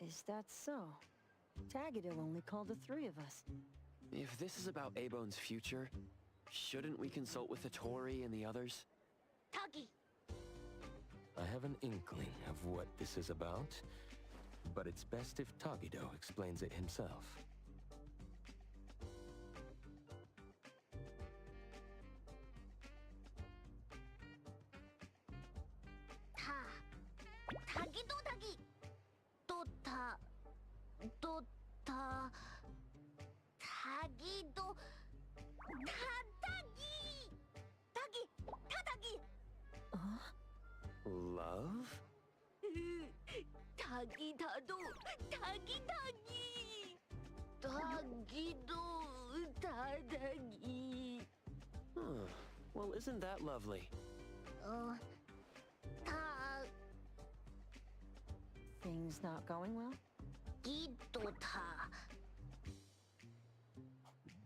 Is that so? Tagido only called the three of us. If this is about Abone's future, shouldn't we consult with the Tori and the others? Tagi! I have an inkling of what this is about, but it's best if Tagido explains it himself. Tagido Tagi! Tagido... Tadagi! Tagi! Tadagi! Love? Tagi-tado! Tagi-tagi! Tagido! Tadagi! Huh. Well, isn't that lovely? Things not going well? Tagido-ta.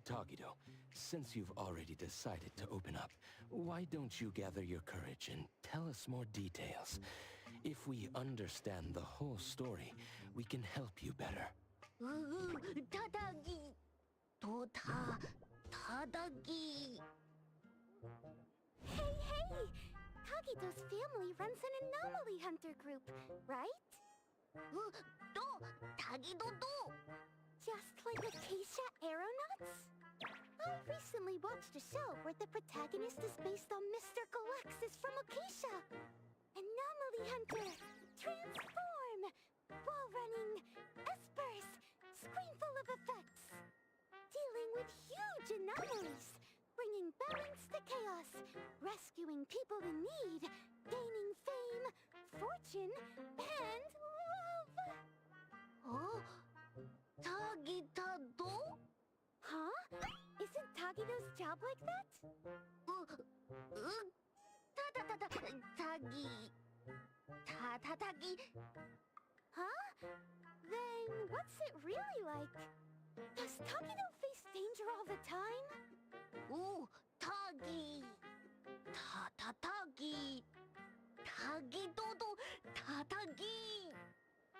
Tagido, since you've already decided to open up, why don't you gather your courage and tell us more details? If we understand the whole story, we can help you better. Tadagi! Tadagi! Hey! Tagido's family runs an anomaly hunter group, right? Tagido-do! Just like Acacia Aeronauts? I recently watched a show where the protagonist is based on Mr. Galexis from Acacia. Anomaly hunter! Transform! Wall running! Espers! Screen full of effects! Dealing with huge anomalies! Bringing balance to chaos! Rescuing people in need! Gaining fame, fortune, and love! Oh? Tagi-tado? Huh? Isn't Tagido's job like that? Tagi... Tagi... Huh? Then what's it really like? Does Tagido face danger all the time? Ooh, Tagi... Tagi... Tagido-do... Tagi...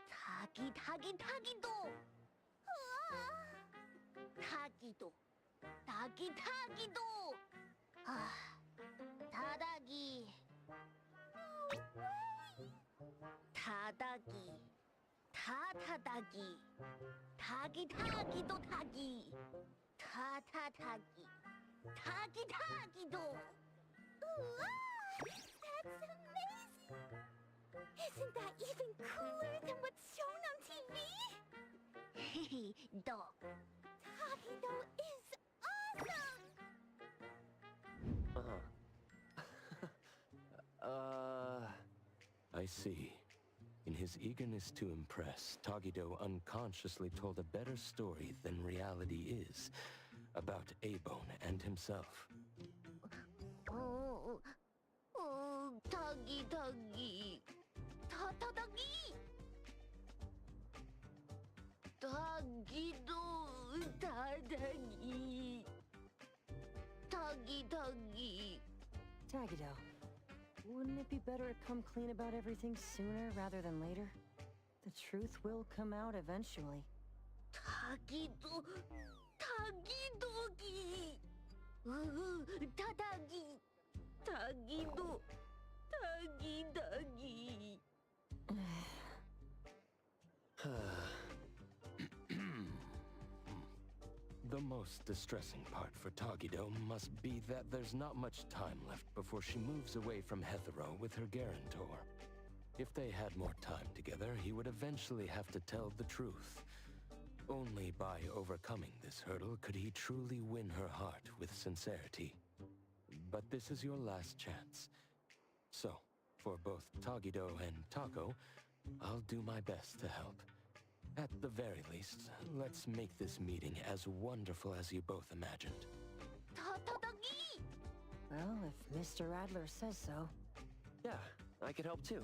Tagi-do... Tagido... Tagi-do... Tadagi... Tadagi... Tadagi... Tagi-do tagi... Tagi... Tagi-do... That's amazing! Isn't that even cooler than what's shown on TV? Do... Tagido is awesome! I see. In his eagerness to impress, Tagido unconsciously told a better story than reality is about Abone and himself. Tagi... Tadagi... Tagido... Tadagi... Tagi... Tagido, wouldn't it be better to come clean about everything sooner rather than later? The truth will come out eventually. Tagido... Tagidogi... Tadagi... Tagido... Tagi-dagi... The most distressing part for Tagido must be that there's not much time left before she moves away from Hetero with her guarantor. If they had more time together, he would eventually have to tell the truth. Only by overcoming this hurdle could he truly win her heart with sincerity. But this is your last chance. So, for both Tagido and Tako, I'll do my best to help. At the very least, let's make this meeting as wonderful as you both imagined. Tadagi! Well, if Mr. Adler says so. Yeah, I could help too.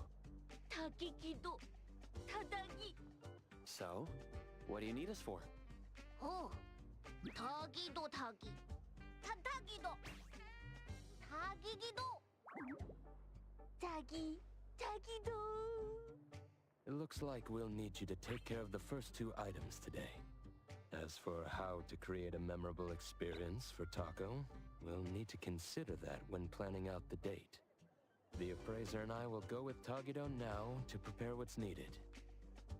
Tagikido... Tadagi... So, what do you need us for? Oh... Tagido tagi... Tadagido... Tagigido... Tagi... Tagido... It looks like we'll need you to take care of the first two items today. As for how to create a memorable experience for Taco, we'll need to consider that when planning out the date. The appraiser and I will go with Tagido now to prepare what's needed.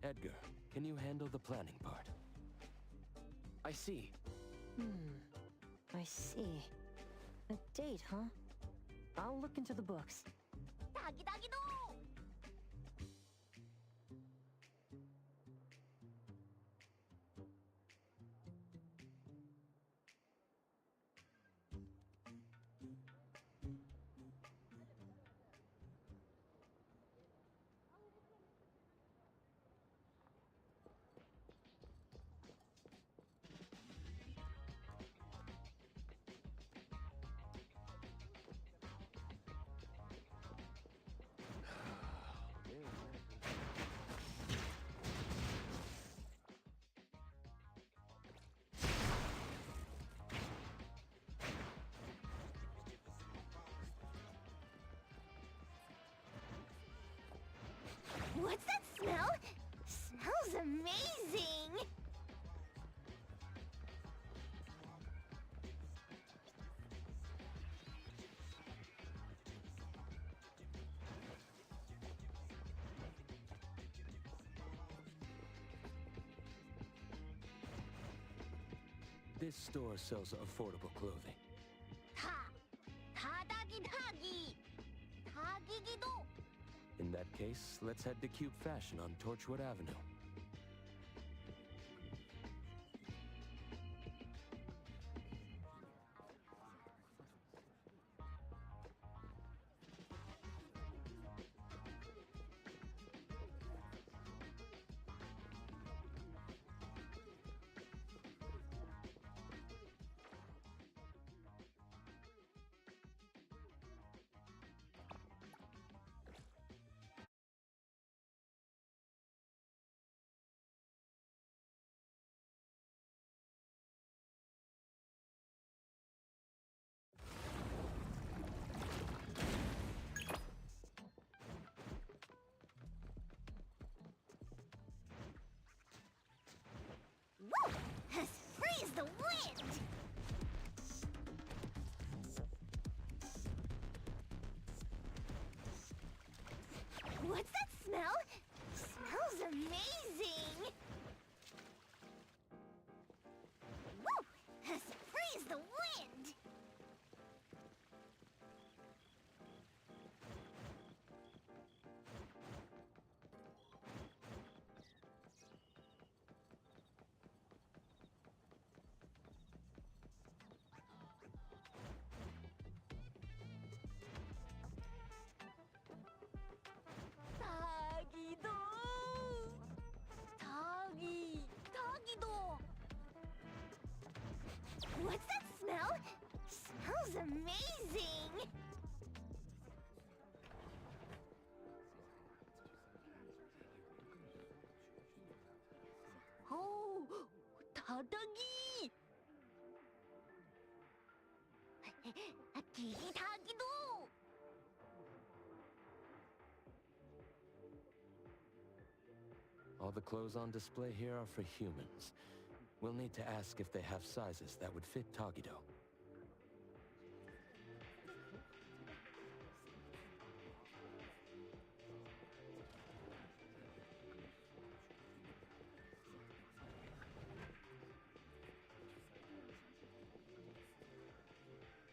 Edgar, can you handle the planning part? I see. I see. A date, huh? I'll look into the books. 다기다기도! What's that smell? Smells amazing! This store sells affordable clothing. 다다기다기! 다기기도! In that case, let's head to Cube Fashion on Torchwood Avenue. Woo! As free as the wind! What's that smell? Smells amazing! Woo! As free as the wind! 다기도! 다기도! What's that smell? Smells amazing! 오, 다다기! 기기다기도! All the clothes on display here are for humans. We'll need to ask if they have sizes that would fit Tagido.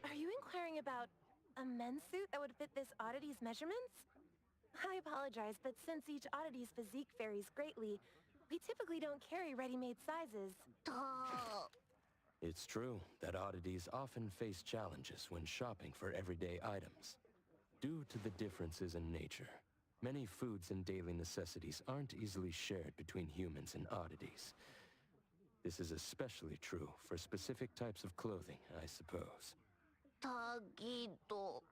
Are you inquiring about a men's suit that would fit this oddity's measurements? I apologize, but since each oddity's physique varies greatly, we typically don't carry ready-made sizes. 더... It's true that oddities often face challenges when shopping for everyday items. Due to the differences in nature, many foods and daily necessities aren't easily shared between humans and oddities. This is especially true for specific types of clothing, I suppose. 다기도...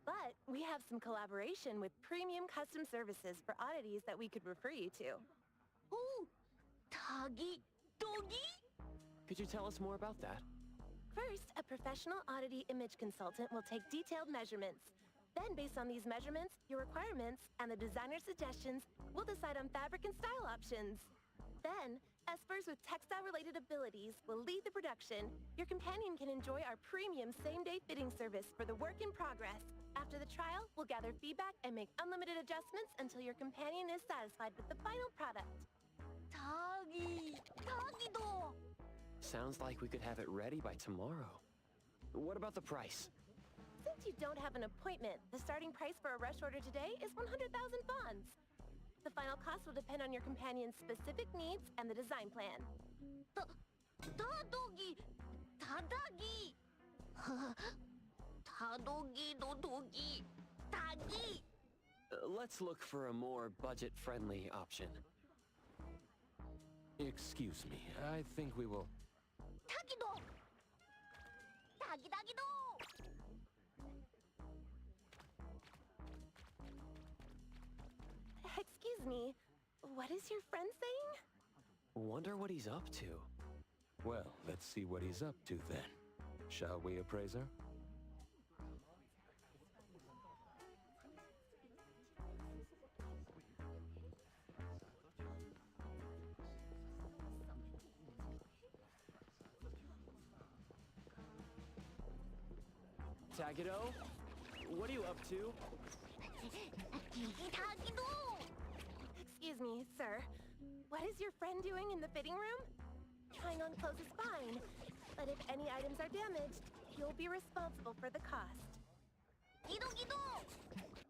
But we have some collaboration with premium custom services for oddities that we could refer you to. 오! 다기도기? Could you tell us more about that? First, a professional oddity image consultant will take detailed measurements. Then, based on these measurements, your requirements, and the designer's suggestions, we'll decide on fabric and style options. Then, espers with textile-related abilities will lead the production. Your companion can enjoy our premium same-day fitting service for the work in progress. After the trial, we'll gather feedback and make unlimited adjustments until your companion is satisfied with the final product. 타기도. Sounds like we could have it ready by tomorrow. What about the price? Since you don't have an appointment, the starting price for a rush order today is 100,000 bonds. The final cost will depend on your companion's specific needs and the design plan. 다독이. 다다기. 다독이도 독이. 다기. Let's look for a more budget-friendly option. Excuse me, I think we will... 타기도. 타기도. Excuse me, what is your friend saying? Wonder what he's up to. Well, let's see what he's up to then. Shall we, appraiser? Tagido? What are you up to? 타기도. Excuse me, sir. What is your friend doing in the fitting room? Trying on clothes is fine, but if any items are damaged, you'll be responsible for the cost. 기도.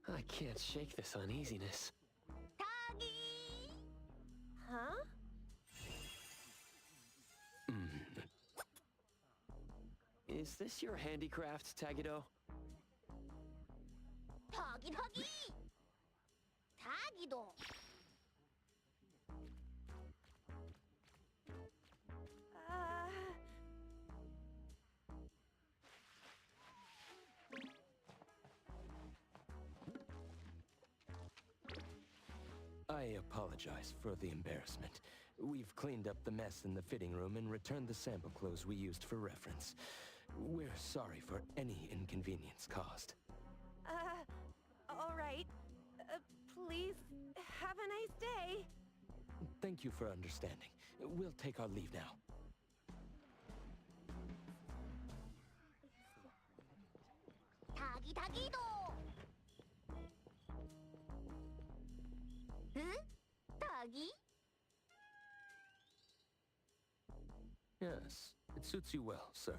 I can't shake this uneasiness. 타기. Huh? Is this your handicraft, Tagido? 타기. 타기도. I apologize for the embarrassment. We've cleaned up the mess in the fitting room and returned the sample clothes we used for reference. We're sorry for any inconvenience caused. All right. Please, have a nice day. Thank you for understanding. We'll take our leave now. 타기도. 응? 타기? Yes, it suits you well, sir.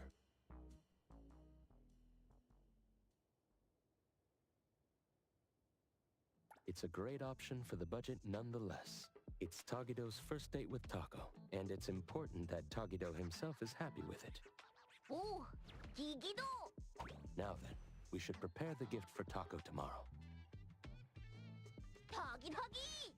It's a great option for the budget nonetheless. It's Tagido's first date with Taco, and it's important that Tagido himself is happy with it. 오, 기기도. Now then, we should prepare the gift for Taco tomorrow. 타기.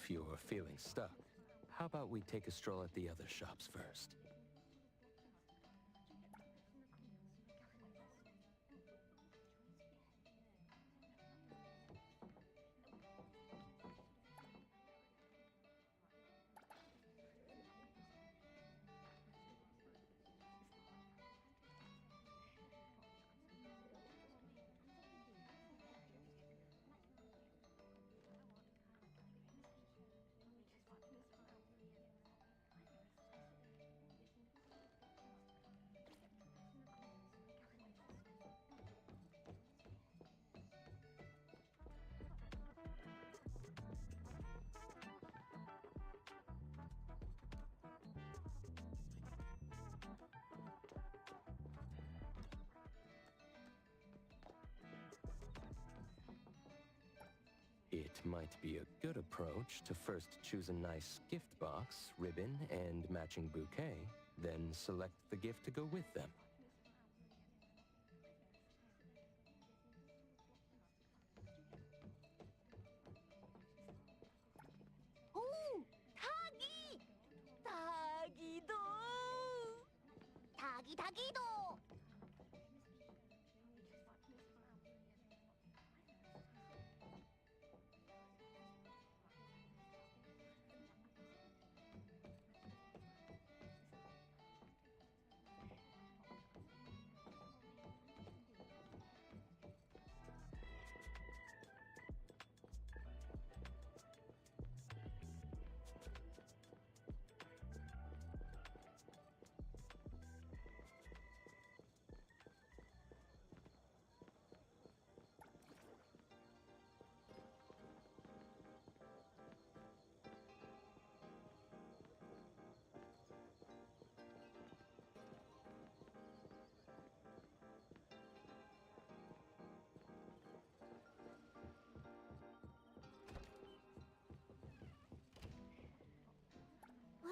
If you're feeling stuck, how about we take a stroll at the other shops first? It might be a good approach to first choose a nice gift box, ribbon, and matching bouquet, then select the gift to go with them. 오! 닭이! 닭이도! 닭이도!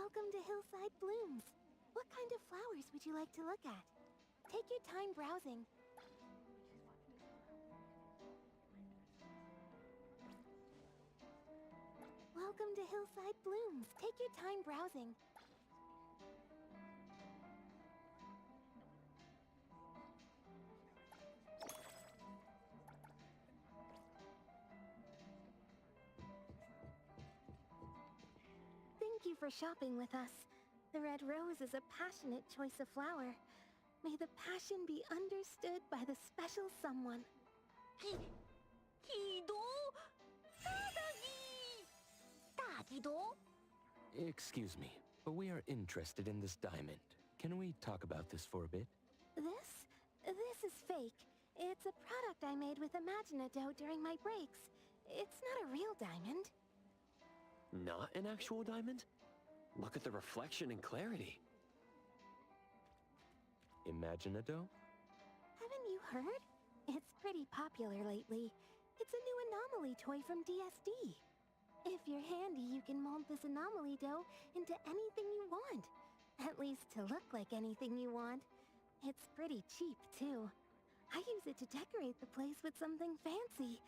Welcome to Hillside Blooms. What kind of flowers would you like to look at? Take your time browsing. Welcome to Hillside Blooms. Take your time browsing. Thank you for shopping with us. The red rose is a passionate choice of flower. May the passion be understood by the special someone. 기도? 닭이! 닭이도? Excuse me, but we are interested in this diamond. Can we talk about this for a bit? This is fake. It's a product I made with Imaginado during my breaks. It's not a real diamond. Not an actual diamond? Look at the reflection and clarity. Imaginado? Haven't you heard? It's pretty popular lately. It's a new anomaly toy from DSD. If you're handy, you can mold this anomaly dough into anything you want. At least to look like anything you want. It's pretty cheap, too. I use it to decorate the place with something fancy.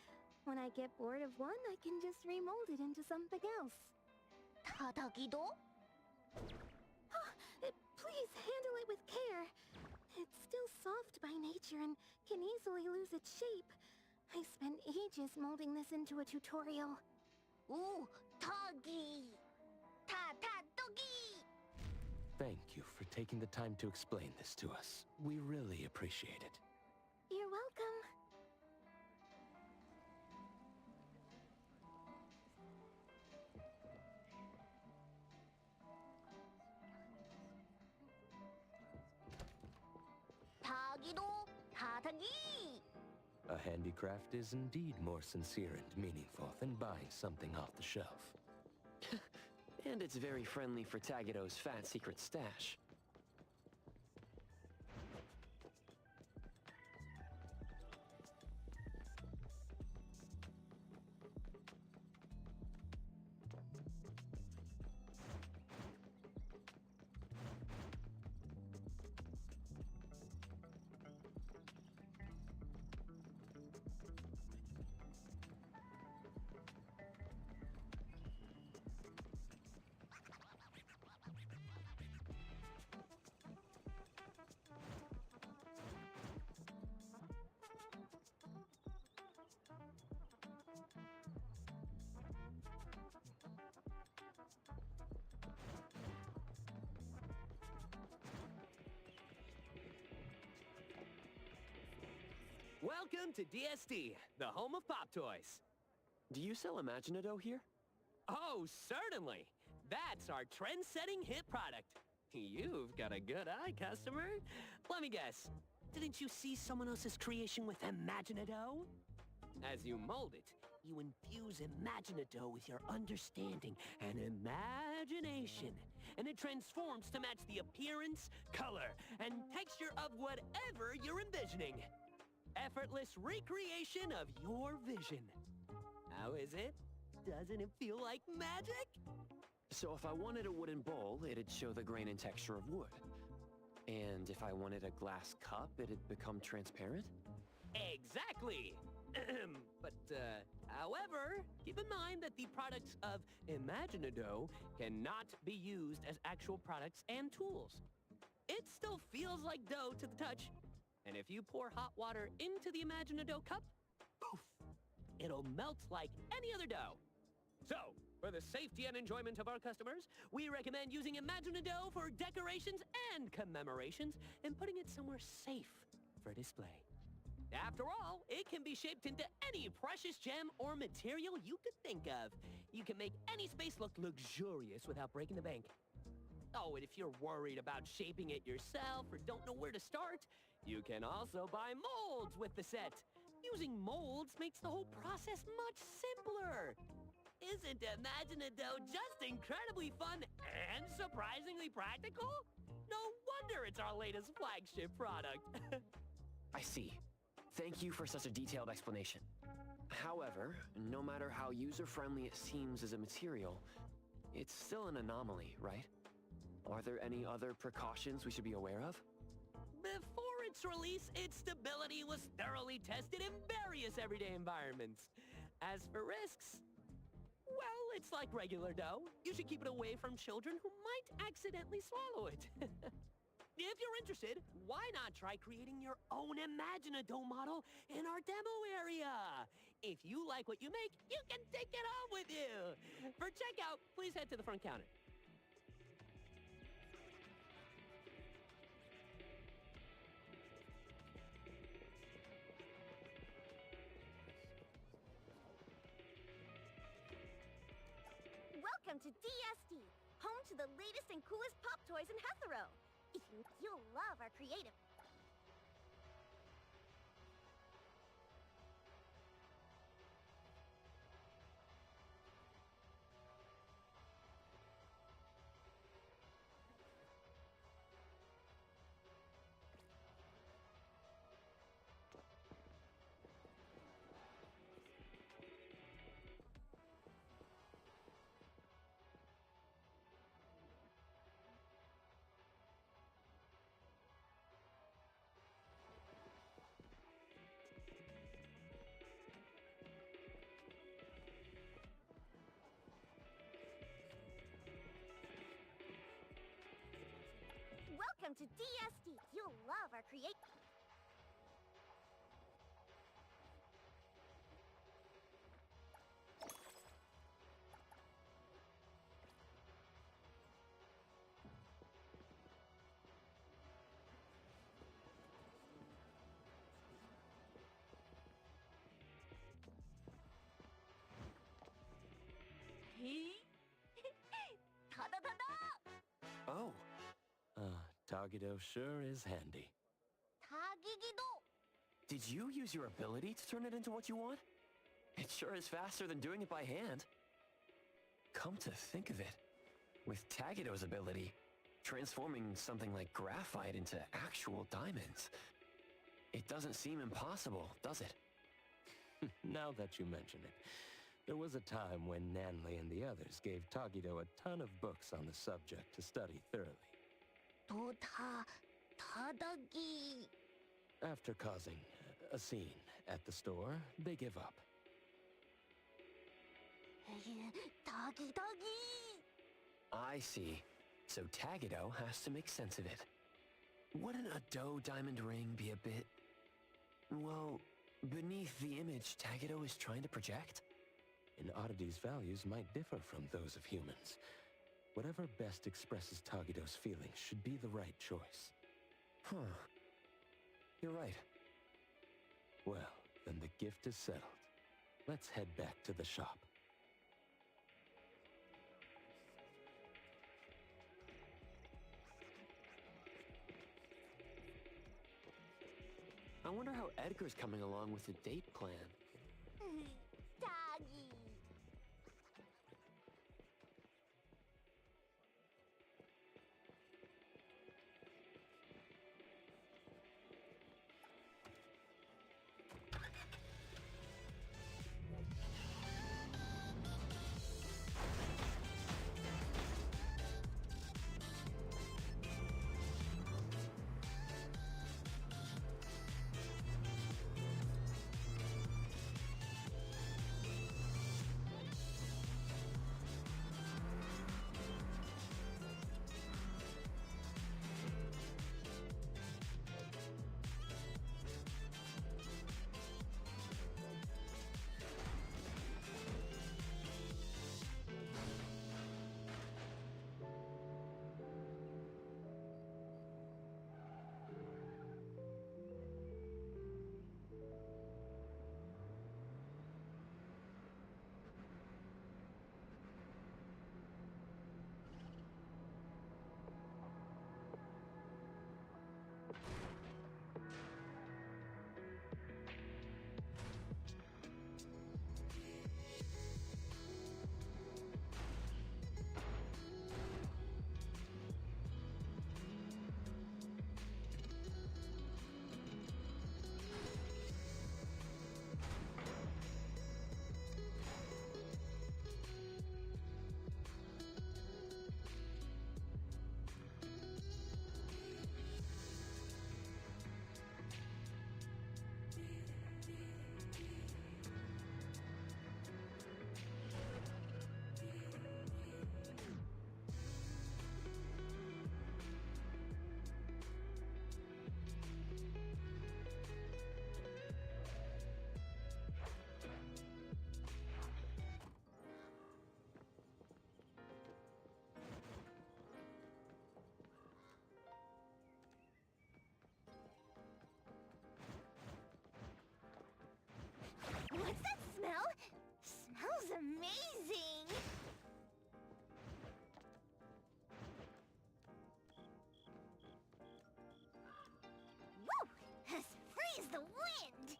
When I get bored of one, I can just remold it into something else. 닭이도? Please handle it with care. It's still soft by nature and can easily lose its shape. I spent ages molding this into a tutorial. 오! 닭이! 닭이! Thank you for taking the time to explain this to us. We really appreciate it. You're welcome. 닭이도? 닭이! A handicraft is indeed more sincere and meaningful than buying something off the shelf. And it's very friendly for Tagido's fat secret stash. Welcome to DSD, the home of pop toys. Do you sell Imaginado here? Oh, certainly. That's our trend-setting hit product. You've got a good eye, customer. Let me guess. Didn't you see someone else's creation with Imaginado? As you mold it, you infuse Imaginado with your understanding and imagination, and it transforms to match the appearance, color, and texture of whatever you're envisioning. Effortless recreation of your vision. How is it? Doesn't it feel like magic? So if I wanted a wooden bowl, it'd show the grain and texture of wood. And if I wanted a glass cup, it'd become transparent? Exactly! However, keep in mind that the products of Imaginado cannot be used as actual products and tools. It still feels like dough to the touch, and if you pour hot water into the Imaginado cup, poof, it'll melt like any other dough. So, for the safety and enjoyment of our customers, we recommend using Imaginado for decorations and commemorations and putting it somewhere safe for display. After all, it can be shaped into any precious gem or material you could think of. You can make any space look luxurious without breaking the bank. Oh, and if you're worried about shaping it yourself or don't know where to start, you can also buy molds with the set. Using molds makes the whole process much simpler. Isn't Imaginado just incredibly fun and surprisingly practical? No wonder it's our latest flagship product. I see. Thank you for such a detailed explanation. However, no matter how user-friendly it seems as a material, it's still an anomaly, right? Are there any other precautions we should be aware of? Before its release, its stability was thoroughly tested in various everyday environments. As for risks, well, it's like regular dough. You should keep it away from children who might accidentally swallow it. If you're interested, why not try creating your own Imaginado model in our demo area? If you like what you make, you can take it home with you. For checkout, please head to the front counter. Welcome to DSD, home to the latest and coolest pop toys in Hetero. You'll love our creative. Welcome to DSD. You'll love our create. 타다다다! Oh, Tagido sure is handy. 타기기도! did you use your ability to turn it into what you want? It sure is faster than doing it by hand. Come to think of it, with Tagido's ability, transforming something like graphite into actual diamonds, it doesn't seem impossible, does it? Now that you mention it, there was a time when Nanley and the others gave Tagido a ton of books on the subject to study thoroughly. 또 타다기... After causing a scene at the store, they give up. 타기... I see. So Tagido has to make sense of it. Wouldn't a dough diamond ring be a bit... well, beneath the image Tagido is trying to project? An oddity's values might differ from those of humans. Whatever best expresses Tagido's feelings should be the right choice. Huh. You're right. Well, then the gift is settled. Let's head back to the shop. I wonder how Edgar's coming along with the date plan. Doggy. What's that smell? Smells amazing! Woo! Has freeze the wind!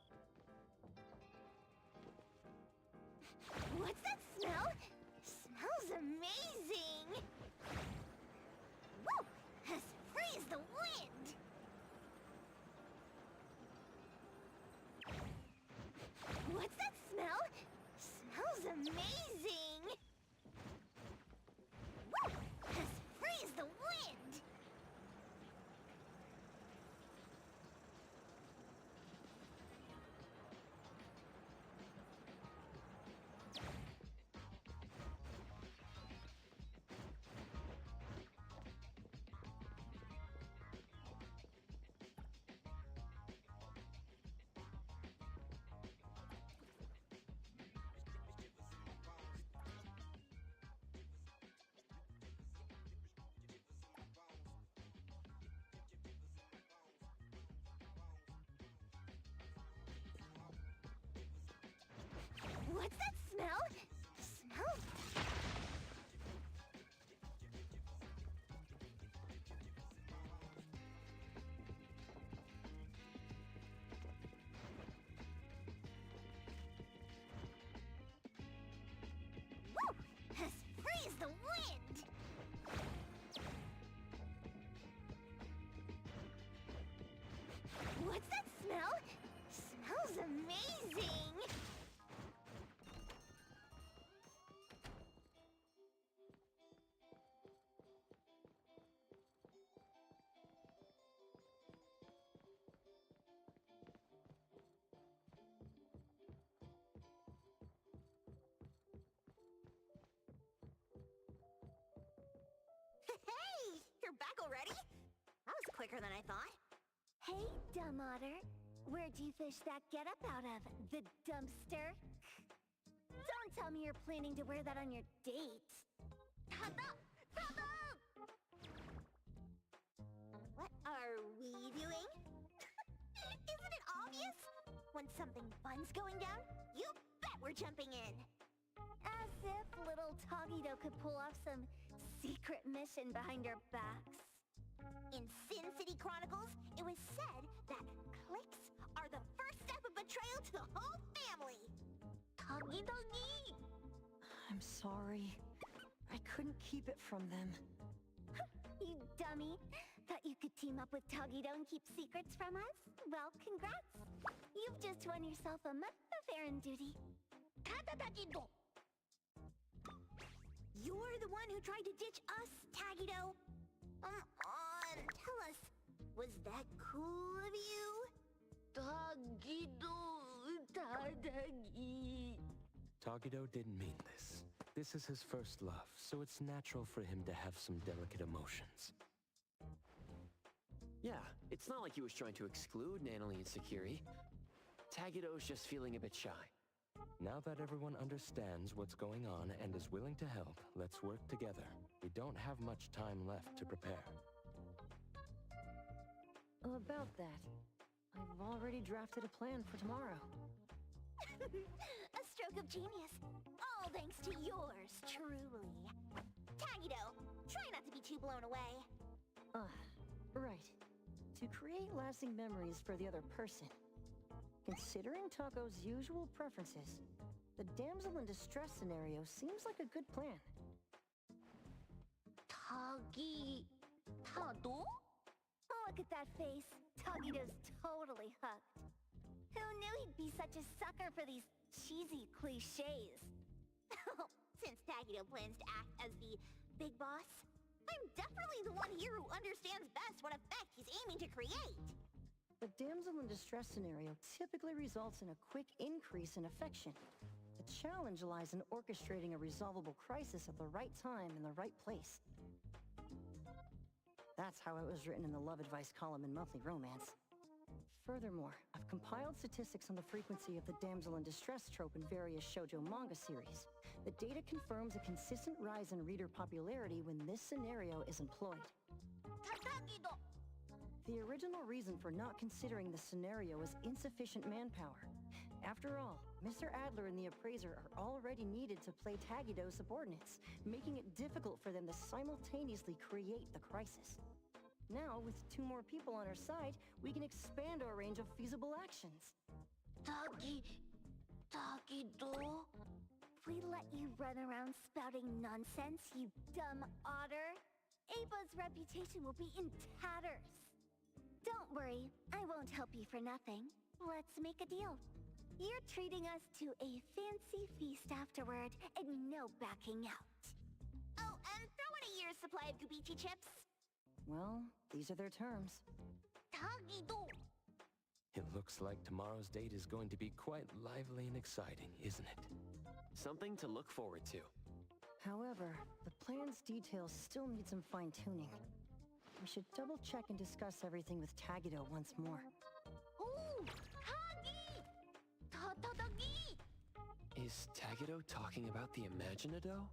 What's that smell? Smells amazing! Woo! Has freeze the wind! What's that smell? Smells amazing! Woo! Has freeze the wind! What's that smell? Smells... Woo! Has freeze the wind! What's that smell? Smells amazing! Hey! You're back already? That was quicker than I thought. Hey, dumb otter. Where'd you fish that getup out of? The dumpster? Don't tell me you're planning to wear that on your date. Tada! Tada! What are we doing? Isn't it obvious? When some gun's going down, you bet we're jumping in. As if little Tagido could pull off some secret mission behind our backs. In Sin City Chronicles, it was said that clicks are the first step of betrayal to the whole family. Tagidogi! I'm sorry. I couldn't keep it from them. You dummy. Thought you could team up with Tagido and keep secrets from us? Well, congrats. You've just won yourself a month of errand duty. Tagido! You're the one who tried to ditch us, Tagido. Come on, tell us. Was that cool of you? Tagido, Tadagi. Tagido didn't mean this. This is his first love, so it's natural for him to have some delicate emotions. Yeah, it's not like he was trying to exclude Nanalie and Sakiri. Tagido's just feeling a bit shy. Now that everyone understands what's going on and is willing to help, let's work together. We don't have much time left to prepare. About that, I've already drafted a plan for tomorrow. A stroke of genius. All thanks to yours, truly. Tagido, try not to be too blown away. Right. To create lasting memories for the other person. Considering Tako's usual preferences, the damsel in distress scenario seems like a good plan. Tado? Look at that face. Tagido's totally hooked. Who knew he'd be such a sucker for these cheesy cliches? Since Tagido plans to act as the big boss, I'm definitely the one here who understands best what effect he's aiming to create. The damsel in distress scenario typically results in a quick increase in affection. The challenge lies in orchestrating a resolvable crisis at the right time in the right place. That's how it was written in the love advice column in Monthly Romance. Furthermore, I've compiled statistics on the frequency of the damsel in distress trope in various shoujo manga series. The data confirms a consistent rise in reader popularity when this scenario is employed. Tagido! The original reason for not considering the scenario was insufficient manpower. After all, Mr. Adler and the Appraiser are already needed to play Tagido's subordinates, making it difficult for them to simultaneously create the crisis. Now, with 2 more people on our side, we can expand our range of feasible actions. Tagido? If we let you run around spouting nonsense, you dumb otter, Aba's reputation will be in tatters. Don't worry, I won't help you for nothing. Let's make a deal. You're treating us to a fancy feast afterward, and no backing out. Oh, and throw in a year's supply of Gubichi chips. Well, these are their terms. Tagido! It looks like tomorrow's date is going to be quite lively and exciting, isn't it? Something to look forward to. However, the plan's details still need some fine-tuning. We should double-check and discuss everything with Tagido once more. Ooh! Tagi! Tadagi! Is Tagido talking about the Imaginado?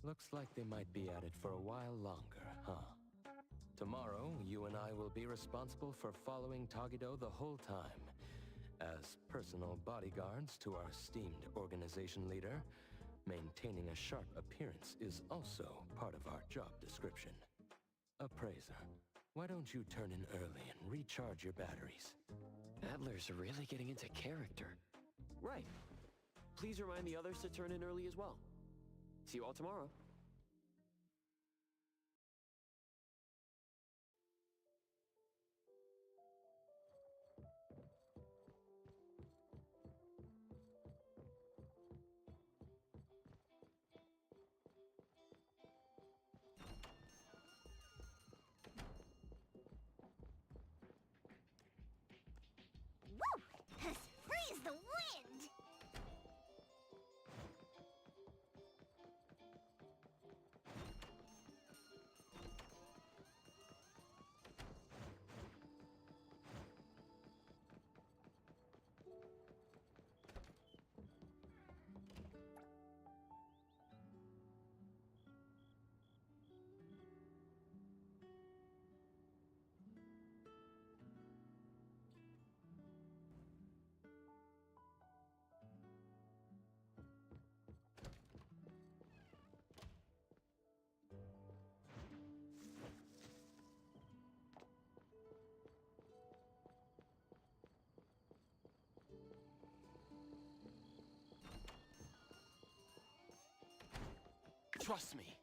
Looks like they might be at it for a while longer, huh? Tomorrow, you and I will be responsible for following Tagido the whole time. As personal bodyguards to our esteemed organization leader, maintaining a sharp appearance is also part of our job description. Appraiser, why don't you turn in early and recharge your batteries? Adler's really getting into character. Right. Please remind the others to turn in early as well. See you all tomorrow. Woo! Freeze the wind! Trust me.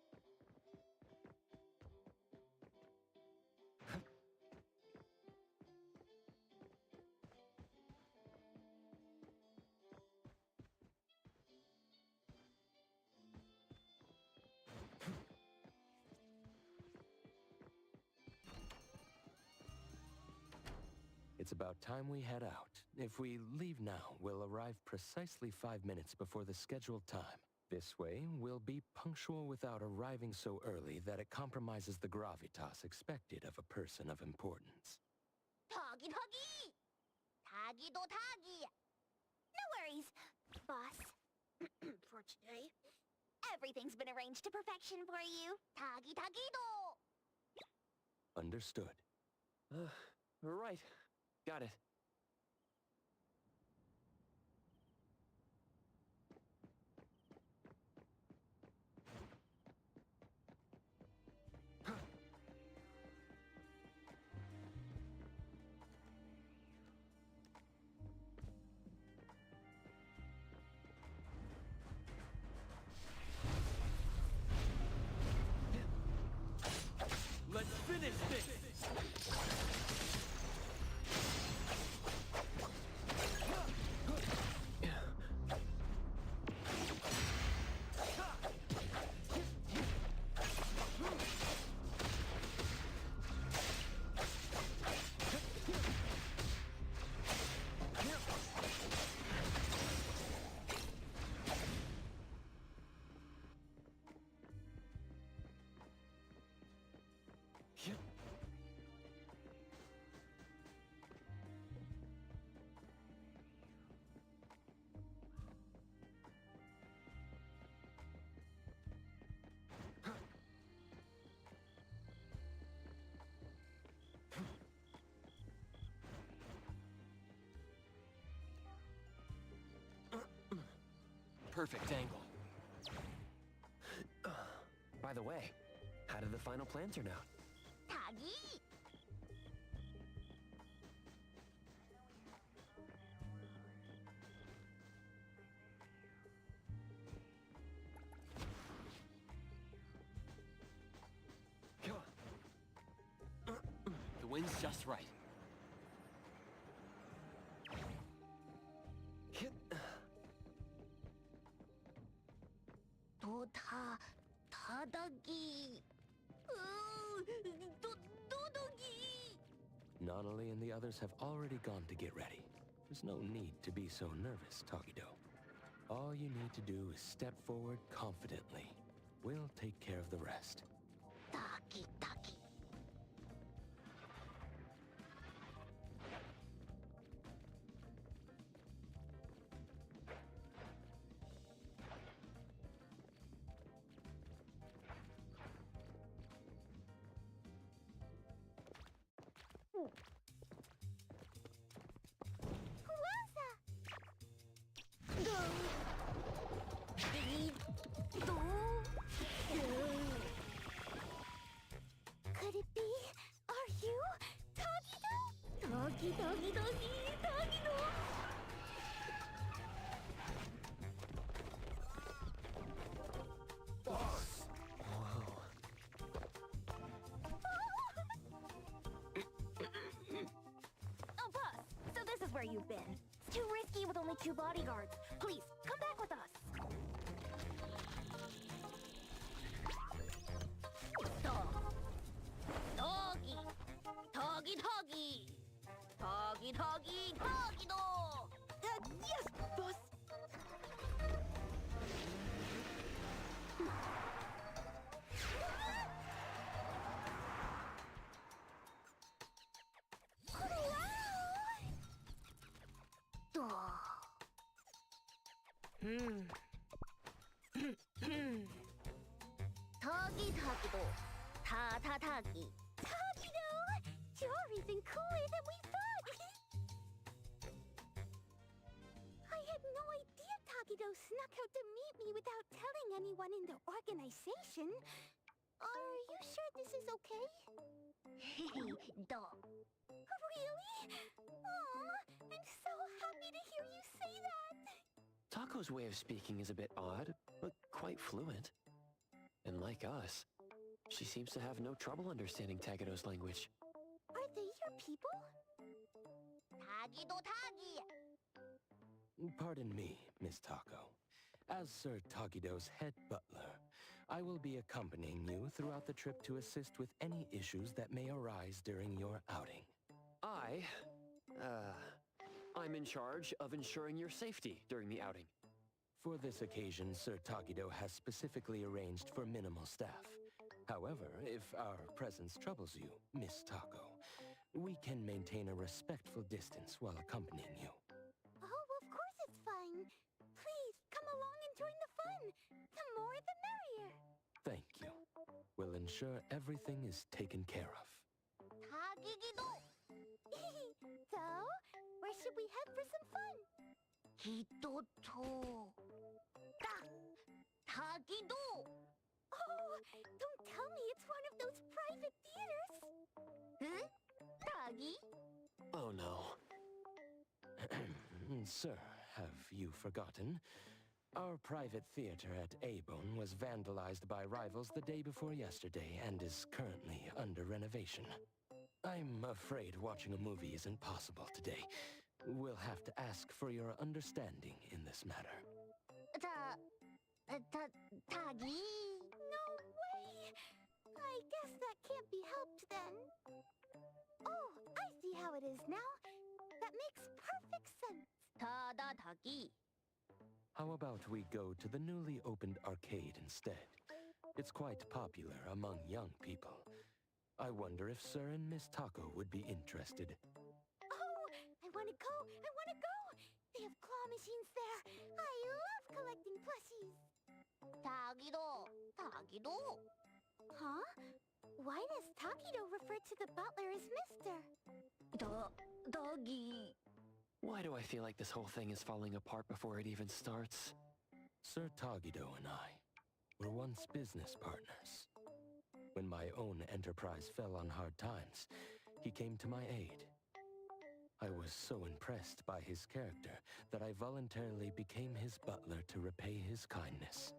It's about time we head out. If we leave now, we'll arrive precisely 5 minutes before the scheduled time. This way, we'll be punctual without arriving so early that it compromises the gravitas expected of a person of importance. Toggy Toggy! Taggy do Taggy! No worries, boss. For today, everything's been arranged to perfection for you. Taggy Taggy do! Understood. Right. Got it. Let's finish this! Perfect angle. By the way, how did the final plan turn out? Taggy! The wind's just right. Tadagi! Dodagi! Nonali and the others have already gone to get ready. There's no need to be so nervous, Tagido. All you need to do is step forward confidently. We'll take care of the rest. Taki Taki. Could it be? Are you Tagido? Tagi Tagi Tagi Tagido! Oh, boss! So this is where you've been. It's too risky with only 2 bodyguards. Please, come back with us. Doggy! Doggy Doggy! Doggy Doggy Doggy Dog! Yes, boss! Doggy Doggy Dog. Tagi. Tagido! You're even cooler than we thought! I had no idea Tagido snuck out to meet me without telling anyone in the organization. Are you sure this is okay? Dog. Really? Aw, I'm so happy to hear you say that! Taco's way of speaking is a bit odd, but quite fluent. And like us, she seems to have no trouble understanding Tagido's language. Are they your people? Tagido Tagi! Pardon me, Miss Tako. As Sir Tagido's head butler, I will be accompanying you throughout the trip to assist with any issues that may arise during your outing. I'm in charge of ensuring your safety during the outing. For this occasion, Sir Tagido has specifically arranged for minimal staff. However, if our presence troubles you, Miss Tako, we can maintain a respectful distance while accompanying you. Oh, of course it's fine. Please, come along and join the fun. The more the merrier. Thank you. We'll ensure everything is taken care of. Tagigido! So, where should we head for some fun? Gido to... Tagido! Oh, don't tell me it's one of those private theaters. Huh? Tagi? Oh no. Sir, have you forgotten? Our private theater at A-Bone was vandalized by rivals the day before yesterday and is currently under renovation. I'm afraid watching a movie isn't possible today. We'll have to ask for your understanding in this matter. Tagi? No way! I guess that can't be helped then. Oh, I see how it is now. That makes perfect sense. Tada Tagi. How about we go to the newly opened arcade instead? It's quite popular among young people. I wonder if Sir and Miss Tako would be interested. Oh, I want to go! I want to go! They have claw machines there. I love collecting plushies. Tagido! Tagido! Huh? Why does Takido refer to the butler as Mr.? Doggy. Why do I feel like this whole thing is falling apart before it even starts? Sir Tagido and I were once business partners. When my own enterprise fell on hard times, he came to my aid. I was so impressed by his character that I voluntarily became his butler to repay his kindness.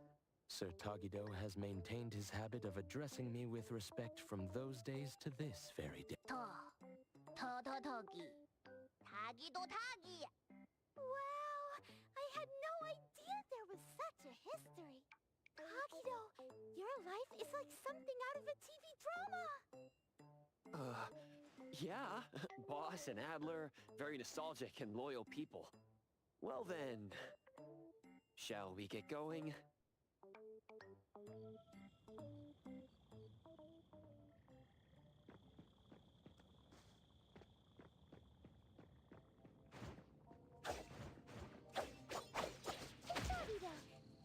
Sir Tagido has maintained his habit of addressing me with respect from those days to this very day. Tagi. Tagido Tagi. Wow! I had no idea there was such a history. Takido, your life is like something out of a TV drama. Yeah. Boss and Adler, very nostalgic and loyal people. Well then, shall we get going? Takido,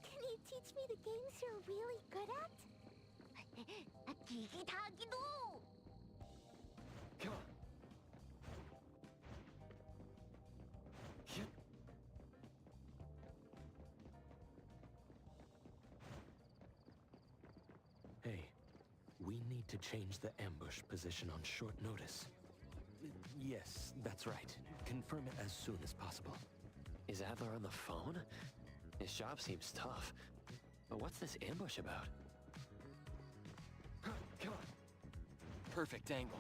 can you teach me the games you're really good at? Gigi Tagido! Come on. Hey, we need to change the ambush position on short notice. Yes, that's right. Confirm it as soon as possible. Is Adler on the phone? His job seems tough. But what's this ambush about? Come on. Perfect angle.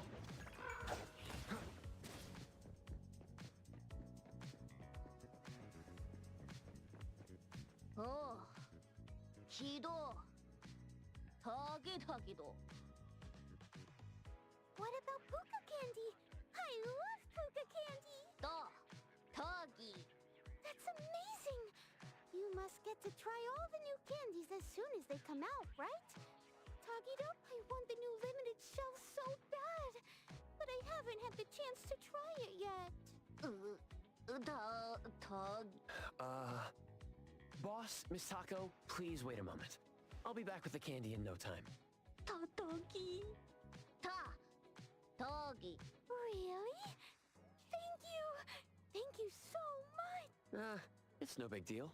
Oh. Kido. Tagido. What about puka candy? I love puka candy! Tagi. That's amazing! You must get to try all the new candies as soon as they come out, right? Tagido, I want the new limited shell so bad, but I haven't had the chance to try it yet. Tagi. Boss, Miss Tako, please wait a moment. I'll be back with the candy in no time. Tagi. Tagi. Really? Thank you! Thank you so much! It's no big deal.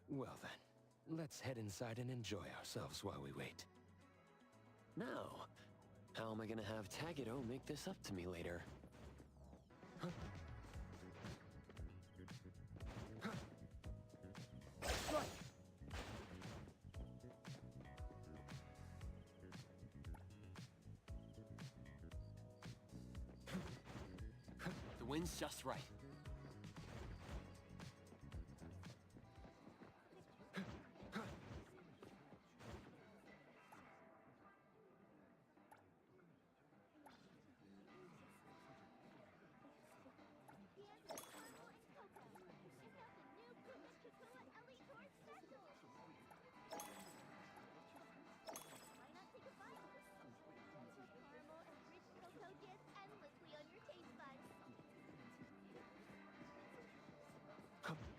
Well then, let's head inside and enjoy ourselves while we wait. Now, how am I gonna have Tagido make this up to me later? Huh? wind's just right. Come on.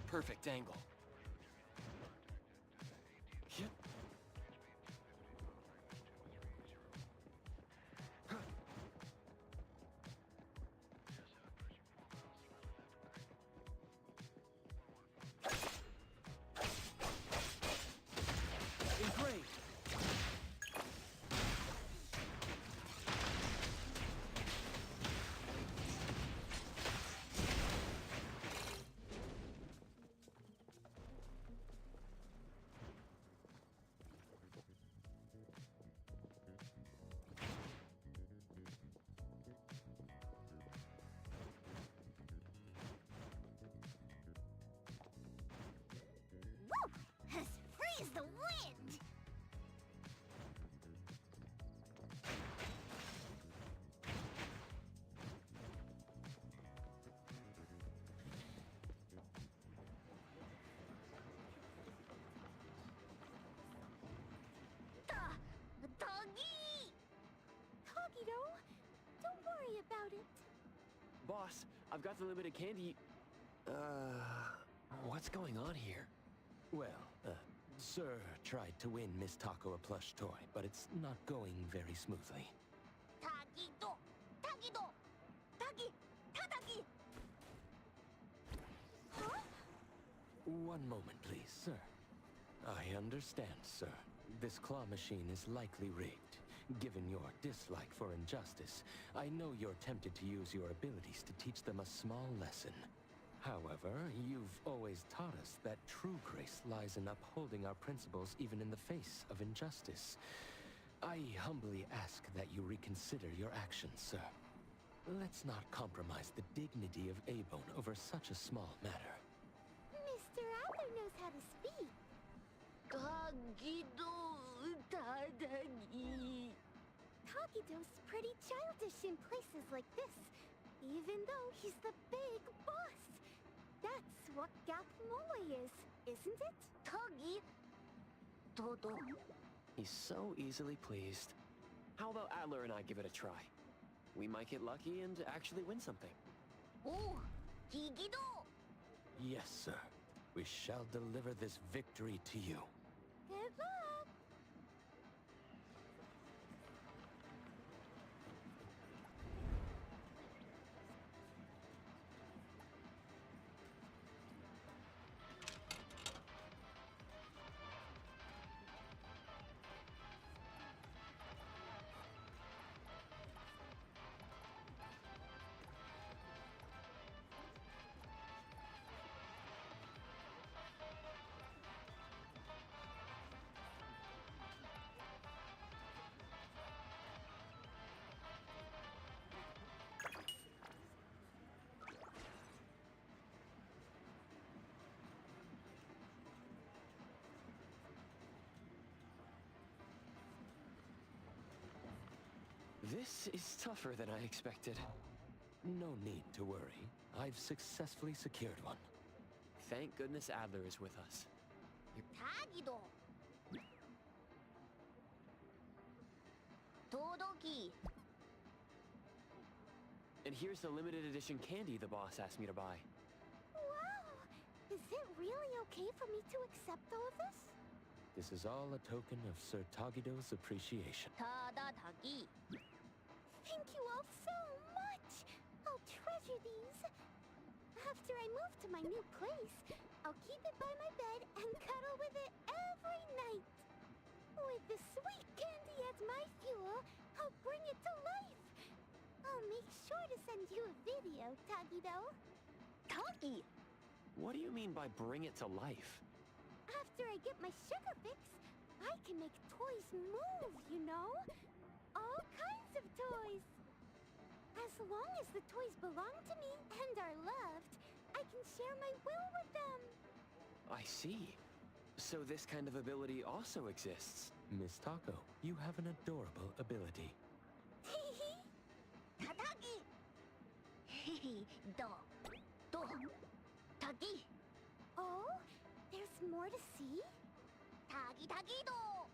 Perfect angle. Yep. Engraved. Woo! As free as the wind! Doggy! Tagido, don't worry about it. Boss, I've got the limited candy. What's going on here? Well, Sir tried to win Miss Taco a plush toy, but it's not going very smoothly. Tagido! Tagido! Tagi! Tadagi! Huh? One moment, please, sir. I understand, sir. This claw machine is likely rigged. Given your dislike for injustice, I know you're tempted to use your abilities to teach them a small lesson. However, you've always taught us that true grace lies in upholding our principles even in the face of injustice. I humbly ask that you reconsider your actions, sir. Let's not compromise the dignity of A-Bone over such a small matter. Mr. Adler knows how to speak. Tagido! Tadagi! Tagido's pretty childish in places like this, even though he's the big boss. That's what Gap Moe is, isn't it? Tagi! Todo. He's so easily pleased. How about Adler and I give it a try? We might get lucky and actually win something. Oh! Gigido! Yes, sir. We shall deliver this victory to you. Good luck! This is tougher than I expected. No need to worry. I've successfully secured one. Thank goodness Adler is with us. Tagido! Todoki! And here's the limited edition candy the boss asked me to buy. Wow! Is it really okay for me to accept all of this? This is all a token of Sir Tagido's appreciation. Tadagi! Thank you all so much! I'll treasure these. After I move to my new place, I'll keep it by my bed and cuddle with it every night. With the sweet candy as my fuel, I'll bring it to life. I'll make sure to send you a video, Tagido. Tagi! What do you mean by bring it to life? After I get my sugar fix, I can make toys move, you know? All kinds of toys. As long as the toys belong to me and are loved, I can share my will with them. I see. So this kind of ability also exists. Miss Taco, you have an adorable ability. Tagi! Do. Do. Tagi! Oh, there's more to see? Tagi Tagi do!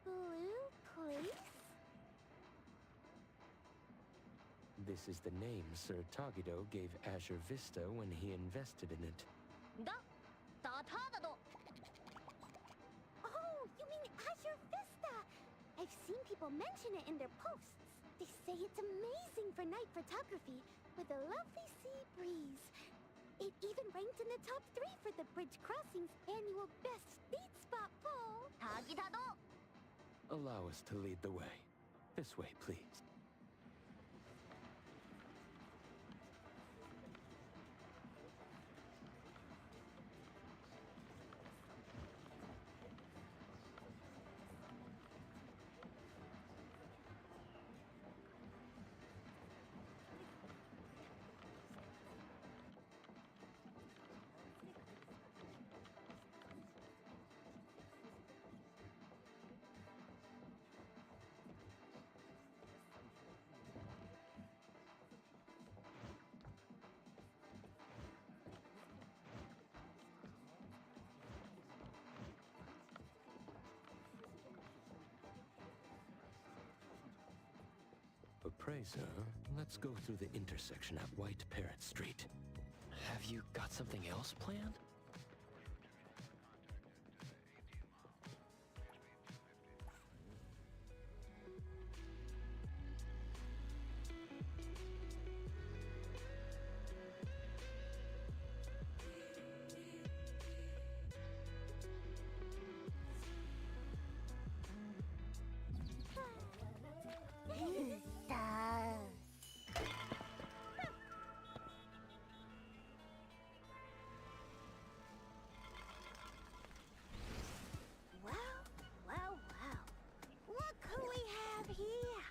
Blue place? This is the name Sir Tagido gave Azure Vista when he invested in it. Da. Da tada do. Oh, you mean Azure Vista! I've seen people mention it in their posts. They say it's amazing for night photography with a lovely sea breeze. It even ranked in the top 3 for the Bridge Crossing's annual Best Beat Spot poll. Tagi da do. Allow us to lead the way. This way, please. Appraiser, let's go through the intersection at White Parrot Street. Have you got something else planned? Well. Look who we have here.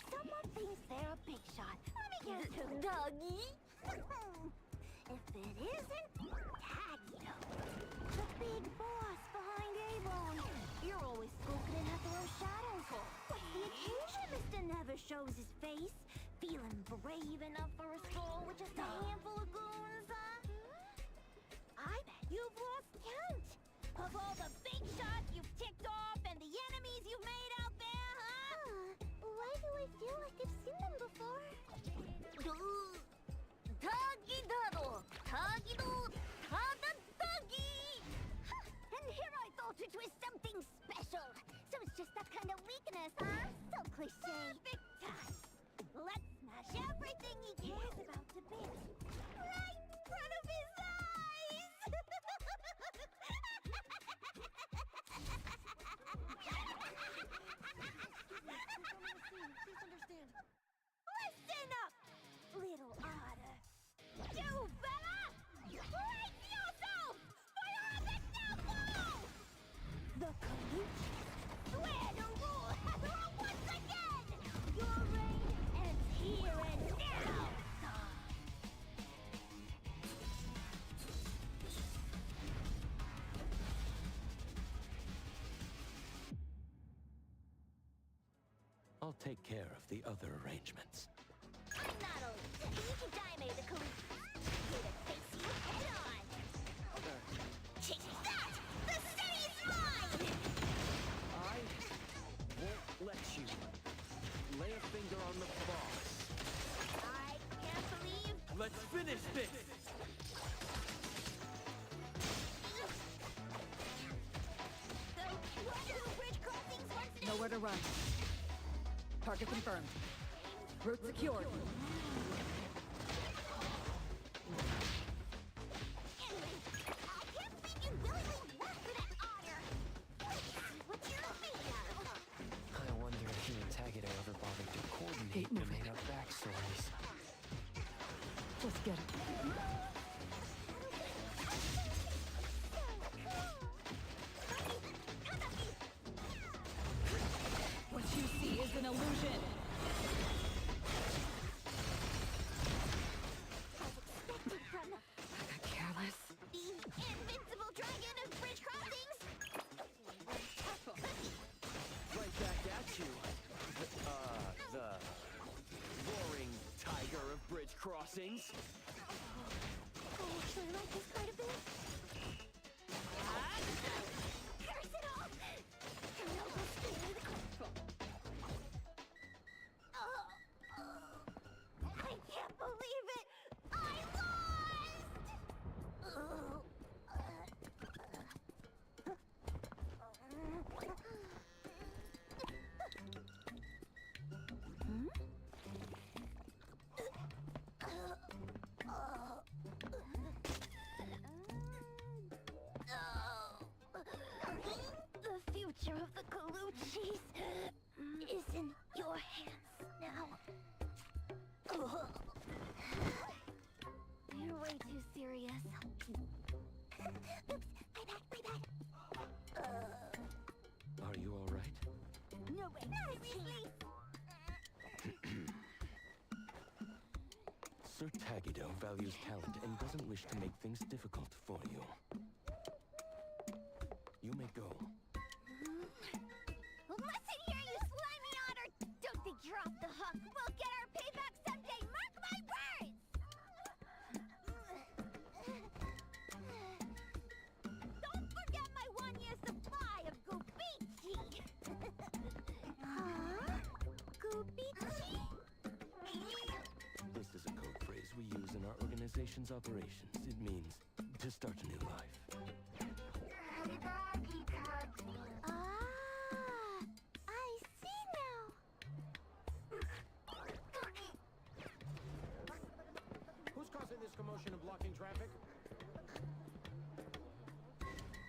Someone thinks they're a big shot. Let me guess who. Doggy? If it isn't Tagido, the big boss behind A-Bone. You're always skulking in Hethero's shadows. What's the occasion Mr. Never shows his face? Feeling brave enough for a stroll with just a handful of goons, huh? I bet you've lost count of all the big shots you've ticked off and the enemies you've made out there, huh? Why do I feel like I've seen them before? Tagi da do. Tagi do. Tada doggy! And here I thought it was something special. So it's just that kind of weakness, huh? So cliche. Perfect time. Let's smash everything he cares about to bits. Right in front of his eyes! Listen up, little otter. You fella! Brace yourself! Fire on the temple! The collusion. Swear to rule Hethera once again! Your reign ends here and now! I'll take care of the other arrangements. I'm not only Taiki Daime the collusion. Here to face you head on. Take that! The city's mine! I won't let you lay a finger on the boss. I can't believe... Let's finish this! So, what do Bridge Crossings wants to do? Nowhere to run. Target confirmed. Route secured. Anyway, I can't believe you willingly worked for that They made up backstories. Just get it. What you see is an illusion. I got careless. The invincible dragon of bridge crossings! Right back at you. The roaring tiger of bridge crossings. I actually like this quite a bit. Curse it all! Noble speed! I can't believe it! I The future of the Colucci's is in your hands now. You're way too serious. Oops, my bad. Are you all right? No way, seriously? Sir Tagido values talent and doesn't wish to make things difficult for you. You may go. Listen here, you slimy otter! Don't think you're off the hook! We'll get our payback someday! Mark my words! Don't forget my 1-year supply of Gubichi! Huh? Gubichi? This is a code phrase we use in our organization's operations. It means to start a new life. I see now! Who's causing this commotion and blocking traffic?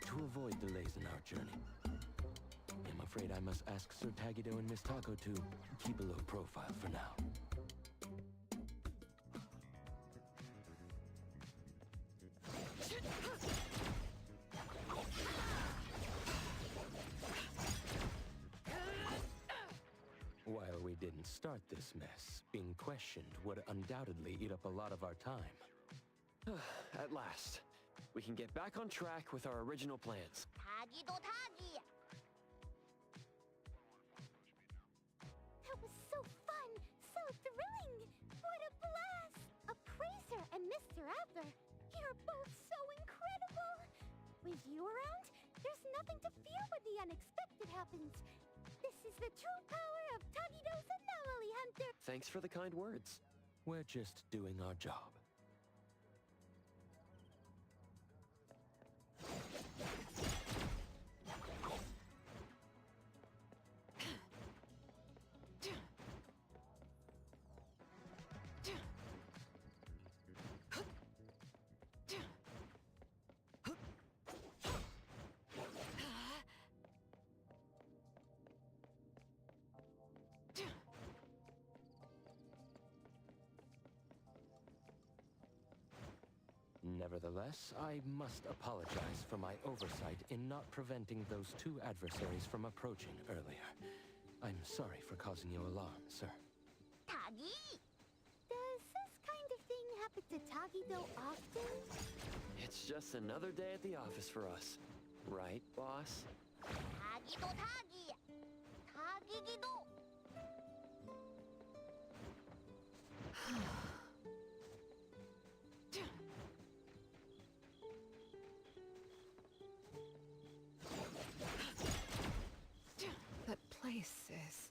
To avoid delays in our journey, I'm afraid I must ask Sir Tagido and Miss Tako to keep a low profile for now. While we didn't start this mess, being questioned would undoubtedly eat up a lot of our time. At last, we can get back on track with our original plans. Tagido Tagi! That was so fun! So thrilling! What a blast! Appraiser and Mr. Adler, you're both so incredible! With you around, there's nothing to fear when the unexpected happens. This is the true power of Tagido's Anomaly Hunter! Thanks for the kind words. We're just doing our job. Nevertheless, I must apologize for my oversight in not preventing those two adversaries from approaching earlier. I'm sorry for causing you alarm, sir. Tagi! Does this kind of thing happen to Tagido often? It's just another day at the office for us. Right, boss? Tagido Tagi! Tagigido! That place is...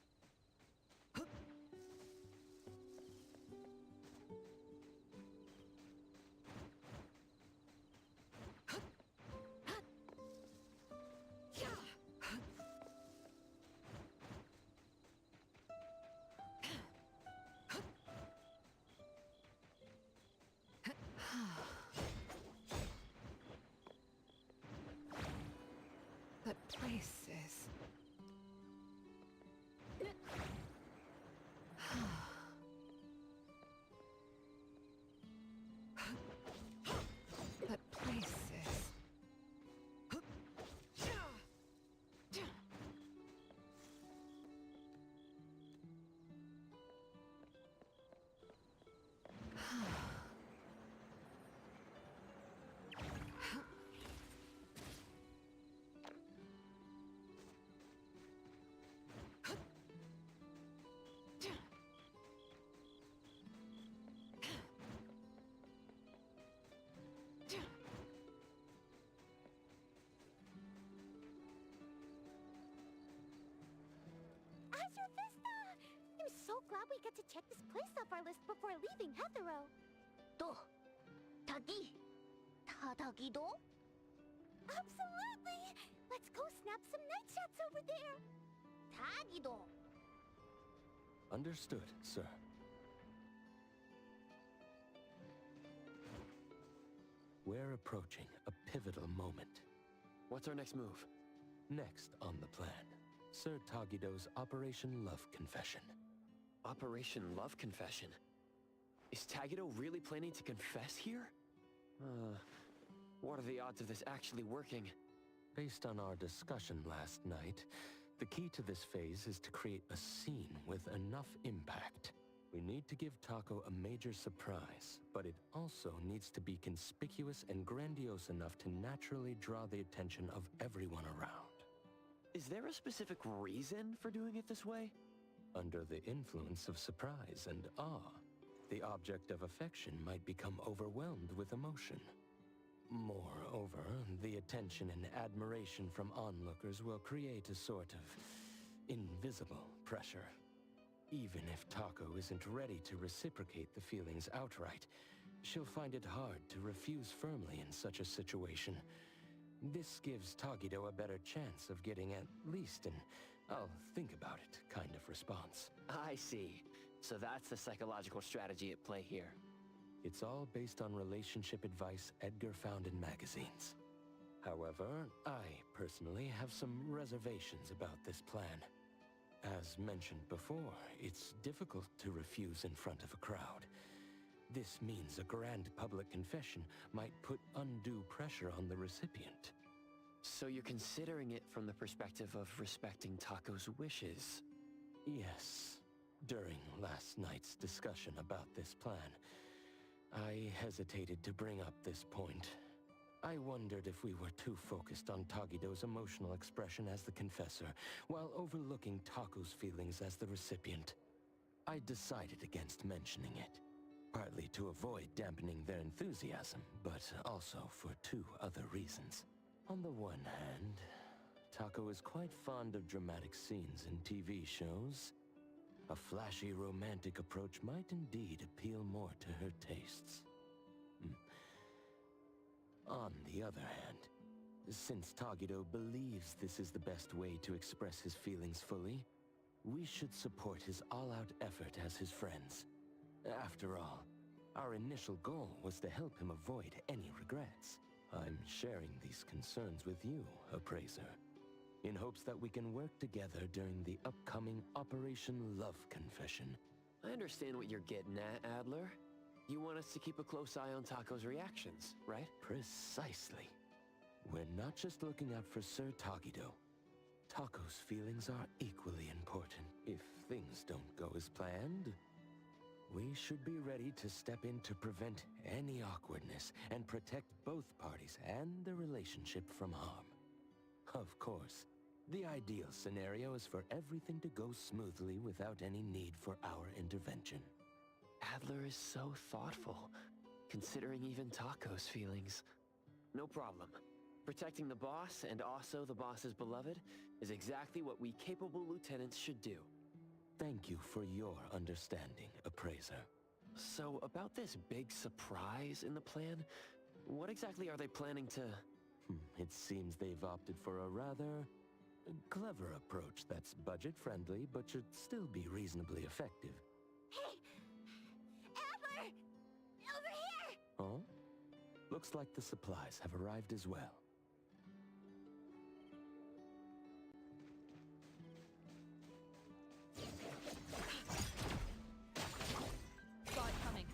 That place is... we get to check this place off our list before leaving Hetero. Do. Tagi. Tagido? Absolutely! Let's go snap some night shots over there! Tagido. Understood, sir. We're approaching a pivotal moment. What's our next move? Next on the plan, Sir Tagido's Operation Love Confession. Operation Love Confession? Is Tagido really planning to confess here? What are the odds of this actually working? Based on our discussion last night, the key to this phase is to create a scene with enough impact. We need to give Taco a major surprise, but it also needs to be conspicuous and grandiose enough to naturally draw the attention of everyone around. Is there a specific reason for doing it this way? Under the influence of surprise and awe, the object of affection might become overwhelmed with emotion. Moreover, the attention and admiration from onlookers will create a sort of invisible pressure. Even if Taco isn't ready to reciprocate the feelings outright, she'll find it hard to refuse firmly in such a situation. This gives Tagido a better chance of getting at least an "I'll think about it" kind of response. I see. So that's the psychological strategy at play here. It's all based on relationship advice Edgar found in magazines. However, I personally have some reservations about this plan. As mentioned before, it's difficult to refuse in front of a crowd. This means a grand public confession might put undue pressure on the recipient. So you're considering it from the perspective of respecting Taco's wishes? Yes. During last night's discussion about this plan, I hesitated to bring up this point. I wondered if we were too focused on Tagido's emotional expression as the confessor, while overlooking Taco's feelings as the recipient. I decided against mentioning it, partly to avoid dampening their enthusiasm, but also for two other reasons. On the one hand, Taco is quite fond of dramatic scenes in TV shows. A flashy romantic approach might indeed appeal more to her tastes. On the other hand, since Tagido believes this is the best way to express his feelings fully, we should support his all-out effort as his friends. After all, our initial goal was to help him avoid any regrets. I'm sharing these concerns with you, Appraiser, in hopes that we can work together during the upcoming Operation Love Confession. I understand what you're getting at, Adler. You want us to keep a close eye on Taco's reactions, right? Precisely. We're not just looking out for Sir Tagido. Taco's feelings are equally important. If things don't go as planned, we should be ready to step in to prevent any awkwardness and protect both parties and the relationship from harm. Of course, the ideal scenario is for everything to go smoothly without any need for our intervention. Adler is so thoughtful, considering even Taco's feelings. No problem. Protecting the boss, and also the boss's beloved, is exactly what we capable lieutenants should do. Thank you for your understanding, Appraiser. So, about this big surprise in the plan, what exactly are they planning to... It seems they've opted for a rather clever approach that's budget-friendly, but should still be reasonably effective. Hey! Adler! Over here! Huh? Looks like the supplies have arrived as well. Saw it coming.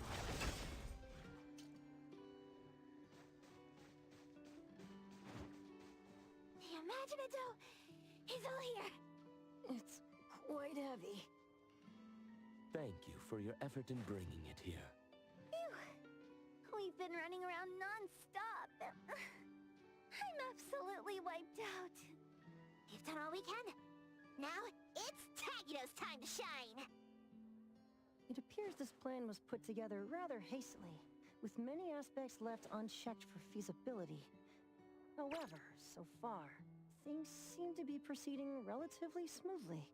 The Imaginado is all here. It's quite heavy. Thank you for your effort in bringing it here. Phew. We've been running around non-stop. I'm absolutely wiped out. We've done all we can. Now, it's Tagido's time to shine! It appears this plan was put together rather hastily, with many aspects left unchecked for feasibility. However, so far, things seem to be proceeding relatively smoothly.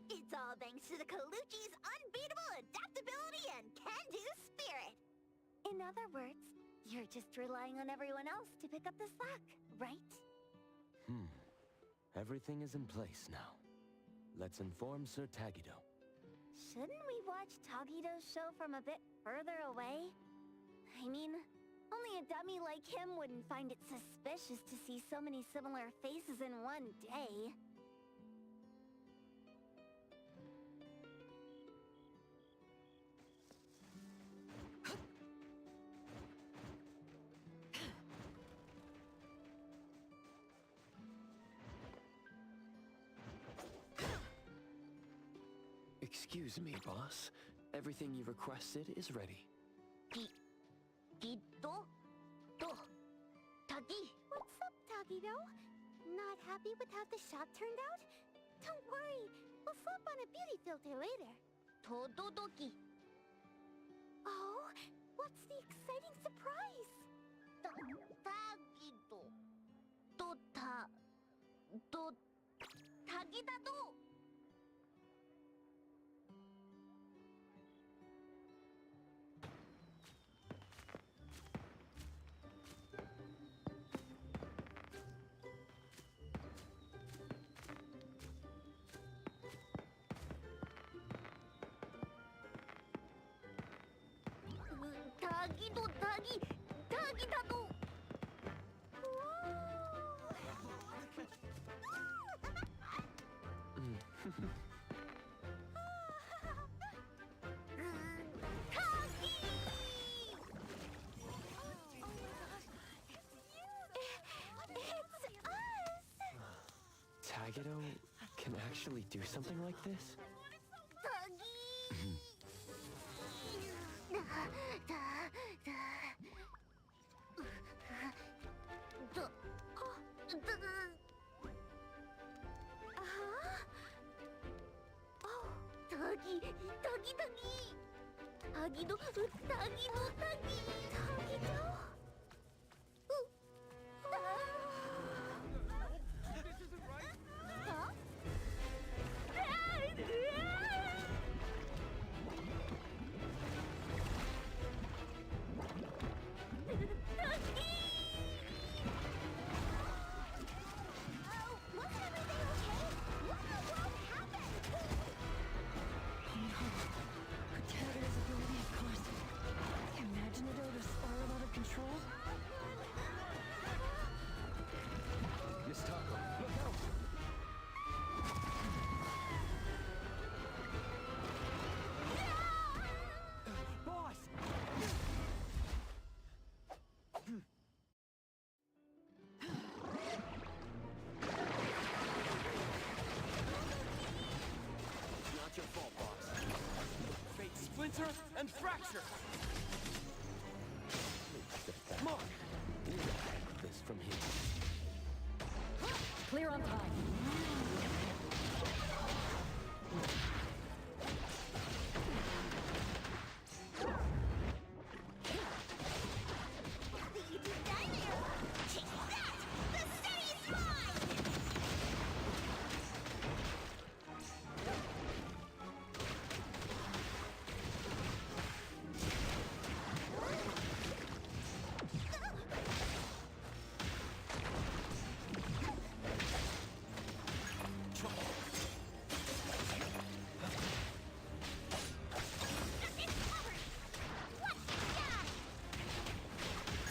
It's all thanks to the Kaluchi's unbeatable adaptability and can-do spirit. In other words, you're just relying on everyone else to pick up the slack, right? Everything is in place now. Let's inform Sir Tagido. Shouldn't we watch Tagido's show from a bit further away? I mean, only a dummy like him wouldn't find it suspicious to see so many similar faces in one day. Excuse me, boss. Everything you requested is ready. Tagi. What's up, Tagido? Not happy with how the shop turned out? Don't worry, we'll slap on a beauty filter later. Tododoki. Oh, what's the exciting surprise? Tagido. Tagidado. Tagidado. Tagido can actually do something like this? Miss Taco, look out! Boss! Not your fault, boss. Fate splinter and fracture! Mark! We'll handle this from here. Clear on time.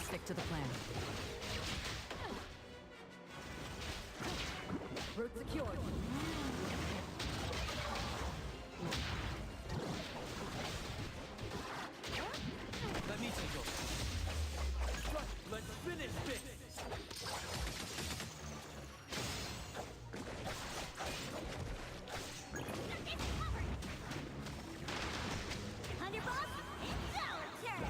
Stick to the plan. Route secured. Let me take over. Right, let's finish this! Underboss, it's our turn!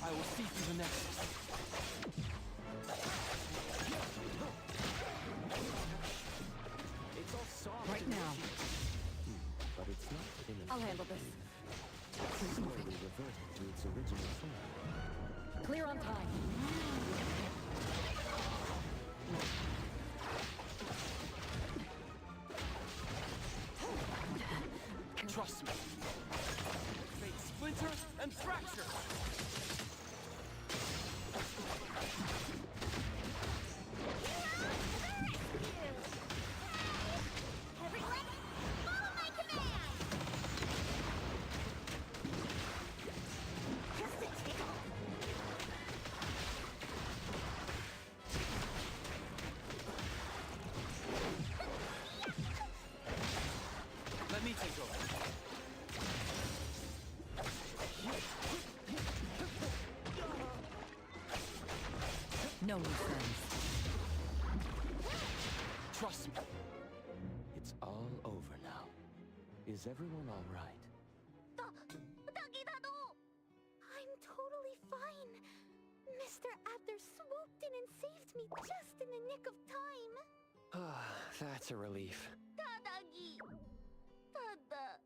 I will see through the nexus. It's all soft. Right now. But it's not in I'll handle this. Slowly reverted to its original form. Clear on time. Trust me. Fate splinter and fracture! Everyone, follow my command! Just a tickle. Let me take over. No new friends. Trust me. It's all over now. Is everyone all right? Tagi-dado! I'm totally fine. Mr. Adler swooped in and saved me just in the nick of time. That's a relief. Tadagi! Tada!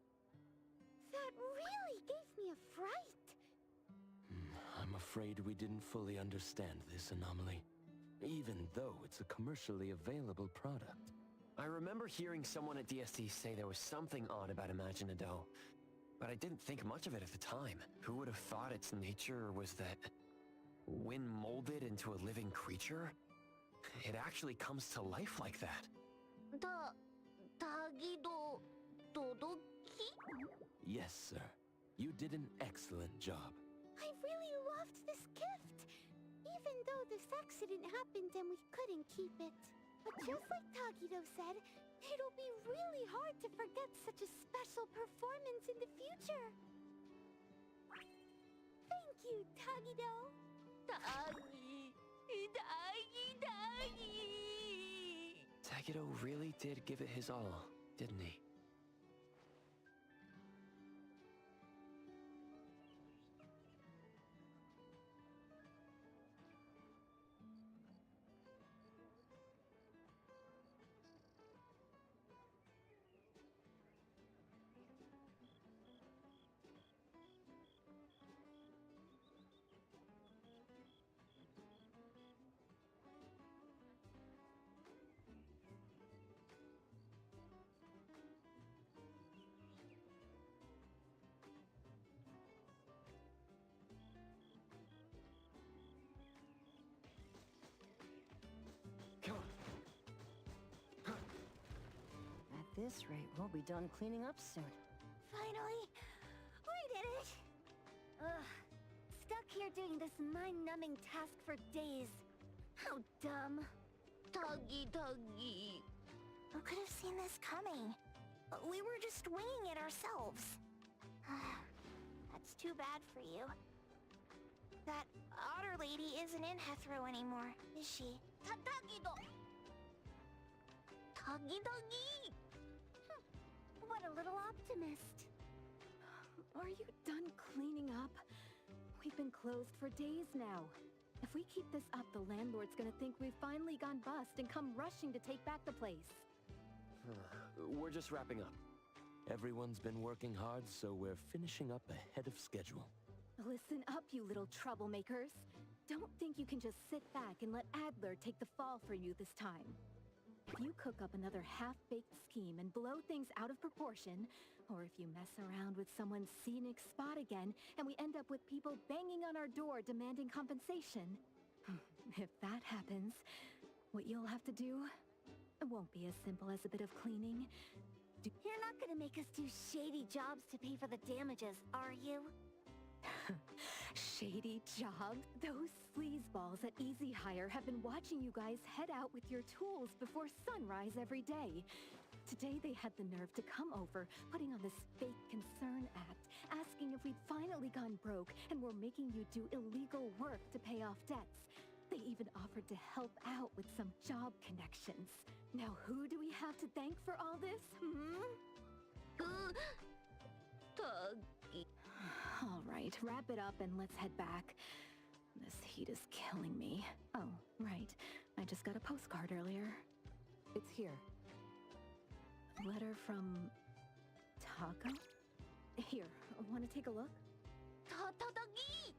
That really gave me a fright. I'm afraid we didn't fully understand this anomaly, even though it's a commercially available product. I remember hearing someone at DST say there was something odd about Imaginado, but I didn't think much of it at the time. Who would have thought its nature was that when molded into a living creature, it actually comes to life like that? Tagido... Dodoki? Yes, sir. You did an excellent job. I really loved this gift. Even though this accident happened and we couldn't keep it. But just like Tagido said, it'll be really hard to forget such a special performance in the future. Thank you, Tagido. Tagi... Tagi... Tagido really did give it his all, didn't he? At this rate, we'll be done cleaning up soon. Finally, we did it. Ugh, stuck here doing this mind-numbing task for days. How dumb. Tagi... Who could have seen this coming? We were just winging it ourselves. That's too bad for you. That otter lady isn't in Hethro anymore, is she? Tagido! Tagi-dagi! What a little optimist. Are you done cleaning up? We've been closed for days now. If we keep this up, the landlord's gonna think we've finally gone bust and come rushing to take back the place. We're just wrapping up. Everyone's been working hard, so we're finishing up ahead of schedule. Listen up, you little troublemakers. Don't think you can just sit back and let Adler take the fall for you this time. If you cook up another half-baked scheme and blow things out of proportion, or if you mess around with someone's scenic spot again and we end up with people banging on our door demanding compensation, if that happens, what you'll have to do won't be as simple as a bit of cleaning. You're not gonna make us do shady jobs to pay for the damages, are you? Shady jobs? Those sleazeballs at Easy Hire have been watching you guys head out with your tools before sunrise every day. Today they had the nerve to come over, putting on this fake concern act, asking if we'd finally gone broke and were making you do illegal work to pay off debts. They even offered to help out with some job connections. Now who do we have to thank for all this, Tagi... All right, wrap it up and let's head back. This heat is killing me. Oh, right. I just got a postcard earlier. It's here. Letter from... Taco? Here, wanna take a look? Tagi!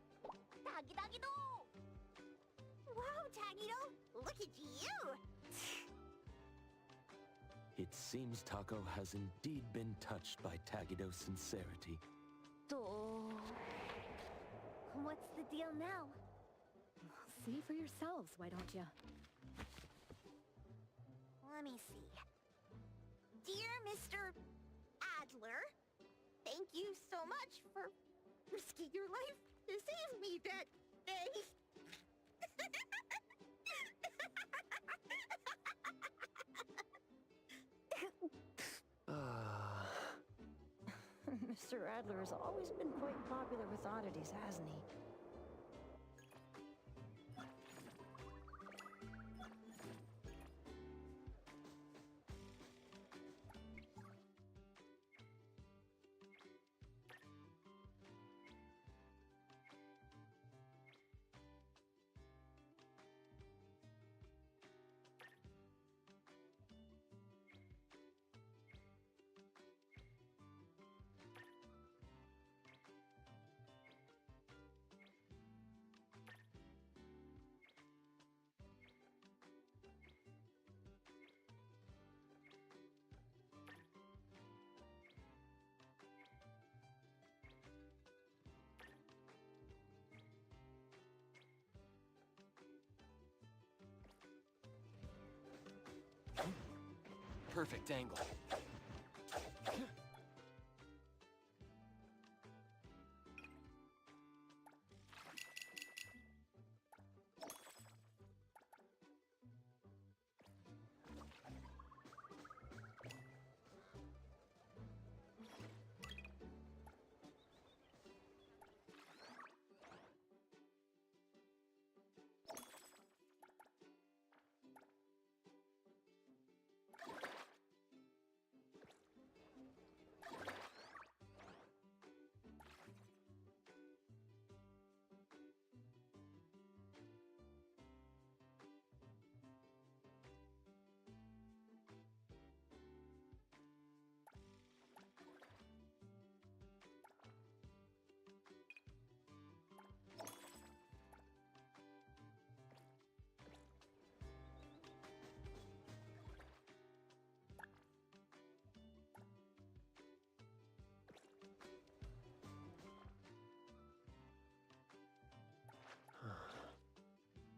Tagi-tagi-do! Wow, Tagido! Look at you! It seems Taco has indeed been touched by Tagido's sincerity. What's the deal now? See for yourselves, why don't you? Let me see. Dear Mr. Adler, thank you so much for risking your life to save me that day. Mr. Adler has always been quite popular with oddities, hasn't he? Perfect angle.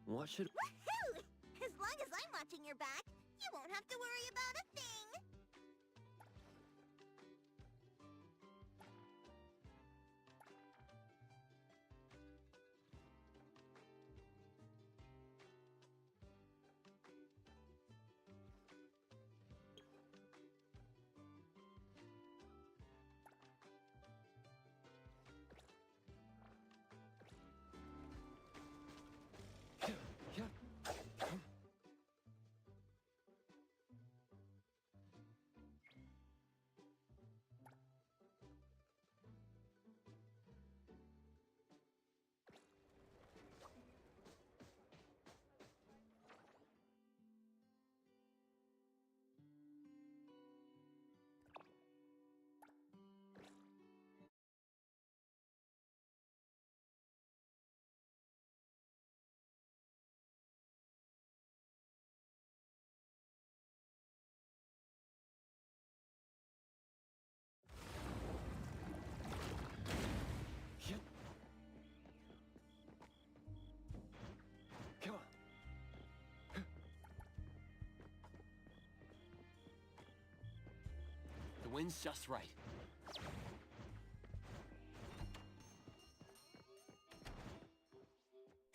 What should... Woohoo! As long as I'm watching your back, you won't have to worry about a thing. Come on. The wind's just right.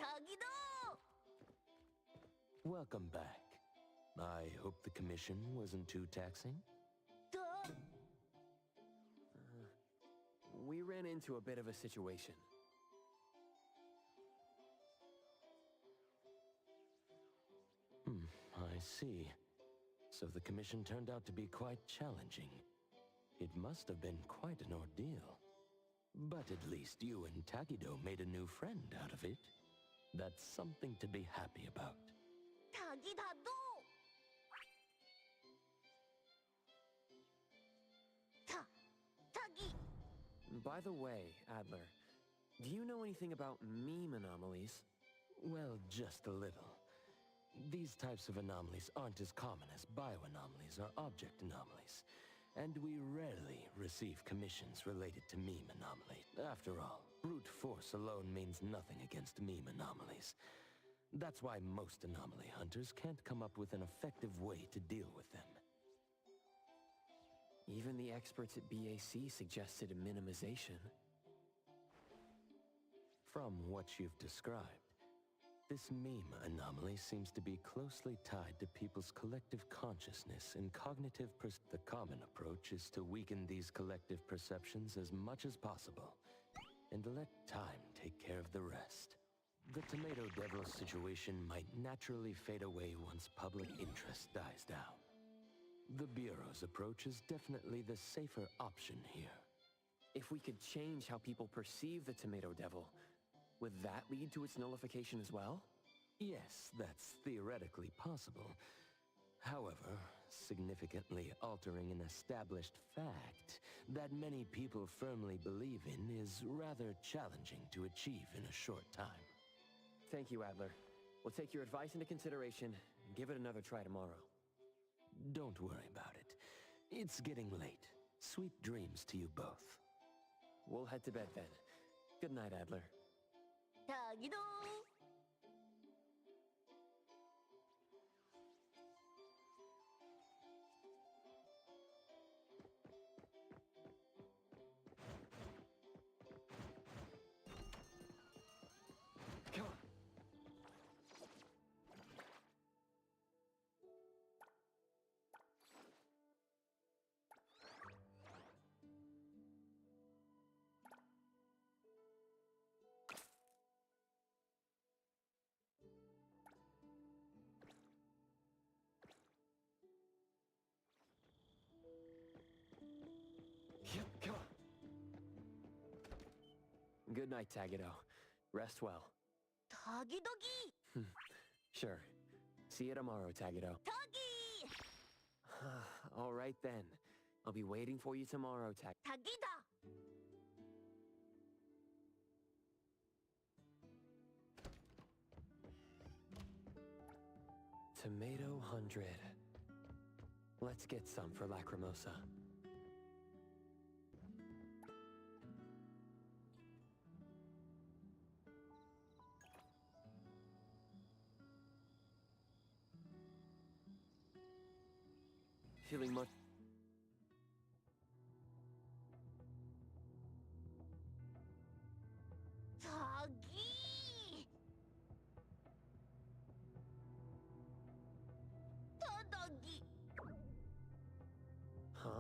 Tagido! Welcome back. I hope the commission wasn't too taxing. Duh! We ran into a bit of a situation. I see. So the commission turned out to be quite challenging. It must have been quite an ordeal. But at least you and Tagido made a new friend out of it. That's something to be happy about. Tagi-da-do! Tagi! By the way, Adler, Do you know anything about meme anomalies? Well, just a little. These types of anomalies aren't as common as bioanomalies or object anomalies, and we rarely receive commissions related to meme anomalies. After all, brute force alone means nothing against meme anomalies. That's why most anomaly hunters can't come up with an effective way to deal with them. Even the experts at BAC suggested a minimization. From what you've described, this meme anomaly seems to be closely tied to people's collective consciousness and cognitive The common approach is to weaken these collective perceptions as much as possible, and let time take care of the rest. The Tomato Devil situation might naturally fade away once public interest dies down. The Bureau's approach is definitely the safer option here. If we could change how people perceive the Tomato Devil, would that lead to its nullification as well? Yes, that's theoretically possible. However, significantly altering an established fact that many people firmly believe in is rather challenging to achieve in a short time. Thank you, Adler. We'll take your advice into consideration and give it another try tomorrow. Don't worry about it. It's getting late. Sweet dreams to you both. We'll head to bed then. Good night, Adler. Tagido! Come on. Come on. Good night, Tagido. Rest well. Tagidogi! Sure. See you tomorrow, Tagido. Tagi! All right then. I'll be waiting for you tomorrow, Tagida! Tomato 100. Let's get some for Lacrimosa. Feeling much... Tagi! Tadagi! Huh?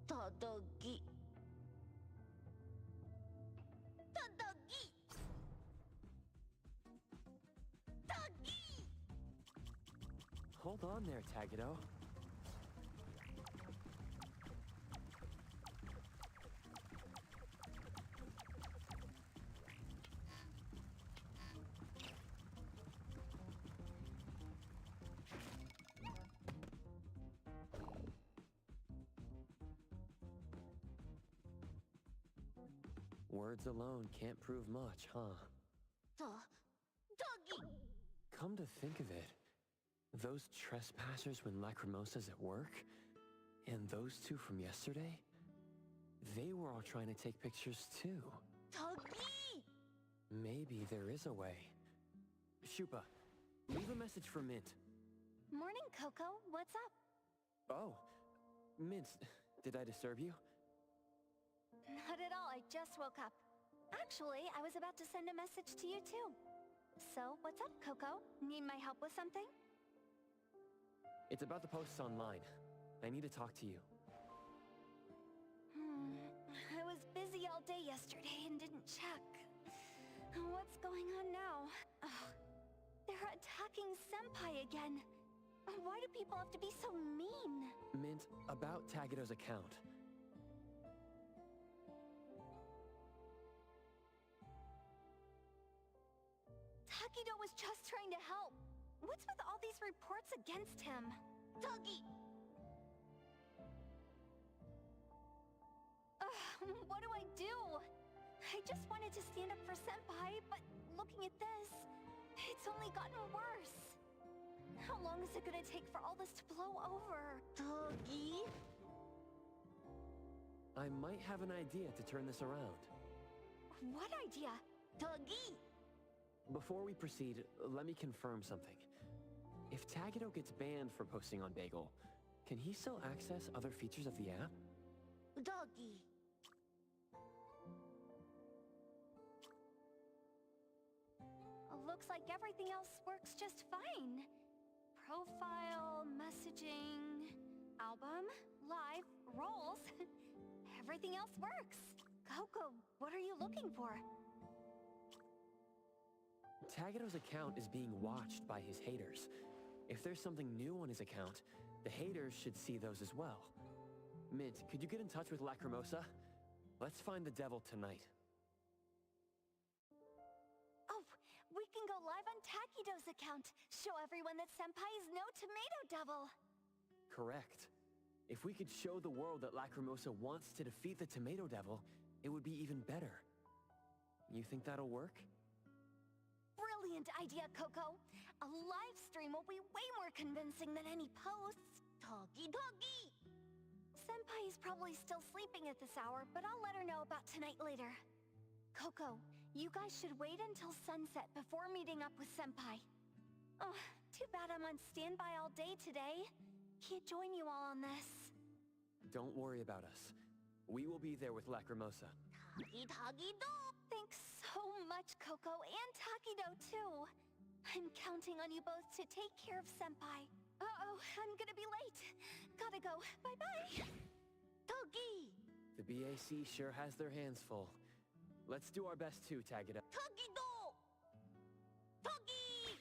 Tadagi! Tadagi! Tagi! Hold on there, Tagido. Words alone can't prove much, huh? Tagi! Come to think of it, those trespassers when Lacrimosa's at work, and those two from yesterday, they were all trying to take pictures too. Tagi! Maybe there is a way. Shupa, leave a message for Mint. Morning, Coco. What's up? Oh, Mint, did I disturb you? Not at all. I just woke up. Actually, I was about to send a message to you too. So, what's up, Coco? Need my help with something? It's about the posts online. I need to talk to you. I was busy all day yesterday and didn't check. What's going on now? Ugh, they're attacking Senpai again. Why do people have to be so mean? Mint, about Tagido's account. Takido was just trying to help. What's with all these reports against him? Tagi! What do I do? I just wanted to stand up for Senpai, but looking at this, it's only gotten worse. How long is it gonna take for all this to blow over? Doggy? I might have an idea to turn this around. What idea? Doggy! Before we proceed, let me confirm something. If Tagido gets banned for posting on Bagel, can he still access other features of the app? Doggy. Looks like everything else works just fine. Profile, messaging, album, live, roles. Everything else works. Coco, what are you looking for? Tagido's account is being watched by his haters. If there's something new on his account, the haters should see those as well. Mint, could you get in touch with Lacrimosa? Let's find the devil tonight. Oh, we can go live on Takido's account. Show everyone that Senpai is no tomato devil. Correct. If we could show the world that Lacrimosa wants to defeat the Tomato Devil, it would be even better. You think that'll work? Brilliant idea, Coco. A live stream will be way more convincing than any posts. Doggy doggy! Senpai is probably still sleeping at this hour, but I'll let her know about tonight later. Coco, you guys should wait until sunset before meeting up with Senpai. Oh, too bad I'm on standby all day today. Can't join you all on this. Don't worry about us. We will be there with Lacrimosa. Tagido! Thanks so much, Coco, and Takido too. I'm counting on you both to take care of Senpai. Uh-oh, I'm gonna be late. Gotta go. Bye-bye. Togi! The BAC sure has their hands full. Let's do our best too, Tagido. Tagido! Togi!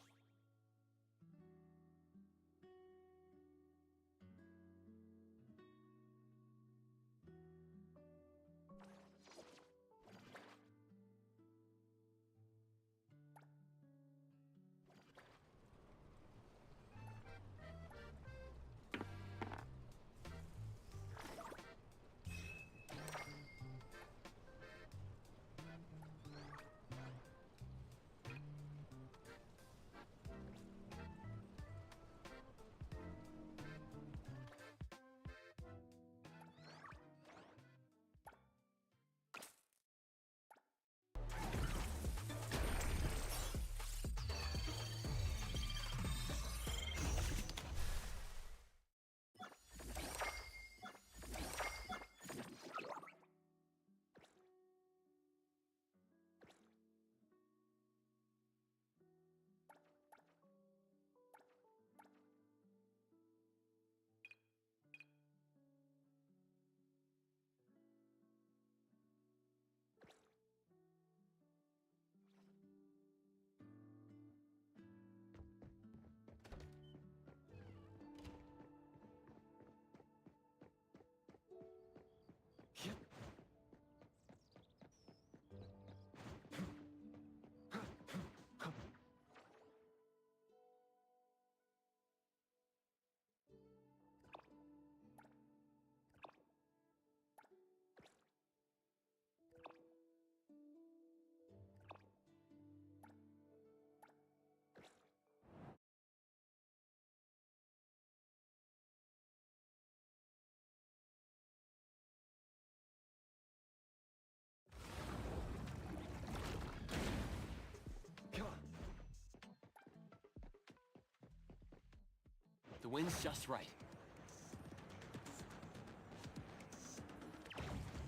The wind's just right.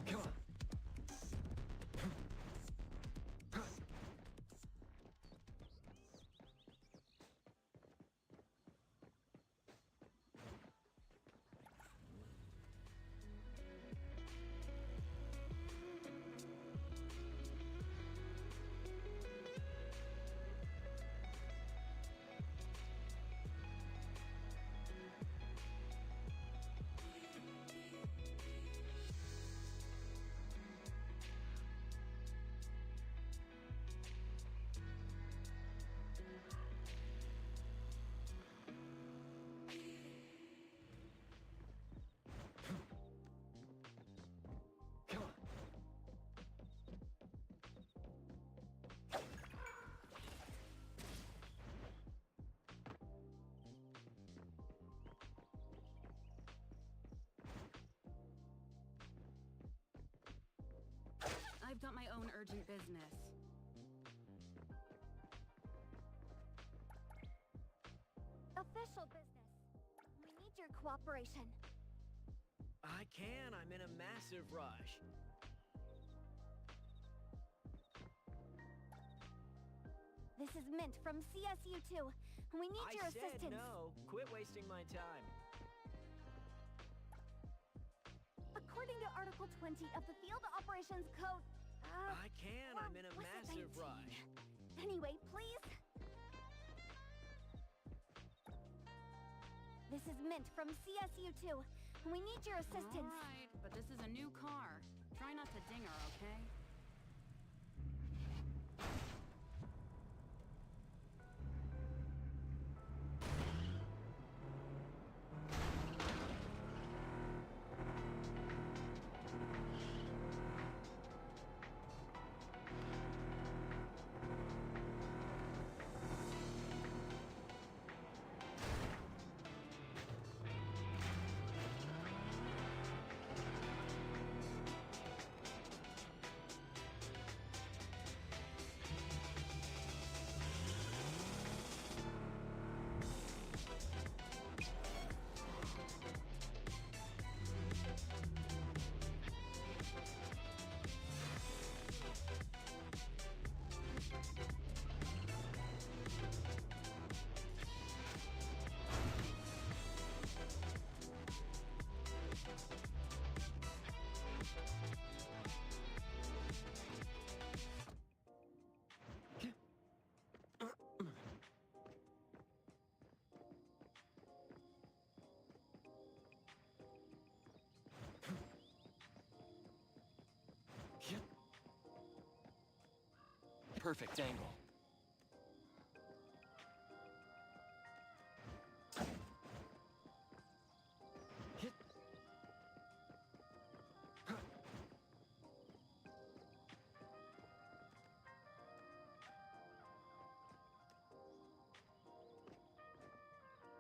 Come on. got my own urgent business. Official business. We need your cooperation. I can. I'm in a massive rush. This is Mint from CSU2. We need your assistance. I said no. Quit wasting my time. According to Article 20 of the Field Operations Code... I can. I'm in a massive rush. Anyway, please. This is Mint from CSU2. We need your assistance. All right, but this is a new car. Try not to ding her, okay? Perfect angle.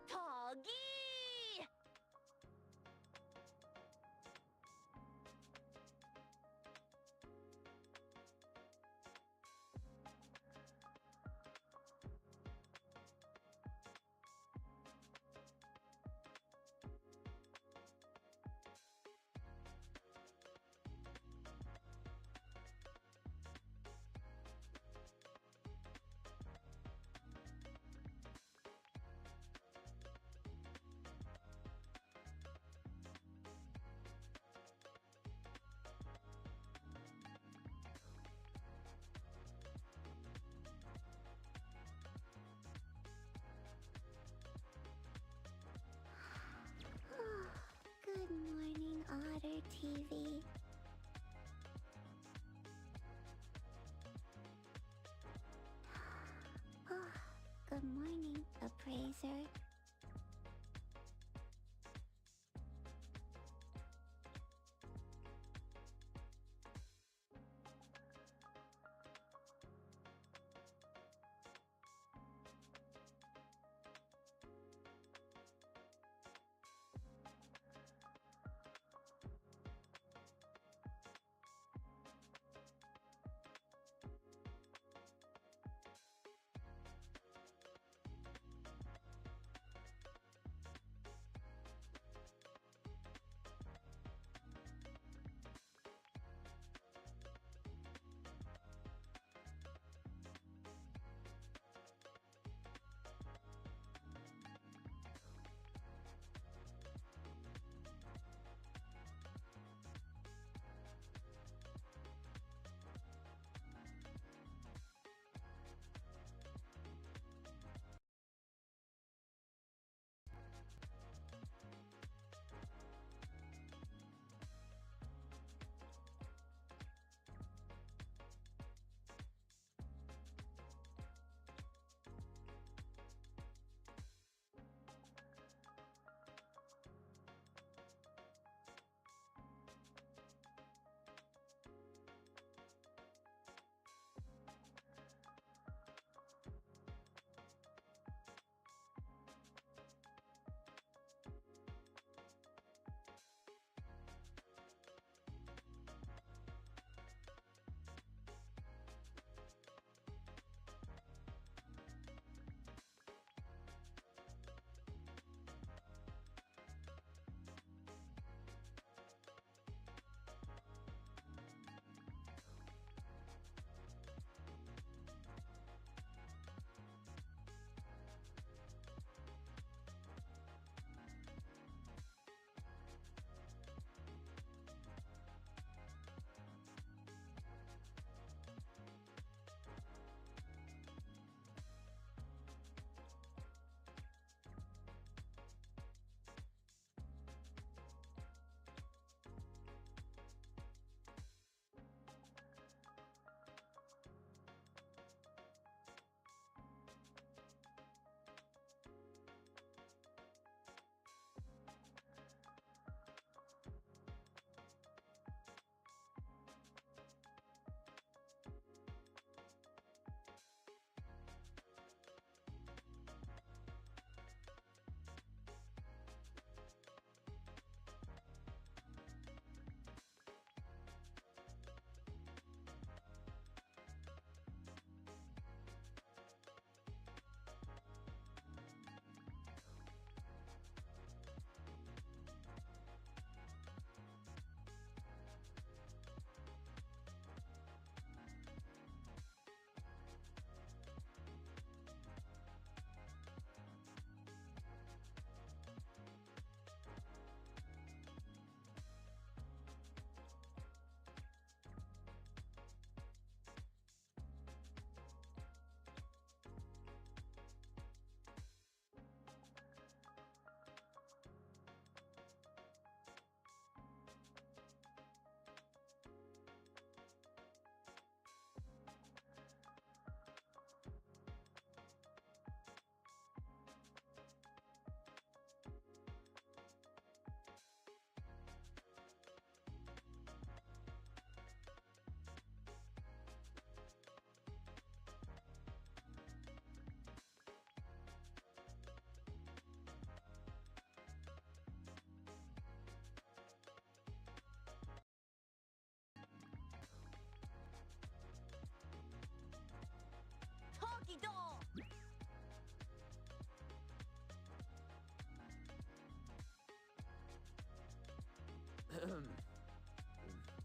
Toggy! Good morning, Otter TV. Good morning, Appraiser.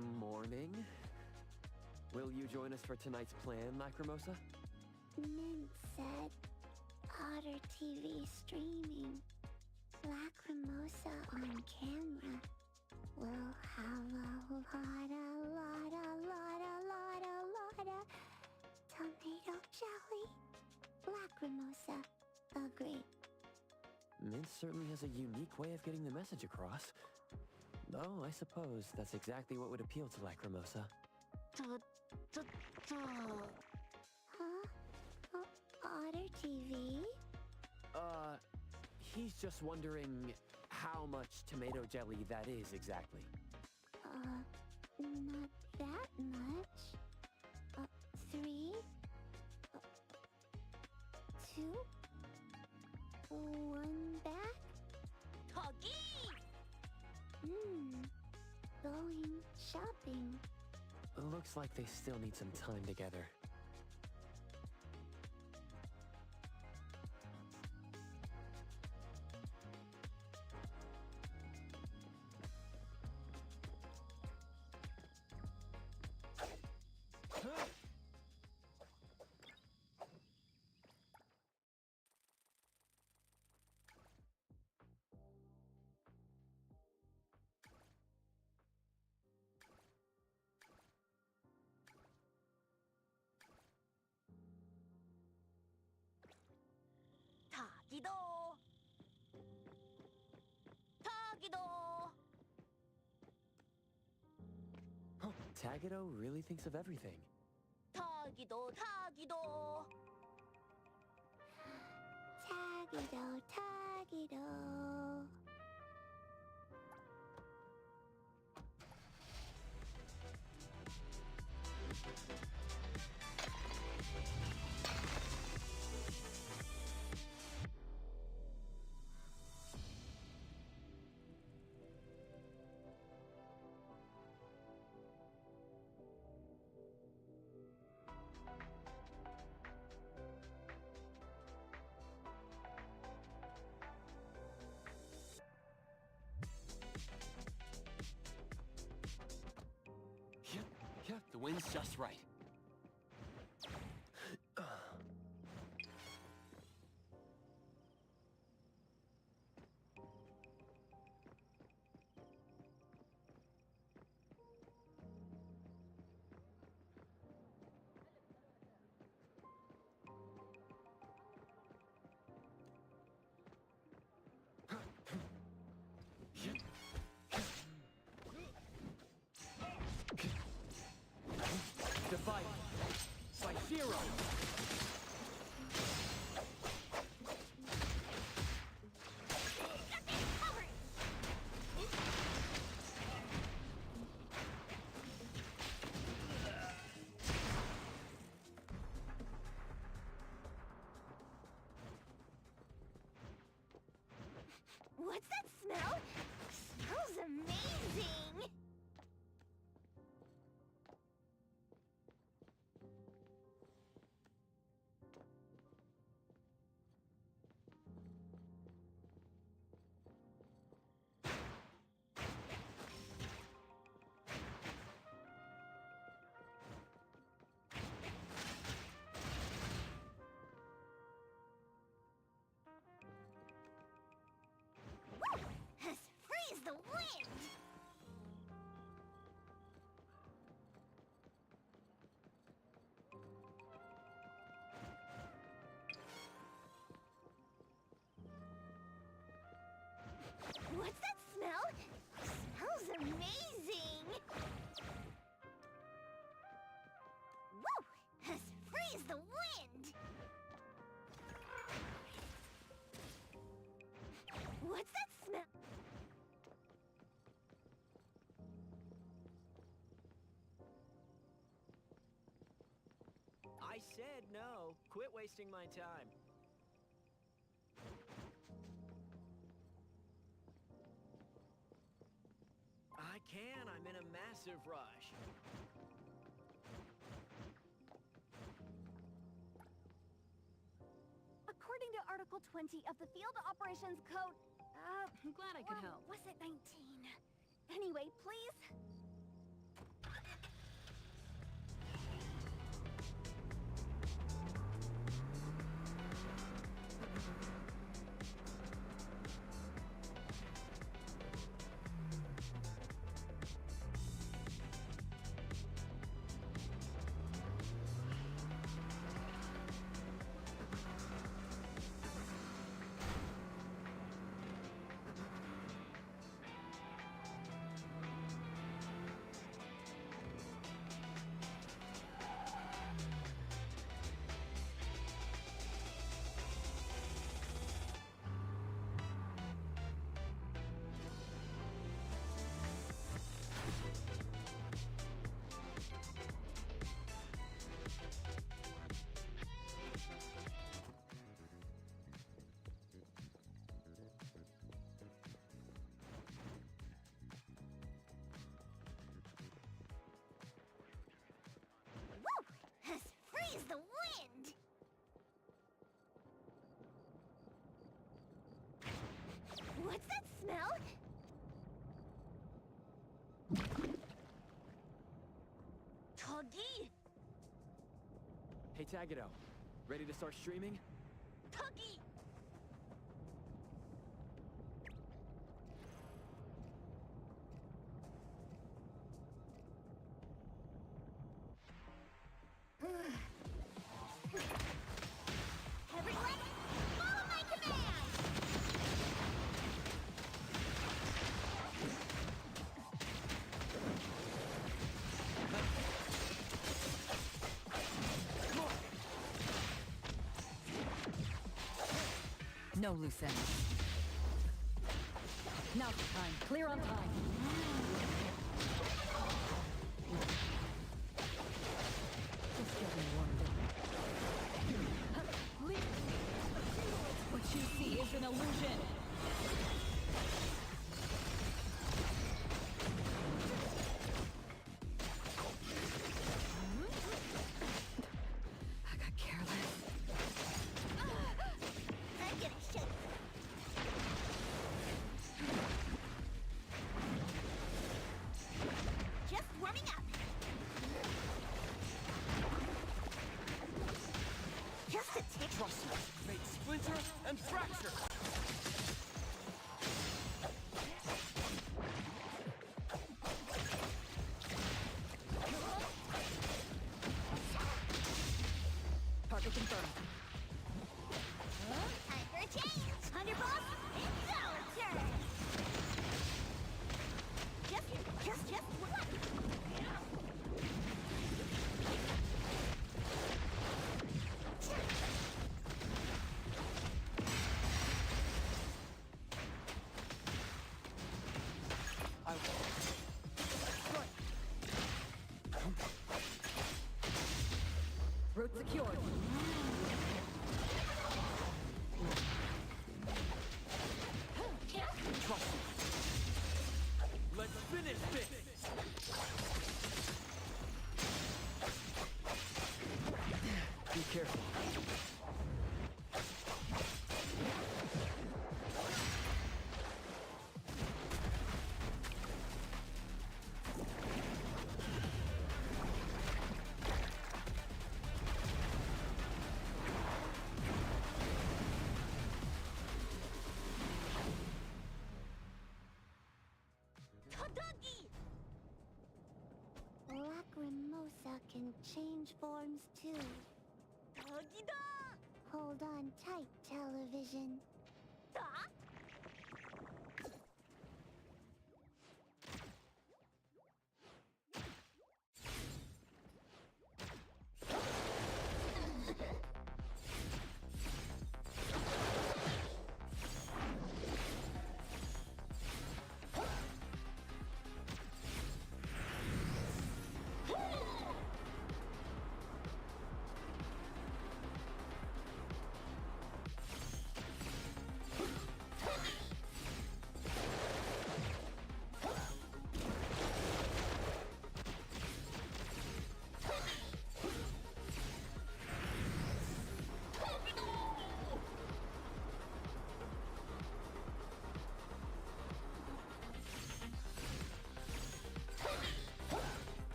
Morning. Will you join us for tonight's plan, Lacrimosa? Mint said Otter TV streaming. Lacrimosa on camera. We'll have a lot of tomato jelly. Lacrimosa. Agreed. Mint certainly has a unique way of getting the message across. Though, I suppose that's exactly what would appeal to Lacrimosa. Huh? Otter TV? He's just wondering how much tomato jelly that is exactly. Not that much. 3, 2, 1 back? Toggy! Going shopping. Looks like they still need some time together. Tagido! Tagido! Tagido really thinks of everything. Tagido, Tagido! Tagido. Yep, the wind's just right. Divide by 0. What's that smell? Smells amazing! Freeze the wind! What's that smell? Smells amazing! Woo! Freeze the wind! What's that smell? I said no. Quit wasting my time. I can. I'm in a massive rush. According to Article 20 of the Field Operations Code... I'm glad I could help. Was it 19? Anyway, please? Tagido. Ready to start streaming? Tuggy! Everyone, follow my command! No loose ends. Now's the time. Clear on time. Just getting warmed up. What you see is an illusion. I got careless. I'm gonna show you. Just warming up. Just a tick. Trust me. Make splinter and fracture. Target confirmed. Time for a change. Underboss, it's our turn. Just what? I will. Route secured. Trust me. Let's finish this! Be careful. Tadagi! Lacrimosa can change forms too. Tagi-da! Hold on tight, television. Da?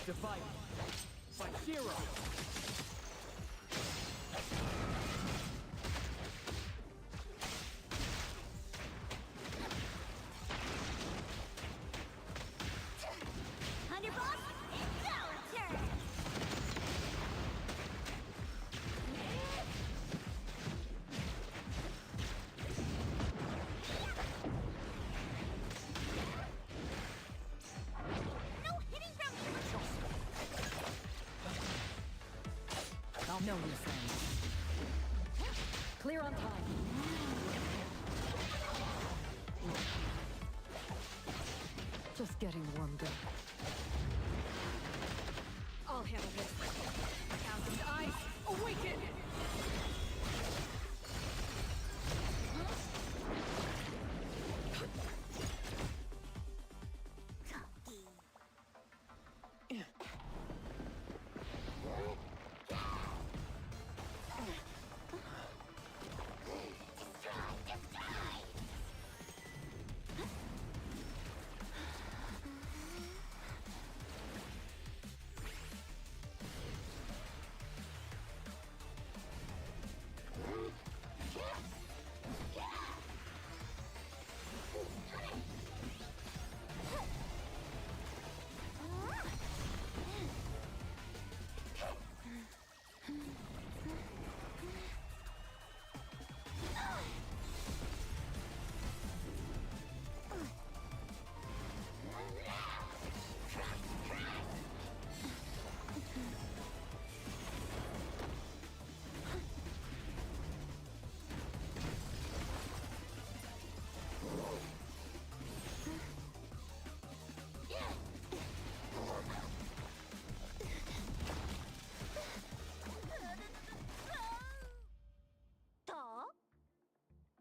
Divide by 0. Underboss, it's our turn! No hitting from you! I'll know you, friend. Clear on time. Just getting warmed up. I'll handle this. Thousand eyes, awaken!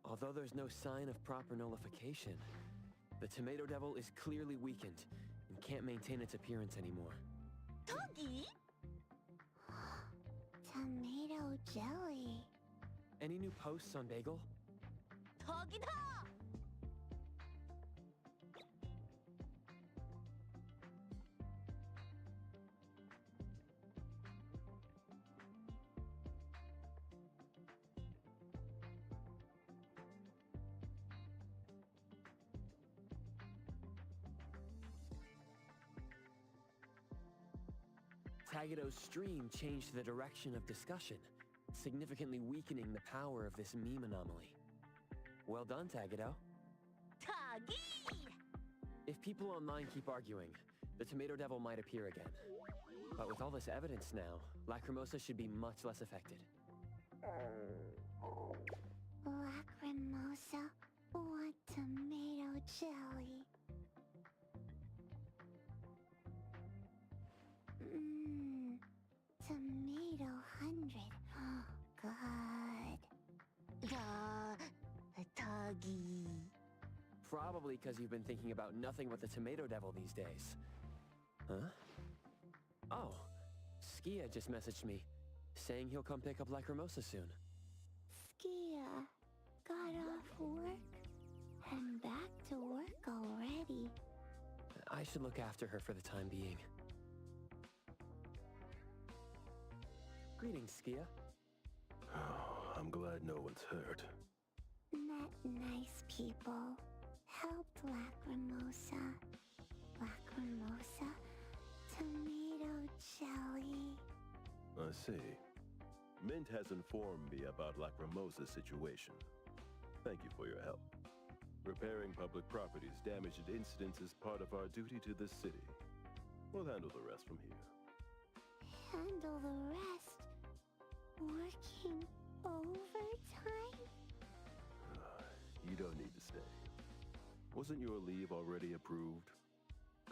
Although there's no sign of proper nullification, the Tomato Devil is clearly weakened and can't maintain its appearance anymore. Toggy? Tomato jelly. Any new posts on Bagel? Toggy-da! Tagido's stream changed the direction of discussion, significantly weakening the power of this meme anomaly. Well done, Tagido. Toggy! If people online keep arguing, the Tomato Devil might appear again. But with all this evidence now, Lacrimosa should be much less affected. Lacrimosa want tomato jelly. Tomato 100. Good. Toggy. Probably because you've been thinking about nothing but the Tomato Devil these days. Huh? Oh, Skia just messaged me, saying he'll come pick up Lacrimosa soon. Skia got off work and back to work already. I should look after her for the time being. Greetings, Skia. Oh, I'm glad no one's hurt. Met nice people. Helped Lacrimosa. Lacrimosa. Tomato jelly. I see. Mint has informed me about Lacrimosa's situation. Thank you for your help. Repairing public properties damaged at incidents is part of our duty to this city. We'll handle the rest from here. Handle the rest? Working overtime? You don't need to stay. Wasn't your leave already approved?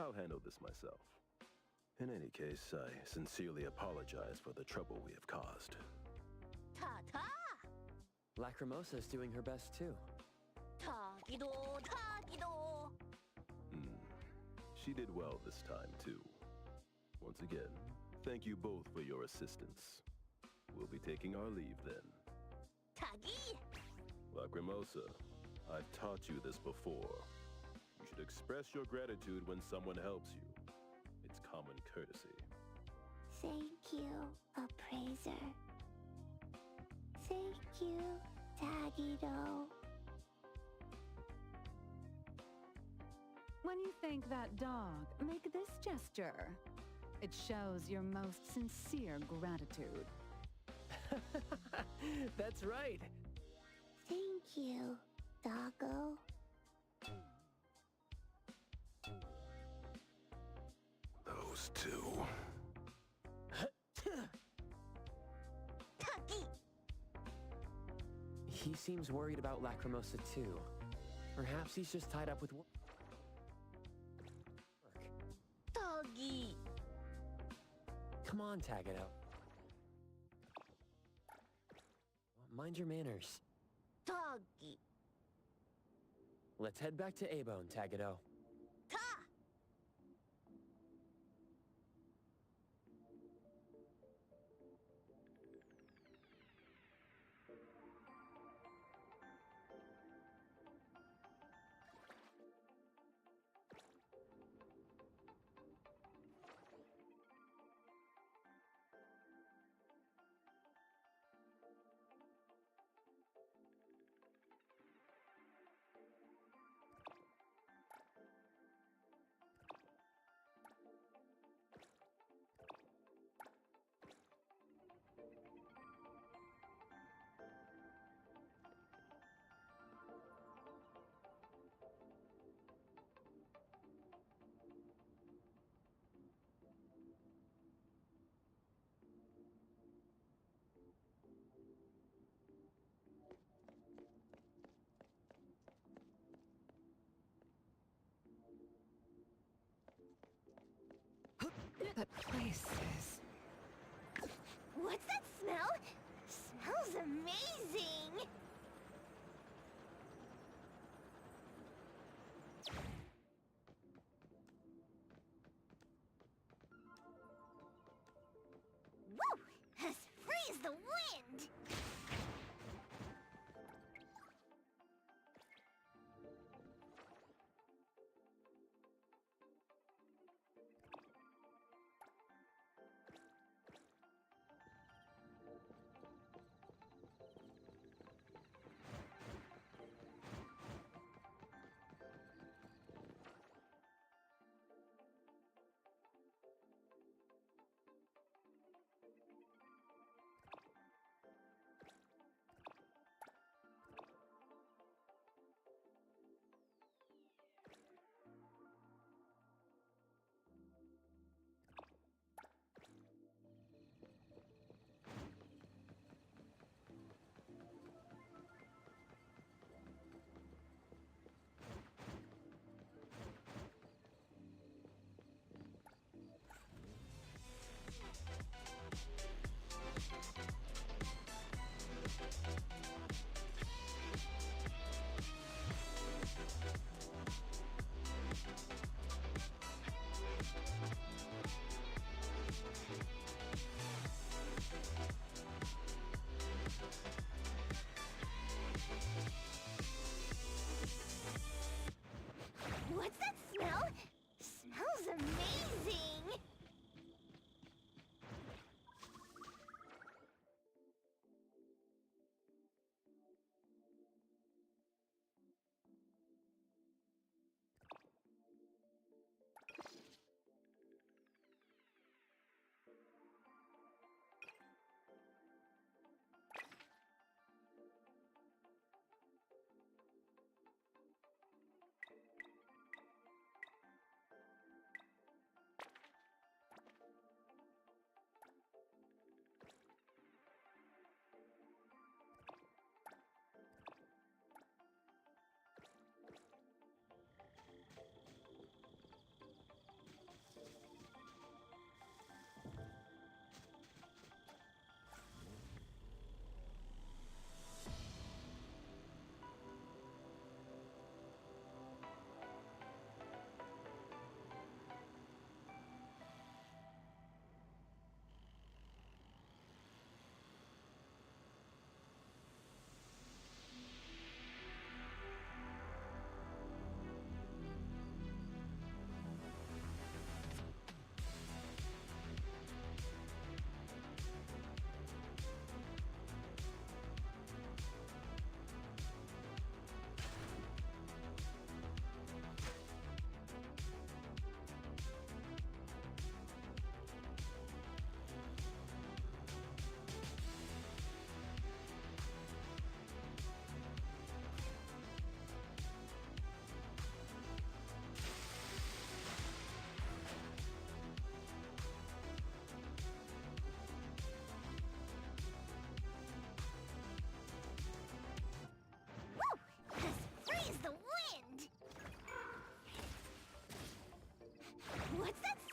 I'll handle this myself. In any case, I sincerely apologize for the trouble we have caused. Ta-ta! Lacrimosa's doing her best too. Tagido, Tagido! She did well this time, too. Once again, thank you both for your assistance. We'll be taking our leave then. Tagi! Lacrimosa, I've taught you this before. You should express your gratitude when someone helps you. It's common courtesy. Thank you, appraiser. Thank you, Tagido. When you thank that dog, make this gesture. It shows your most sincere gratitude. That's right. Thank you, Doggo. Those two. Tuggy! He seems worried about Lacrimosa too. Perhaps he's just tied up with work. Doggy! Come on, Tagido. Mind your manners. Doggy! Let's head back to A-Bone, Tagido. Ta! That place is... What's that smell? Smells amazing! Woo! As free as the wind!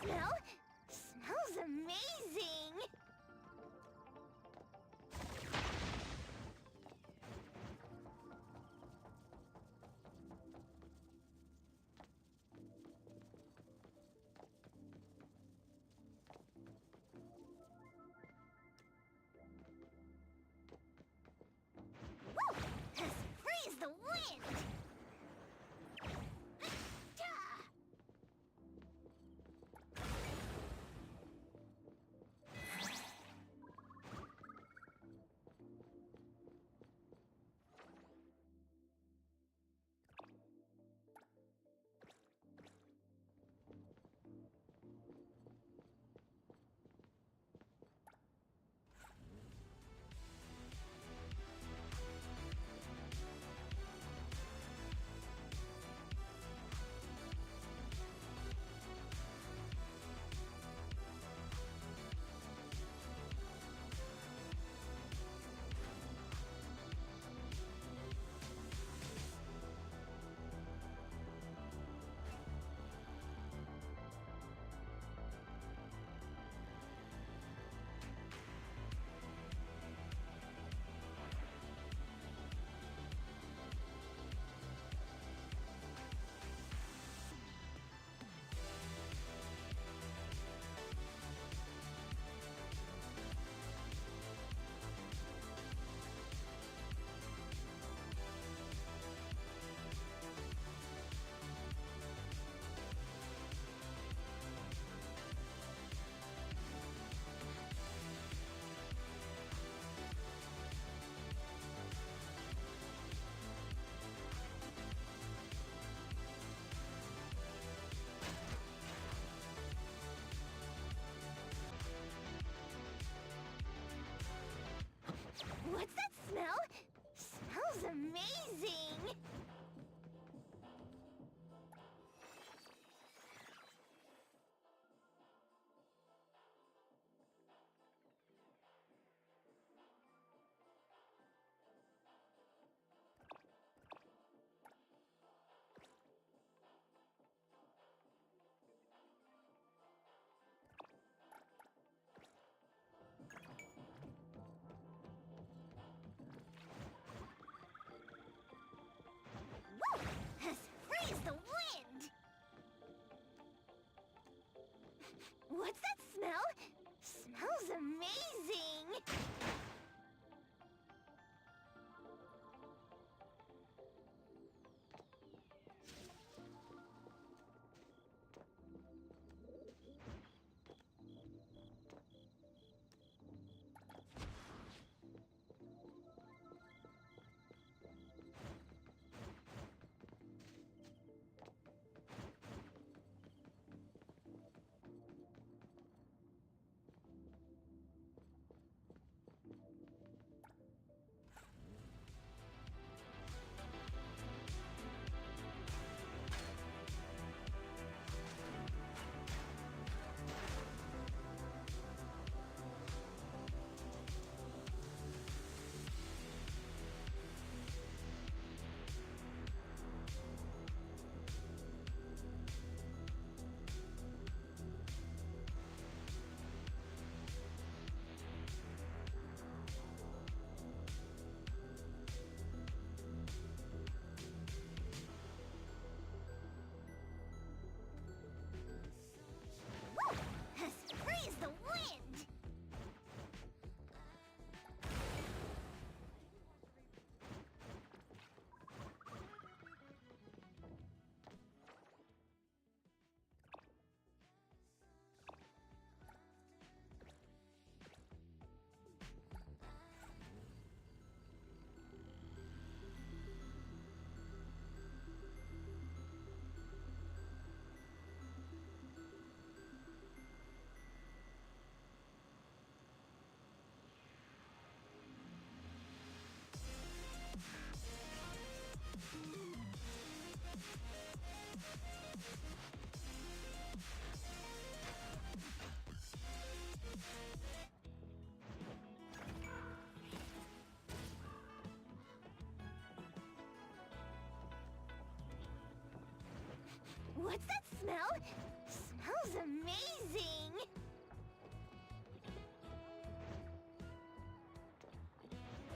smell? Smells amazing! Woo! Freeze the wind! What's that smell? Smells amazing! Woo! Freeze the wind! What's that smell? Smells amazing! Freeze the wind! What's that smell? Smells Smells amazing!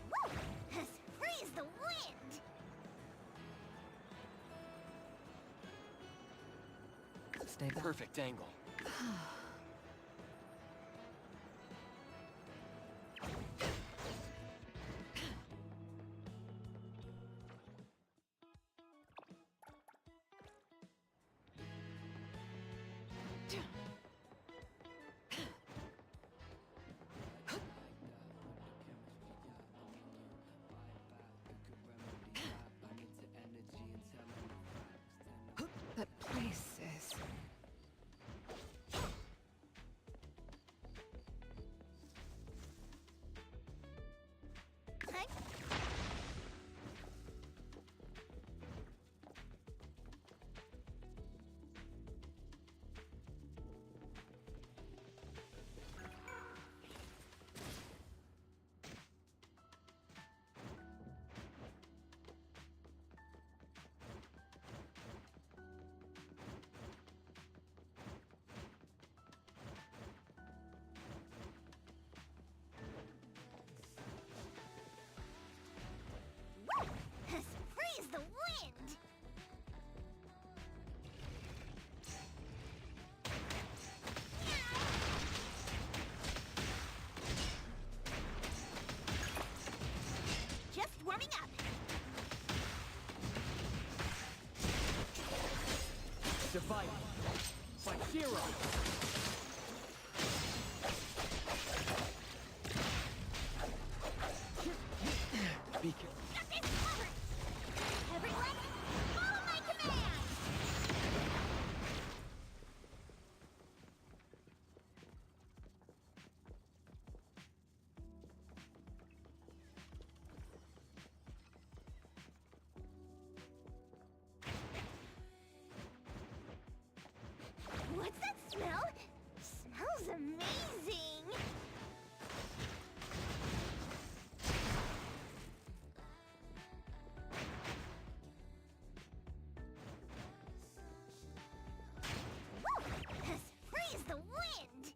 Woo! As free as the wind! Stay back. Perfect angle. That place is... Huh? Woo! As free as the wind! Just warming up. Divided by zero. Be careful. Got this covered! Everyone, follow my command! What's that smell? Smells amazing! Woo! As free as the wind!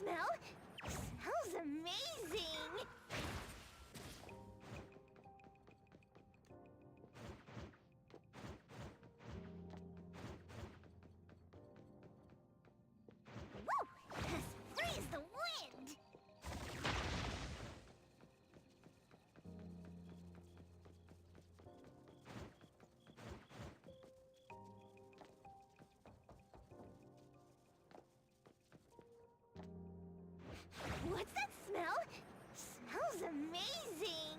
smell? Smells amazing! Woo! Freeze the wind! What's that smell? Smells amazing!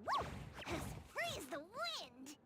Woo! Freeze the wind!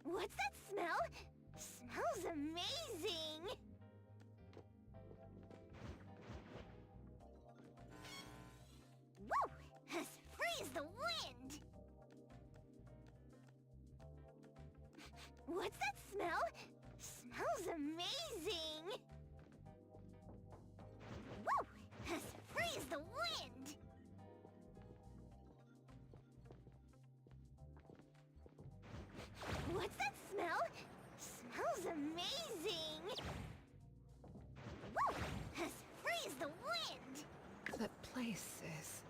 What's that smell? Smells amazing! Woo! Freeze the wind! What's that smell? Smells amazing! Woo! Freeze the wind! What's that smell? Smells amazing! Woo! Freeze the wind! That place is...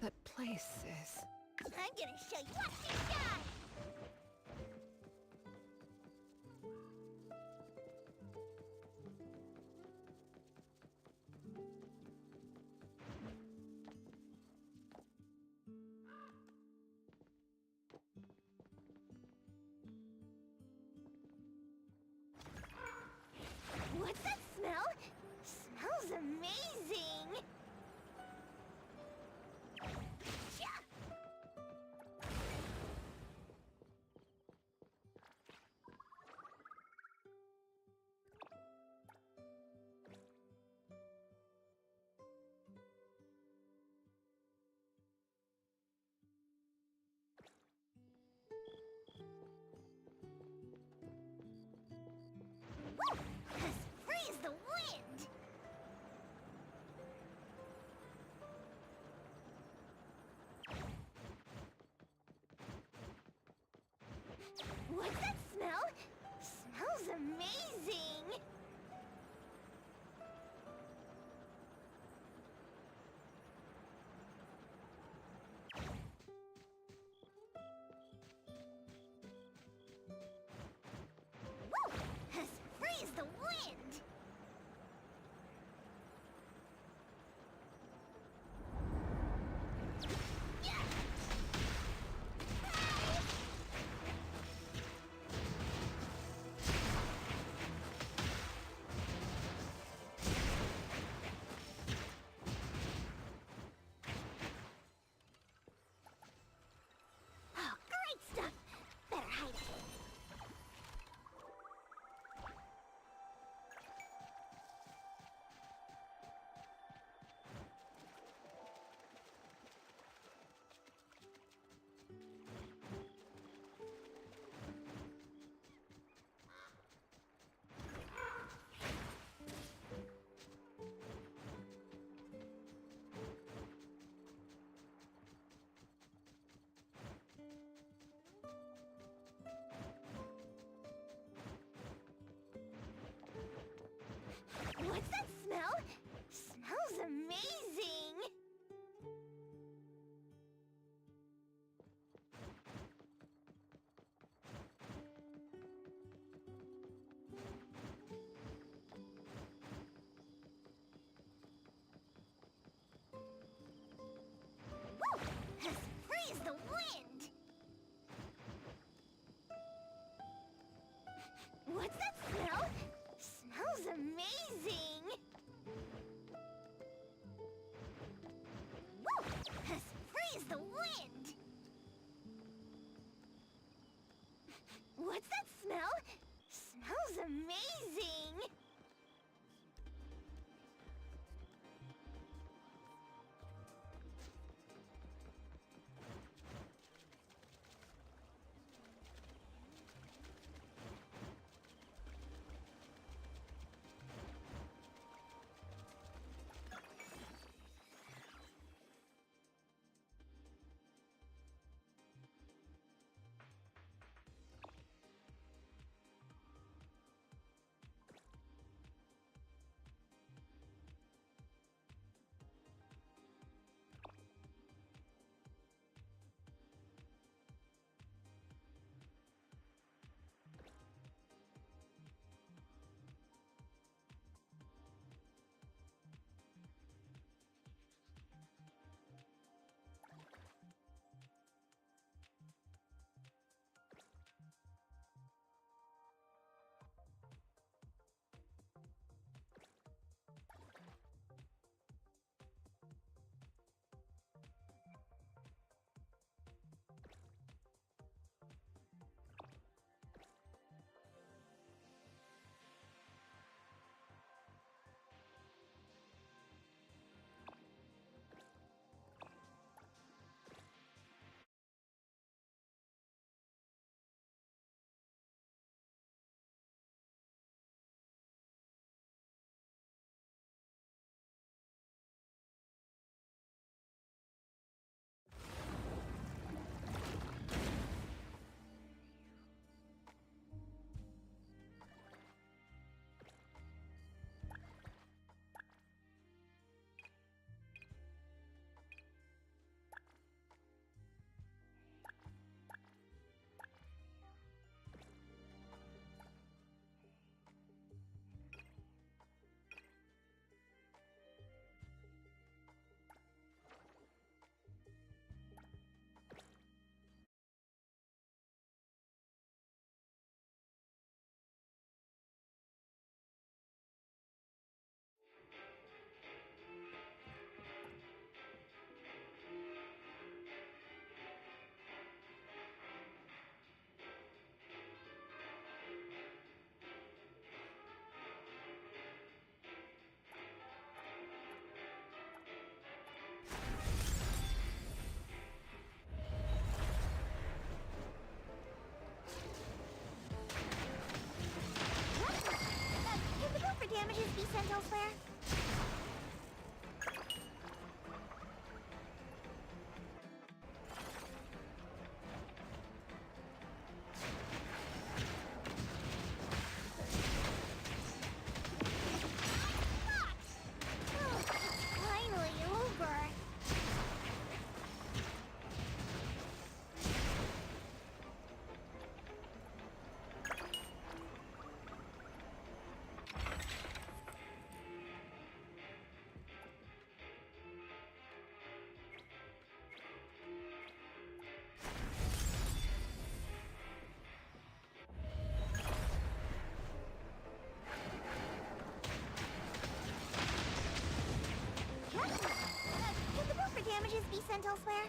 That place is... I'm gonna show you what you got! What's that smell? Smells amazing! Can the bill for damages be sent elsewhere? Finally over. Can the bill for damages be sent elsewhere?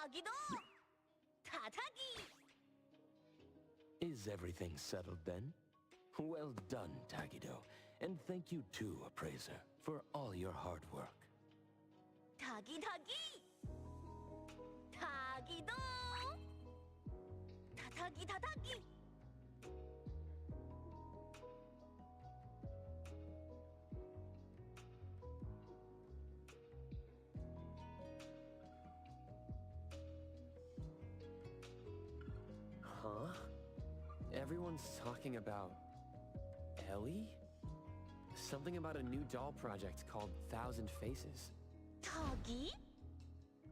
Tagido! Tatagi! Is everything settled then? Well done, Tagido. And thank you too, Appraiser, for all your hard work. Tagi tagi! Tagido! Tatagi tatagi! Huh? Everyone's talking about Ellie? Something about a new doll project called Thousand Faces. Tagi?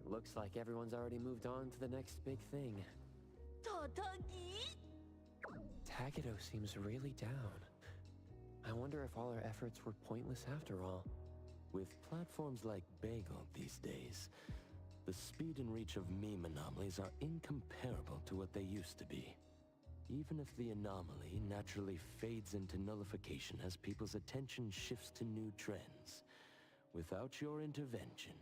Looks like everyone's already moved on to the next big thing. Tatagi? Tagido seems really down. I wonder if all our efforts were pointless after all. With platforms like Bagel these days, the speed and reach of meme anomalies are incomparable to what they used to be. Even if the anomaly naturally fades into nullification as people's attention shifts to new trends, without your intervention,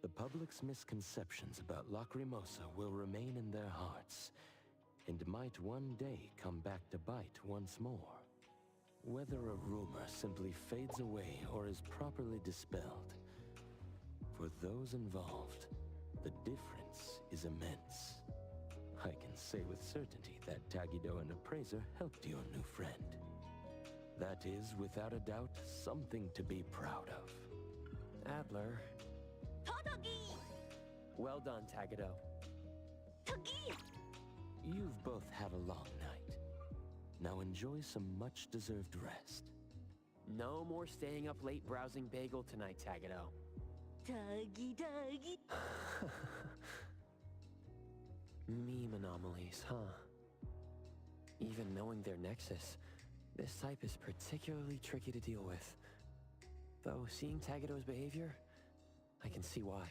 the public's misconceptions about Lacrimosa will remain in their hearts, and might one day come back to bite once more. Whether a rumor simply fades away or is properly dispelled, for those involved, the difference is immense. I can say with certainty that Tagido and Appraiser helped your new friend. That is, without a doubt, something to be proud of. Adler. Tatagi! Well done, Tagido. Tagi! You've both had a long night. Now enjoy some much-deserved rest. No more staying up late browsing Bagel tonight, Tagido. Tagi tagi! Meme anomalies, huh? Even knowing their nexus, this type is particularly tricky to deal with. Though seeing Tagido's behavior, I can see why.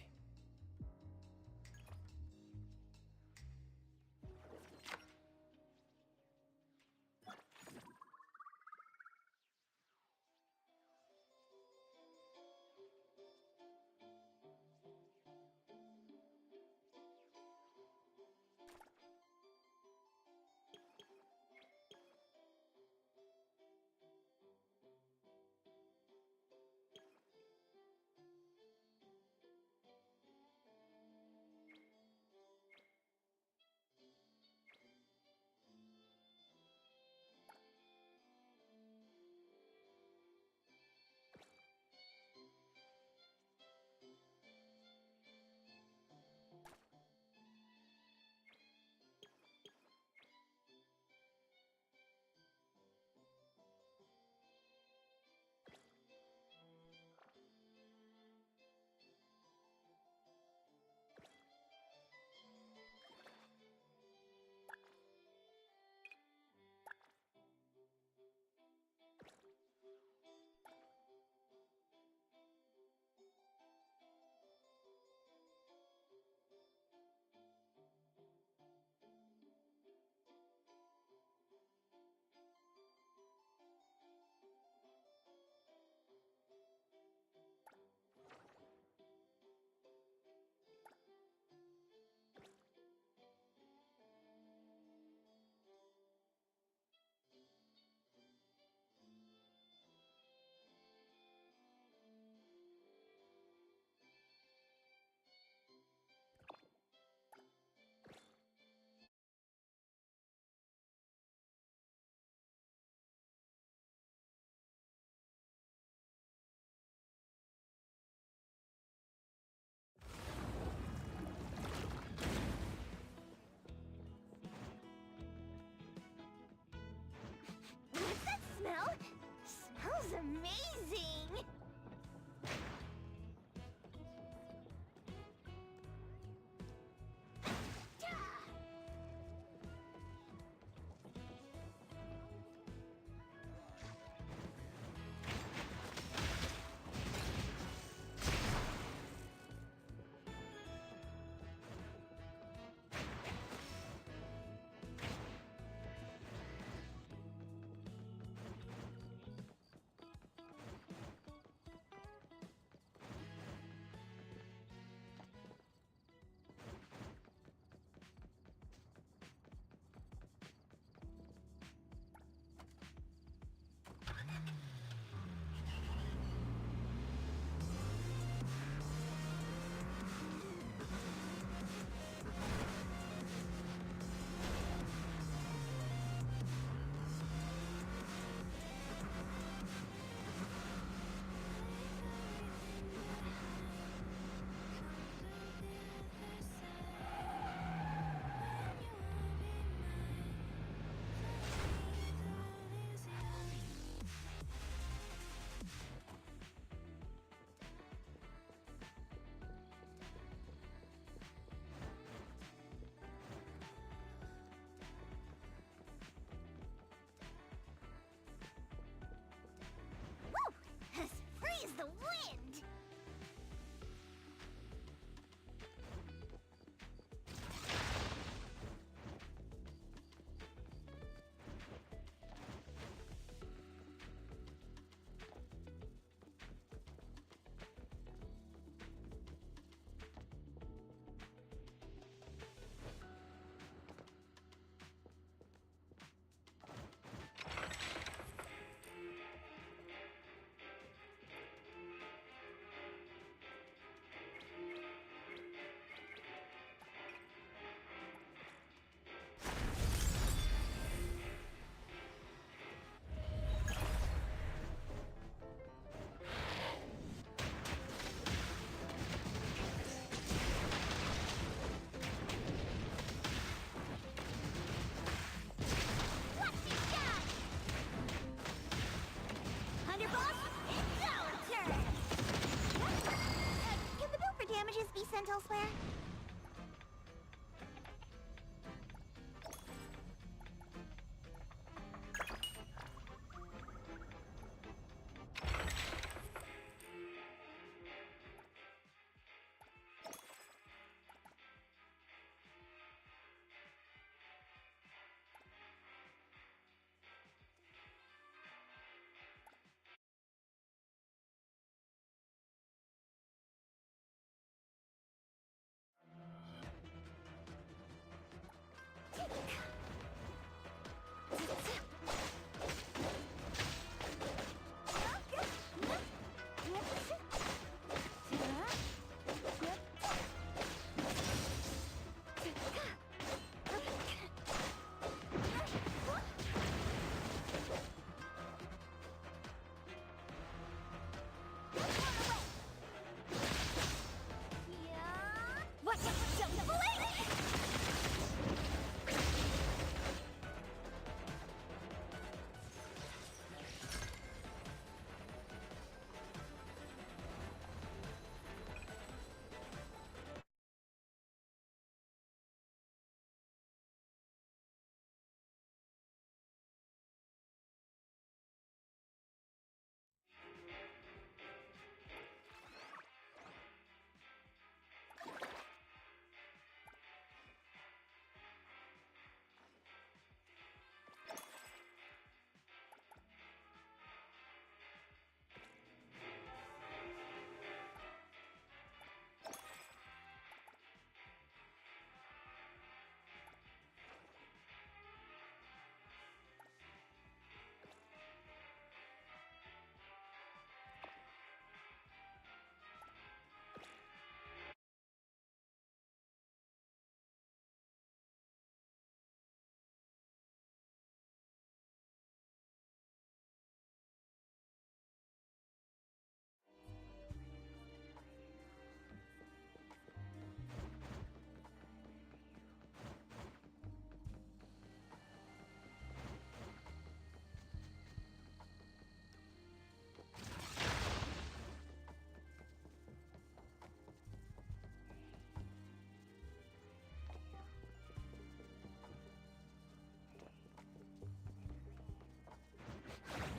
elsewhere?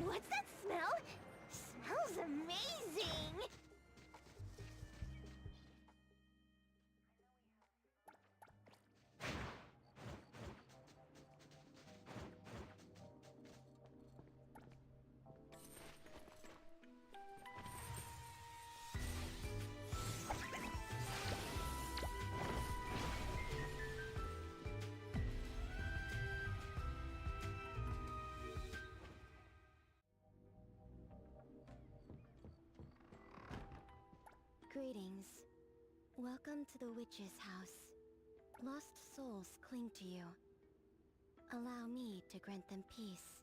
What's that smell? Smells amazing! Greetings. Welcome to the witch's house. Lost souls cling to you. Allow me to grant them peace.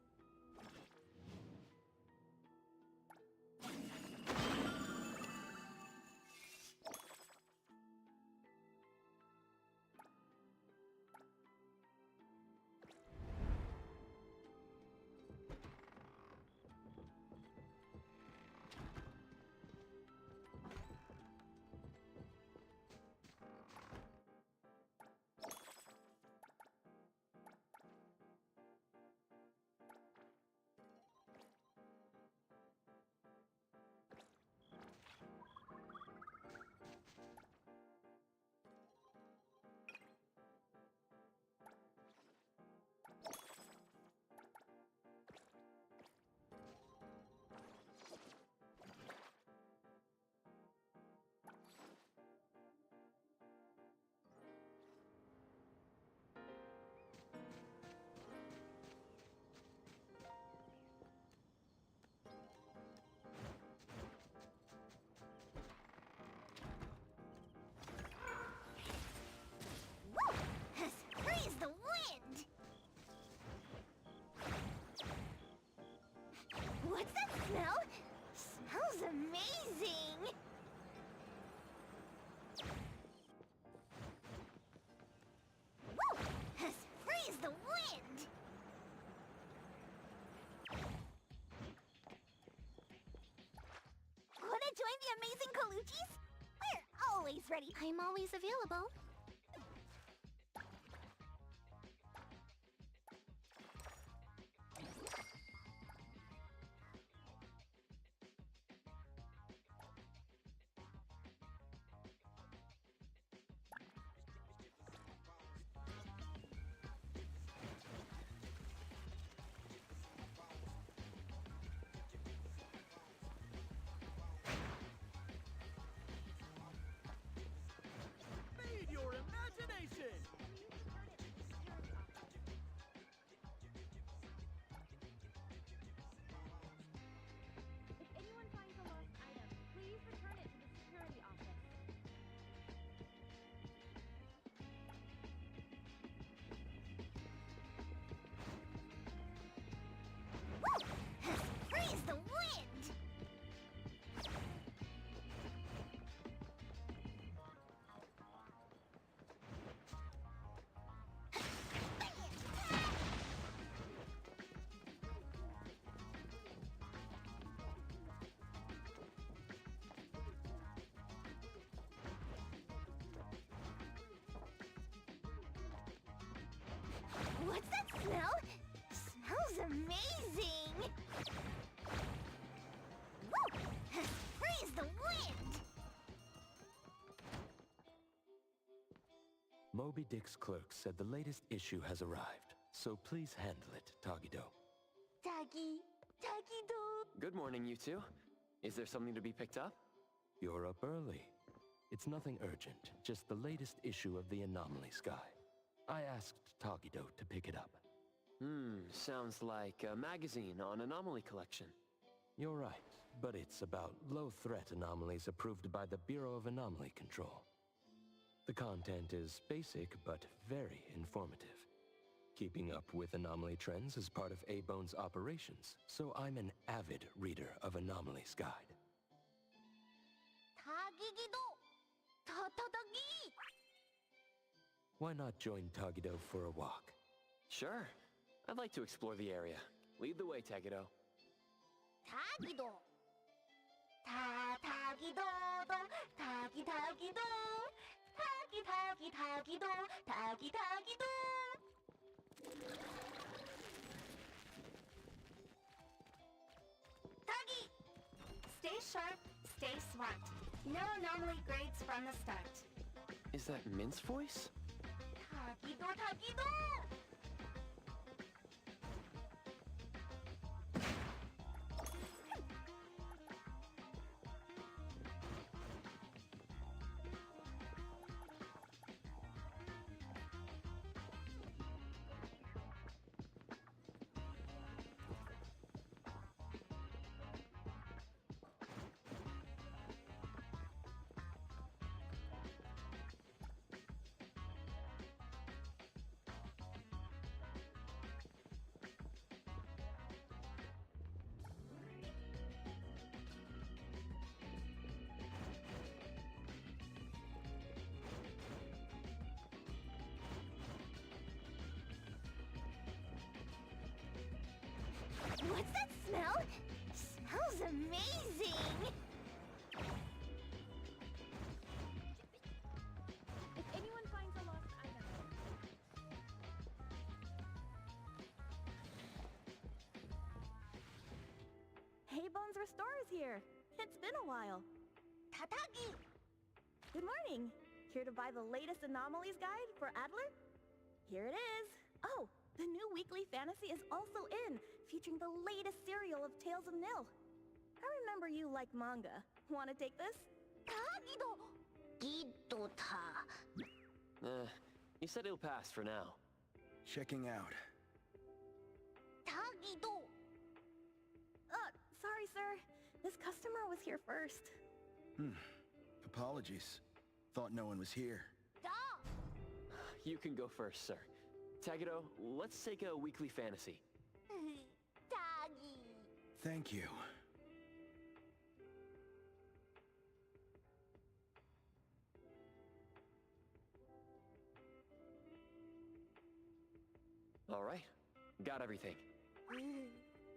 What's that smell? Smells amazing! Woo! As free as the wind! Wanna join the amazing Coluchis? We're always ready. I'm always available. Feed your imagination! If anyone finds a lost item, please return it to the security office. Freeze the wind! What's that smell? Smells amazing! Woo! Freeze the wind! Moby Dick's clerk said the latest issue has arrived, so please handle it, Tagido. Tagido! Good morning, you two. Is there something to be picked up? You're up early. It's nothing urgent, just the latest issue of the Anomaly Sky. I asked Tagido to pick it up. Sounds like a magazine on anomaly collection. You're right, but it's about low-threat anomalies approved by the Bureau of Anomaly Control. The content is basic, but very informative. Keeping up with anomaly trends is part of A-Bone's operations, so I'm an avid reader of Anomaly's Guide. Tagigido! Tatadagi! Why not join Tagido for a walk? Sure. I'd like to explore the area. Lead the way, Tagido. Tagido! Tagido-do! Tagi-tagido! Tagi-tagi-tagido! Tagi-tagido! Tagi! Stay sharp, stay smart. No anomaly grades from the start. Is that Mint's voice? Tagido, Tagido! What's that smell? Smells amazing! If anyone finds a lost item, Hey Bones Restore is here. It's been a while. Tatagi! Good morning. Here to buy the latest Anomalies guide for Adler? Here it is. Oh, the new weekly fantasy is also in, featuring the latest serial of Tales of Nil. I remember you like manga. Want to take this? Tagido! Gido-ta. You said it'll pass for now. Checking out. Tagido! Sorry, sir. This customer was here first. Apologies. Thought no one was here. Da! You can go first, sir. Tagido, let's take a weekly fantasy. Tagi! Thank you. All right. Got everything.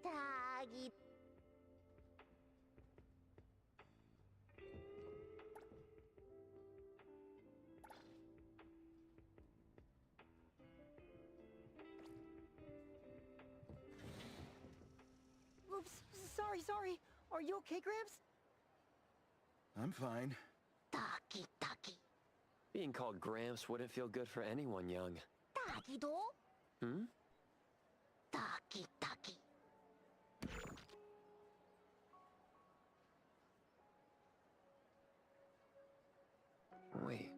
Tagi! Sorry. Are you okay, Gramps? I'm fine. Taki taki. Being called Gramps wouldn't feel good for anyone young. Taki-do? Hmm? Taki taki. Wait.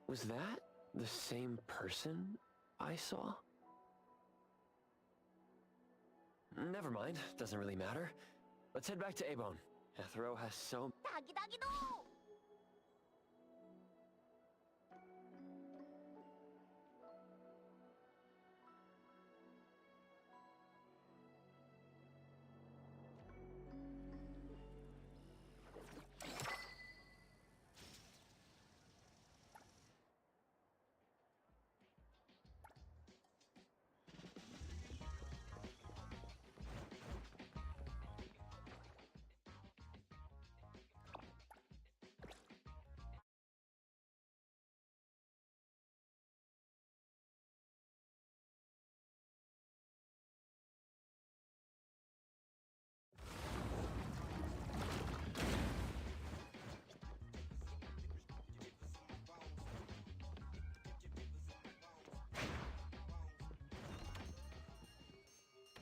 Was that the same person I saw? Never mind. Doesn't really matter. Let's head back to A-Bone. Ethro has so... Taki taki-do!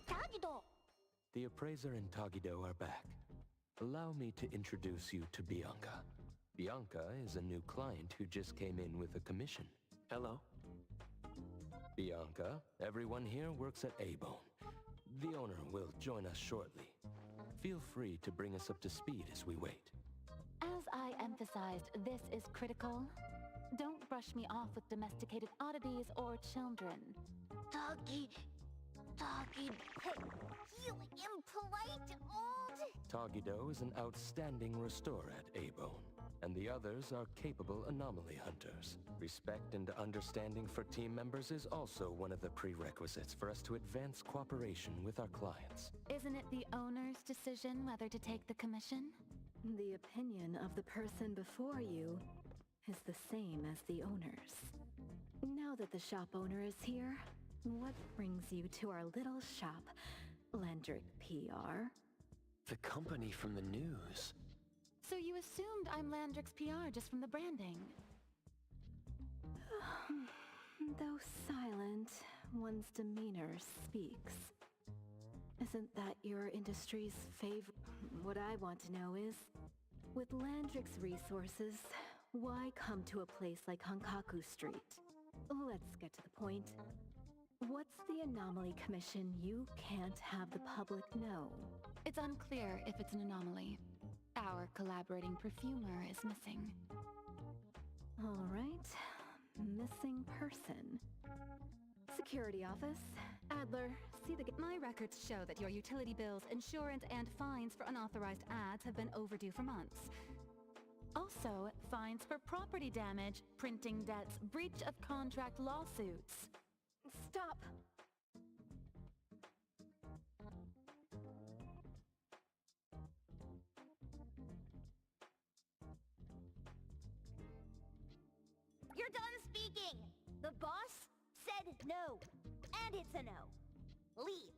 Taki-do! The appraiser and Tagido are back. Allow me to introduce you to Bianca. Bianca is a new client who just came in with a commission. Hello. Bianca, everyone here works at A-Bone. The owner will join us shortly. Feel free to bring us up to speed as we wait. As I emphasized, this is critical. Don't brush me off with domesticated oddities or children. Taki... Taki... Hey, you impolite old... Tagido is an outstanding restorer at A-Bone, and the others are capable anomaly hunters. Respect and understanding for team members is also one of the prerequisites for us to advance cooperation with our clients. Isn't it the owner's decision whether to take the commission? The opinion of the person before you is the same as the owner's. Now that the shop owner is here, what brings you to our little shop, Landrick PR? The company from the news. So you assumed I'm Landrick's PR just from the branding? Though silent, one's demeanor speaks. Isn't that your industry's favorite? What I want to know is, with Landrick's resources, why come to a place like Hankaku Street? Let's get to the point. What's the anomaly commission you can't have the public know? It's unclear if it's an anomaly. Our collaborating perfumer is missing. All right. Missing person. Security office. Adler, see the... My records show that your utility bills, insurance, and fines for unauthorized ads have been overdue for months. Also, fines for property damage, printing debts, breach of contract lawsuits. Stop! You're done speaking! The boss said no. And it's a no. Leave.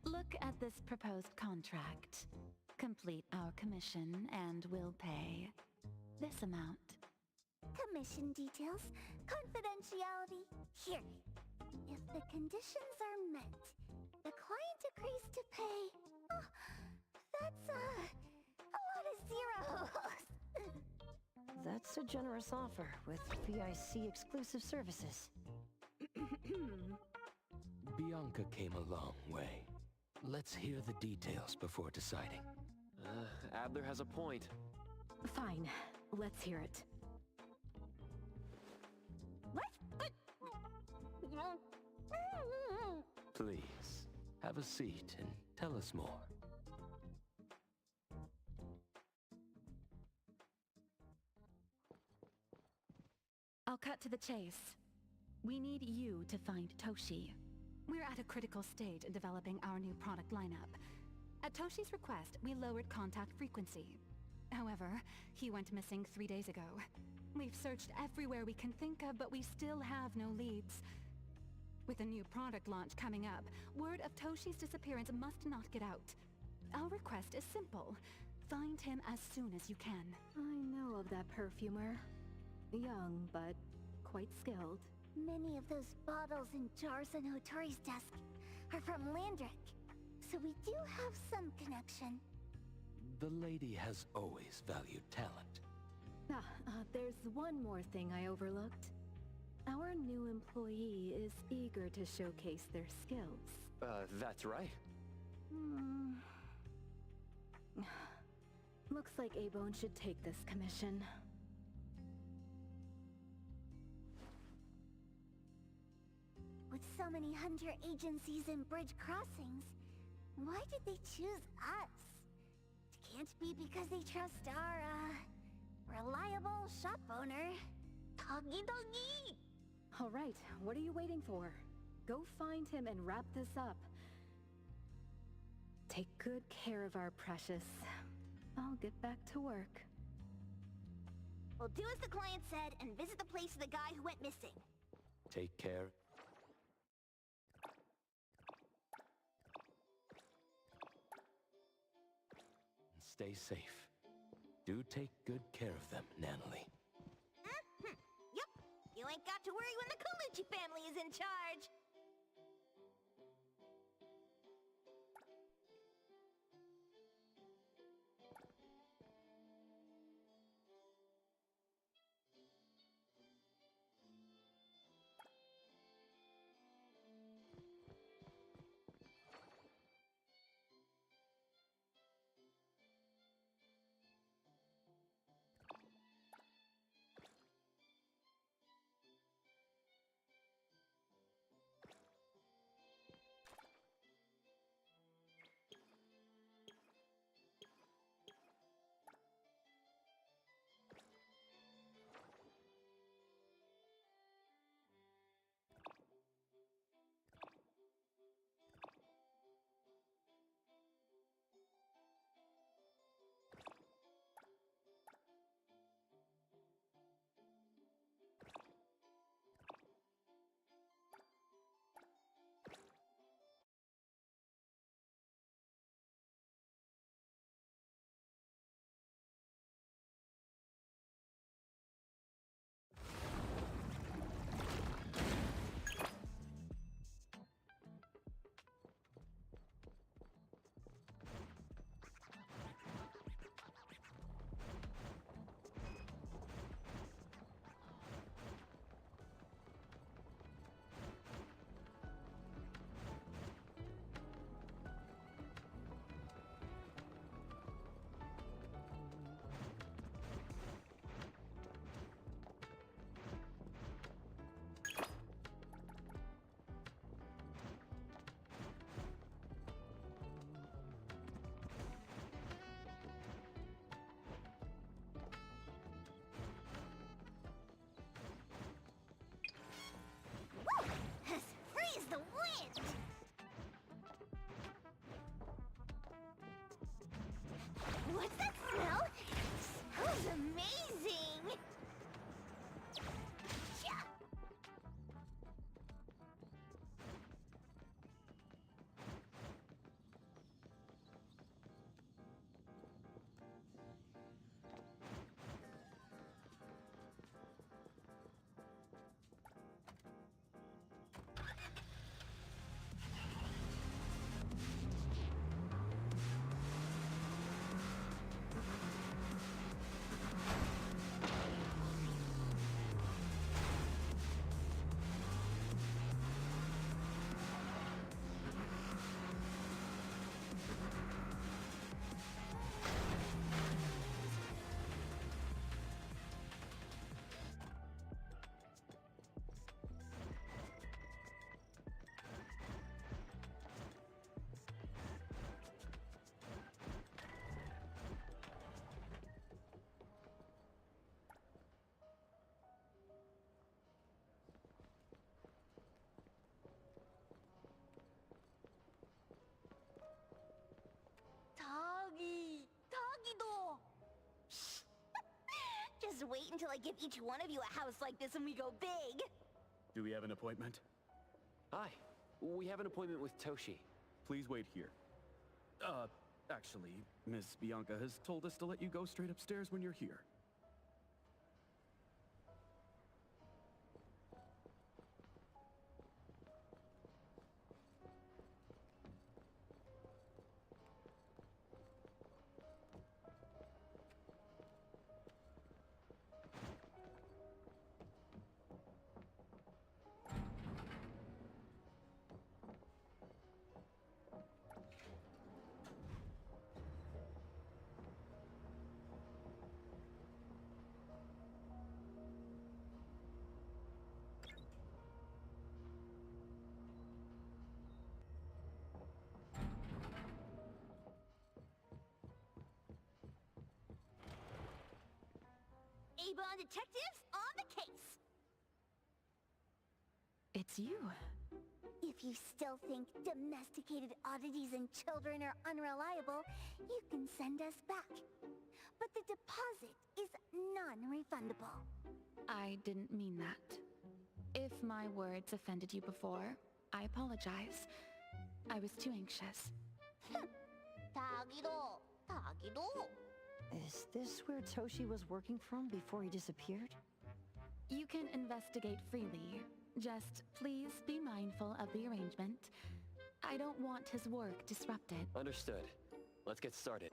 Look at this proposed contract. Complete our commission and we'll pay this amount. Commission details, confidentiality. Here. If the conditions are met, the client agrees to pay. Oh, that's a lot of zeros. That's a generous offer with VIC exclusive services. Bianca came a long way. Let's hear the details before deciding. Adler has a point. Fine. Let's hear it. Please, have a seat and tell us more. I'll cut to the chase. We need you to find Toshi. We're at a critical stage in developing our new product lineup. At Toshi's request, we lowered contact frequency. However, he went missing 3 days ago. We've searched everywhere we can think of, but we still have no leads. With a new product launch coming up, word of Toshi's disappearance must not get out. Our request is simple. Find him as soon as you can. I know of that perfumer. Young, but quite skilled. Many of those bottles and jars on Hotori's desk are from Landrick, so we do have some connection. The lady has always valued talent. There's one more thing I overlooked. Our new employee is eager to showcase their skills. That's right. Looks like A-Bone should take this commission. With so many hunter agencies and bridge crossings, why did they choose us? It can't be because they trust our, reliable shop owner, Toggy Doggy! Alright, what are you waiting for? Go find him and wrap this up. Take good care of our precious. I'll get back to work. We'll do as the client said and visit the place of the guy who went missing. Take care. Stay safe. Do take good care of them, Natalie. Yep. You ain't got to worry when the Colucci family is in charge. Freeze the wind! What's that smell? It smells amazing! Yeah. Just wait until I give each one of you a house like this and we go big. Do we have an appointment? Hi. We have an appointment with Toshi. Please wait here. Actually, Miss Bianca has told us to let you go straight upstairs when you're here. A-Bond detectives on the case! It's you. If you still think domesticated oddities and children are unreliable, you can send us back. But the deposit is non-refundable. I didn't mean that. If my words offended you before, I apologize. I was too anxious. Tagido! Tagido! Is this where Toshi was working from before he disappeared? You can investigate freely. Just please be mindful of the arrangement. I don't want his work disrupted. Understood. Let's get started.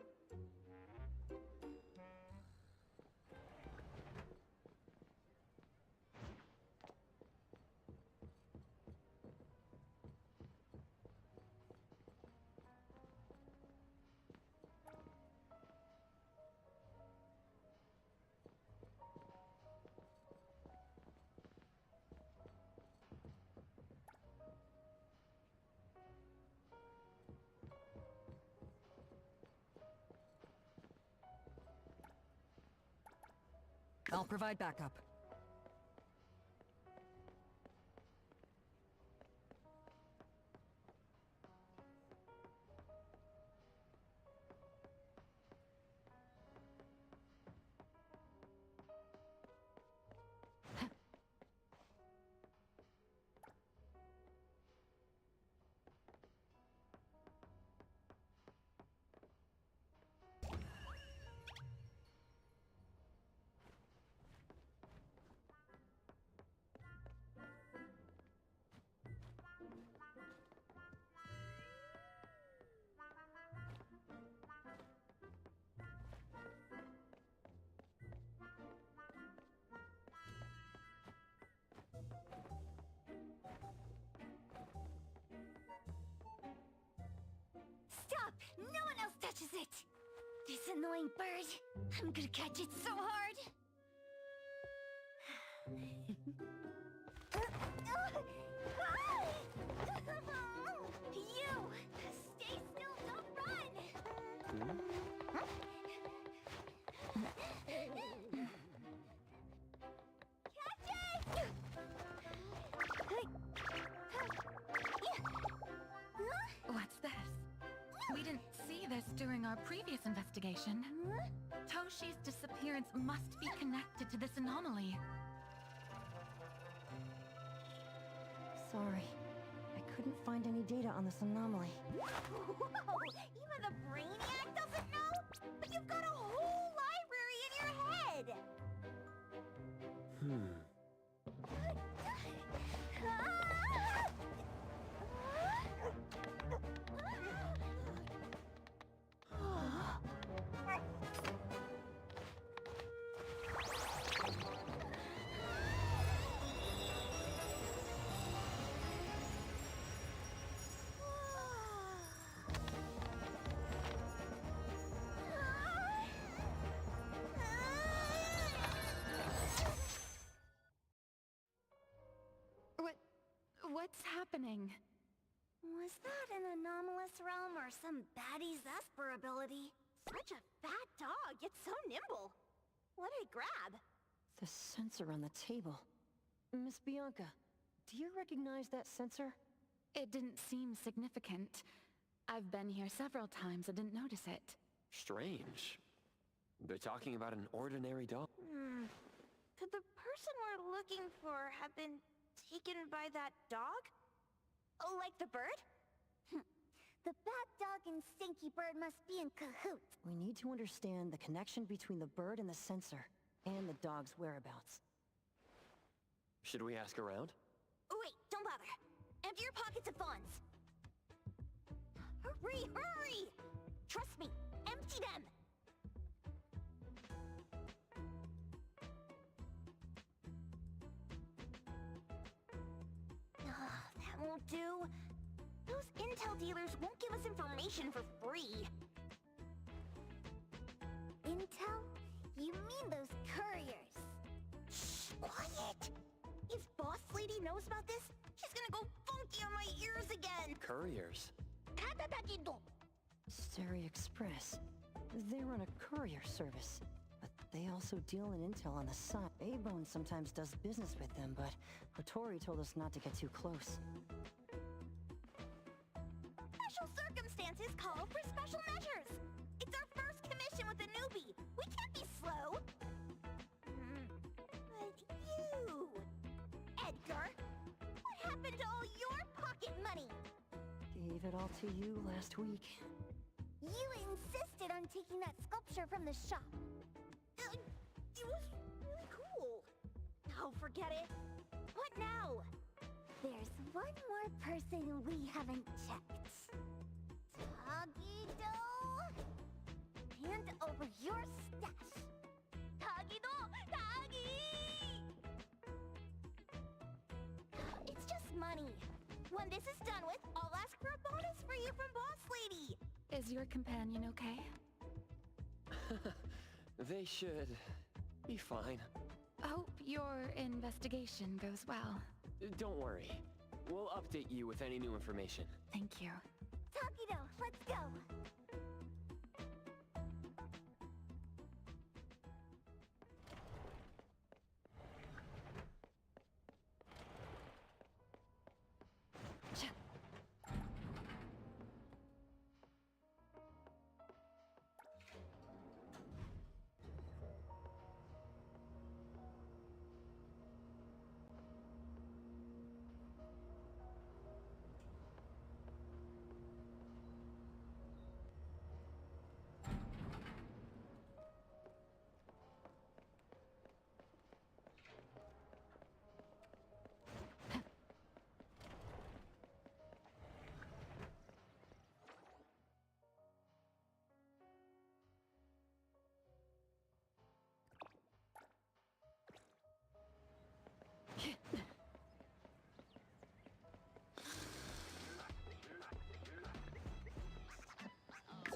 I'll provide backup. Stop! No one else touches it! This annoying bird! I'm gonna catch it so hard! You! Stay still, don't run! Catch it! What's this? We didn't see this during our previous investigation. Toshi's disappearance must be connected to this anomaly. Sorry. I couldn't find any data on this anomaly. Whoa! Even the brainiac doesn't know? But you've got a whole library in your head! What's happening? Was that an anomalous realm or some baddie Zesper ability? Such a fat dog, yet so nimble. What did it grab? The sensor on the table. Miss Bianca, do you recognize that sensor? It didn't seem significant. I've been here several times and didn't notice it. Strange. They're talking about an ordinary dog. Could the person we're looking for have been taken by that dog? Oh, like the bird? The bad dog and Stinky Bird must be in cahoots. We need to understand the connection between the bird and the sensor, and the dog's whereabouts. Should we ask around? Oh, wait, don't bother. Empty your pockets of funds. Hurry, hurry! Trust me, empty them! That won't do. Those intel dealers won't give us information for free. Intel? You mean those couriers? Shh, quiet! If Boss Lady knows about this, she's gonna go funky on my ears again! Couriers. Stereo Express. They run a courier service, but they also deal in intel on the side. A-Bone sometimes does business with them, but Hotori told us not to get too close. Special circumstances call for special measures! It's our first commission with a newbie! We can't be slow! But you... Edgar! What happened to all your pocket money? Gave it all to you last week. You insisted on taking that sculpture from the shop. It was really cool. Oh, forget it. What now? There's one more person we haven't checked. Tagido! Hand over your stash. Tagido! Tagi! It's just money. When this is done with, I'll ask for a bonus for you from Boss Lady. Is your companion okay? They should be fine. Hope your investigation goes well. Don't worry. We'll update you with any new information. Thank you. Tagido, let's go!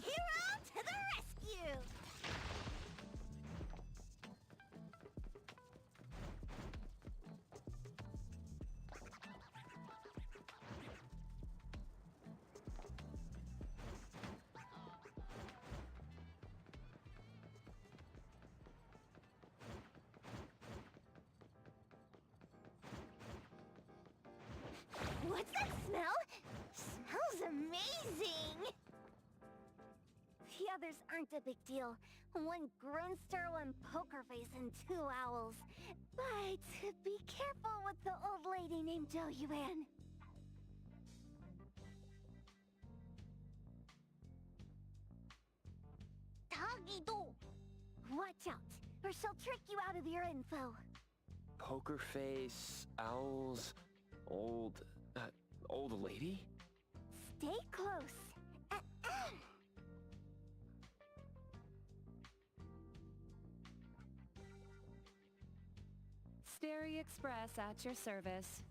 Hero to the rescue! What's that smell? Smells amazing! The others aren't a big deal. One Grunster, one Poker Face, and 2 owls. But be careful with the old lady named Jo Yuan. Tagido! Watch out, or she'll trick you out of your info. Poker face, owls, old lady? Stay close. Stereo Express at your service.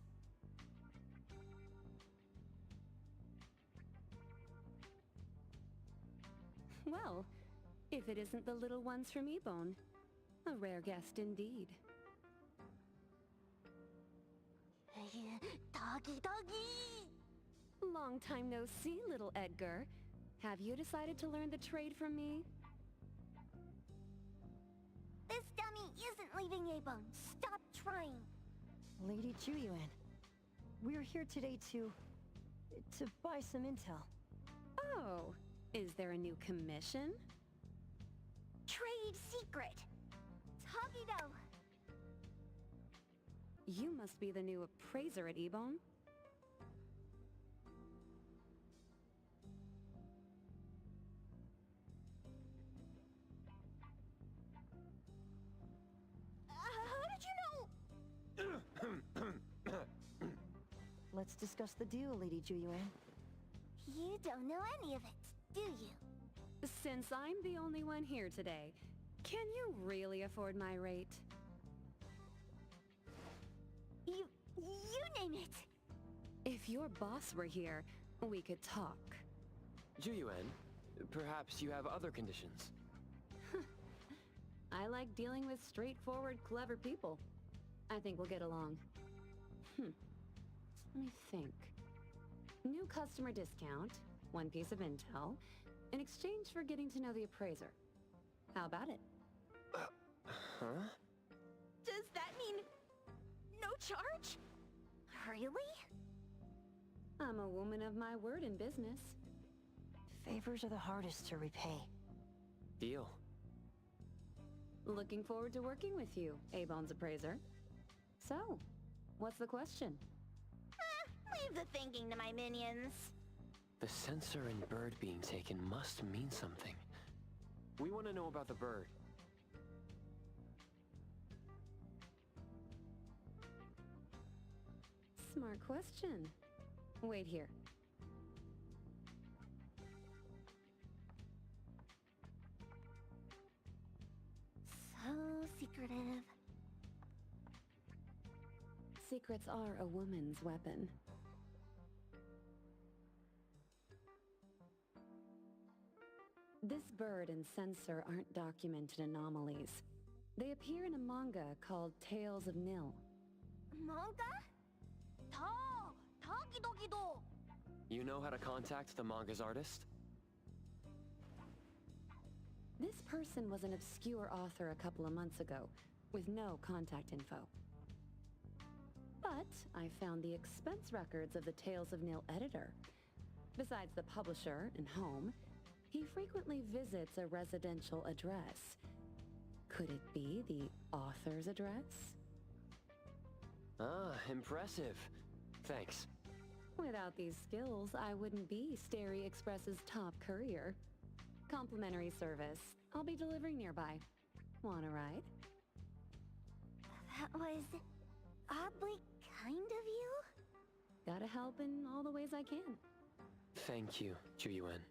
Well, if it isn't the little ones from Ebone, a rare guest indeed. Doggy, doggy! Long time no see, little Edgar. Have you decided to learn the trade from me? This dummy isn't leaving Ebone. Stop trying. Lady Juyuan, we're here today to buy some intel. Oh, is there a new commission? Trade secret! Tagido! You must be the new appraiser at Ebone. let's discuss the deal, Lady Juyuan. You don't know any of it, do you? Since I'm the only one here today, can you really afford my rate? You name it. If your boss were here, we could talk. Juyuan, perhaps you have other conditions. I like dealing with straightforward, clever people. I think we'll get along. Let me think. New customer discount, one piece of intel, in exchange for getting to know the appraiser. How about it? Huh? Does that mean no charge? Really? I'm a woman of my word in business. Favors are the hardest to repay. Deal. Looking forward to working with you, A-Bone's appraiser. So, what's the question? Leave the thinking to my minions. The sensor and bird being taken must mean something. We want to know about the bird. Smart question. Wait here. So secretive. Secrets are a woman's weapon. This bird and sensor aren't documented anomalies. They appear in a manga called Tales of Nil. Manga? Tagidogido. You know how to contact the manga's artist? This person was an obscure author a couple of months ago, with no contact info. But I found the expense records of the Tales of Nil editor. Besides the publisher and home, he frequently visits a residential address. Could it be the author's address? Ah, impressive. Thanks. Without these skills, I wouldn't be Starry Express's top courier. Complimentary service. I'll be delivering nearby. Want a ride? That was oddly kind of you. Gotta help in all the ways I can. Thank you, Juyuan.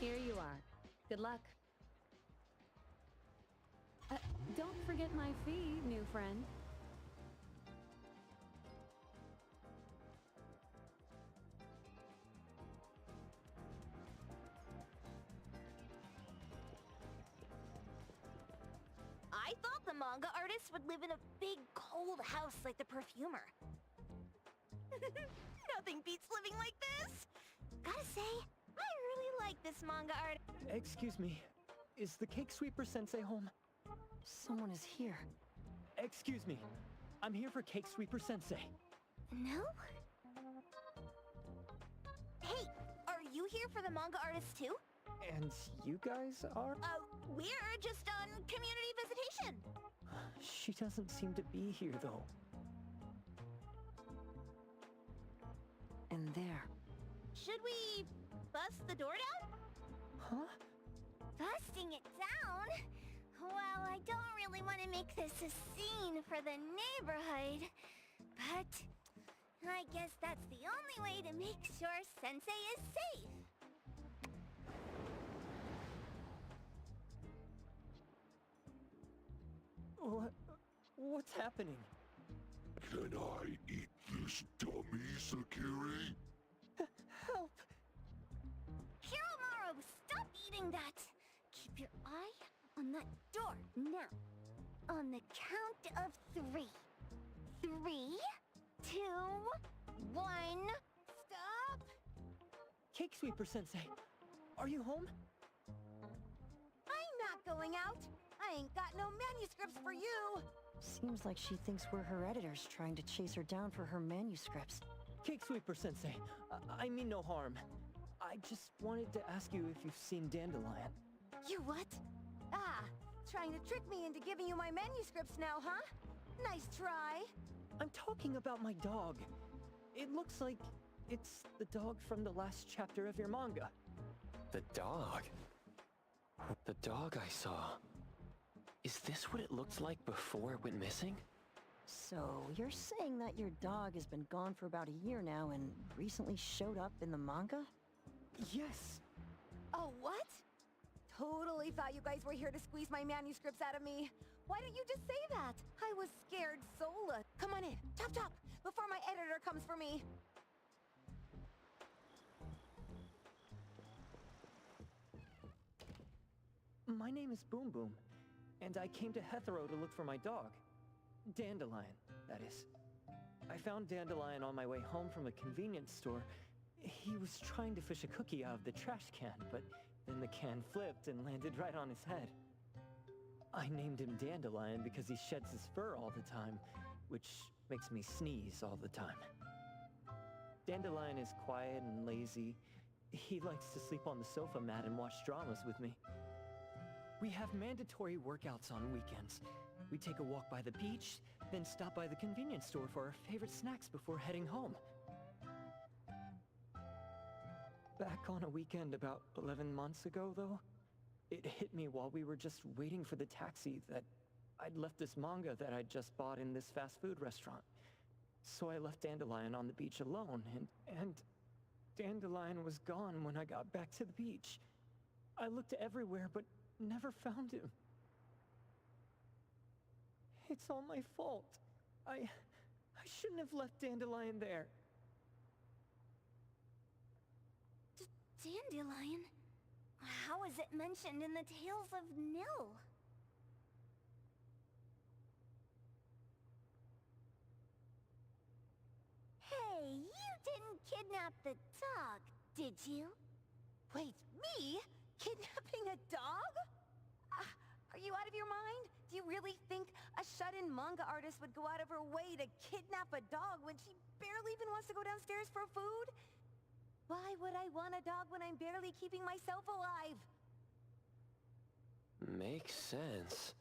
Here you are. Good luck. Don't forget my fee, new friend. I thought the manga artist would live in a big, cold house like the perfumer. Nothing beats living like this! Gotta say, I really like this manga art. Excuse me. Is the Cake Sweeper Sensei home? Someone is here. Excuse me. I'm here for Cake Sweeper Sensei. No? Hey, are you you here for the manga artists too? And you guys are? We're just on community visitation. She doesn't seem to be here, though. And there. Should we bust the door down? Huh? Busting it down? Well, I don't really want to make this a scene for the neighborhood, but I guess that's the only way to make sure Sensei is safe. What's happening? Can I eat this dummy, Sakiri? Help! Hiromaru, stop eating that! Keep your eye on that door now. On the count of 3. 3, 2, 1, stop! Cake Sweeper Sensei, are you home? I'm not going out. I ain't got no manuscripts for you. Seems like she thinks we're her editors trying to chase her down for her manuscripts. Cake Sweeper Sensei, I mean no harm. I just wanted to ask you if you've seen Dandelion. You what? Trying to trick me into giving you my manuscripts now, huh? Nice try. I'm talking about my dog. It looks like it's the dog from the last chapter of your manga. The dog? The dog I saw. Is this what it looked like before it went missing? So, you're saying that your dog has been gone for about a year now and recently showed up in the manga? Yes. Oh, what? Totally thought you guys were here to squeeze my manuscripts out of me. Why didn't you just say that? I was scared Sola. Come on in, chop chop, before my editor comes for me. My name is Boom Boom, and I came to Hethero to look for my dog. Dandelion, that is. I found Dandelion on my way home from a convenience store. He was trying to fish a cookie out of the trash can, but then the can flipped and landed right on his head. I named him Dandelion because he sheds his fur all the time, which makes me sneeze all the time. Dandelion is quiet and lazy. He likes to sleep on the sofa mat and watch dramas with me. We have mandatory workouts on weekends. We take a walk by the beach, then stop by the convenience store for our favorite snacks before heading home. Back on a weekend about 11 months ago, though, it hit me while we were just waiting for the taxi that I'd left this manga that I'd just bought in this fast food restaurant. So I left Dandelion on the beach alone, and Dandelion was gone when I got back to the beach. I looked everywhere, but never found him. It's all my fault. I shouldn't have left Dandelion there. Dandelion? How is it mentioned in the Tales of Nil? Hey, you didn't kidnap the dog, did you? Wait, me? Kidnapping a dog? Are you out of your mind? Do you really think a shut-in manga artist would go out of her way to kidnap a dog when she barely even wants to go downstairs for food? Why would I want a dog when I'm barely keeping myself alive? Makes sense.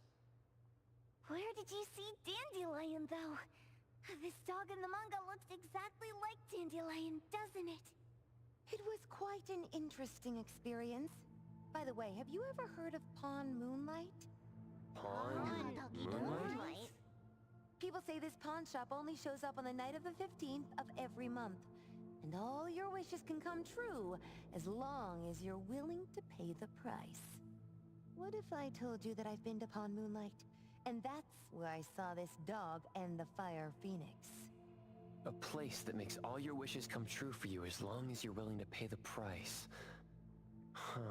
Where did you see Dandelion, though? This dog in the manga looks exactly like Dandelion, doesn't it? It was quite an interesting experience. By the way, have you ever heard of Pawn Moonlight? Pawn Moonlight? People say this pawn shop only shows up on the night of the 15th of every month. And all your wishes can come true, as long as you're willing to pay the price. What if I told you that I've been to Pawn Moonlight? And that's where I saw this dog and the Fire Phoenix. A place that makes all your wishes come true for you as long as you're willing to pay the price. Huh.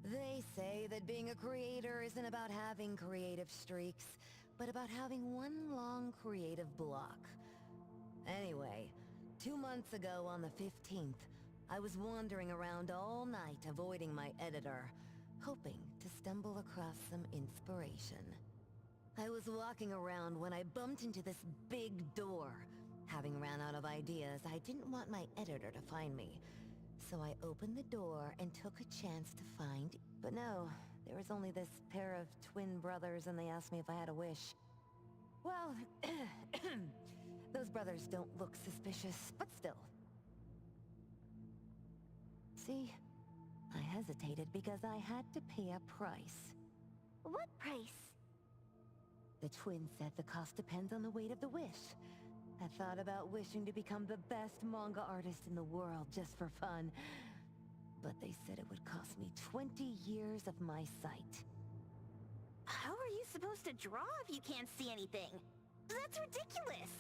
They say that being a creator isn't about having creative streaks, but about having one long creative block. Anyway, 2 months ago on the 15th, I was wandering around all night avoiding my editor, hoping to stumble across some inspiration. I was walking around when I bumped into this big door. Having ran out of ideas, I didn't want my editor to find me. So I opened the door and took a chance to find... But no, there was only this pair of twin brothers and they asked me if I had a wish. Well, those brothers don't look suspicious, but still. See, I hesitated because I had to pay a price. What price? The twins said the cost depends on the weight of the wish. I thought about wishing to become the best manga artist in the world just for fun. But they said it would cost me 20 years of my sight. How are you supposed to draw if you can't see anything? That's ridiculous!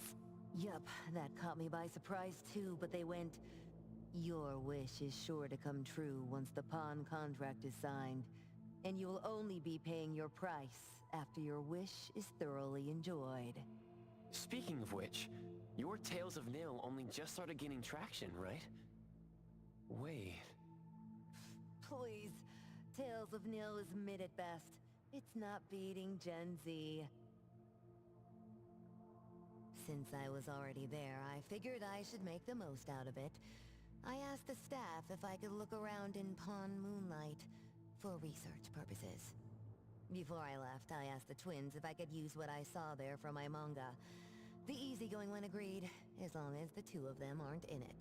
Yup, that caught me by surprise too, but they went, "Your wish is sure to come true once the pawn contract is signed, and you will only be paying your price after your wish is thoroughly enjoyed." Speaking of which, your Tales of Nil only just started gaining traction, right? Wait... Please, Tales of Nil is mid at best. It's not beating Gen Z. Since I was already there, I figured I should make the most out of it. I asked the staff if I could look around in Pawn Moonlight for research purposes. Before I left, I asked the twins if I could use what I saw there for my manga. The easygoing one agreed, as long as the two of them aren't in it.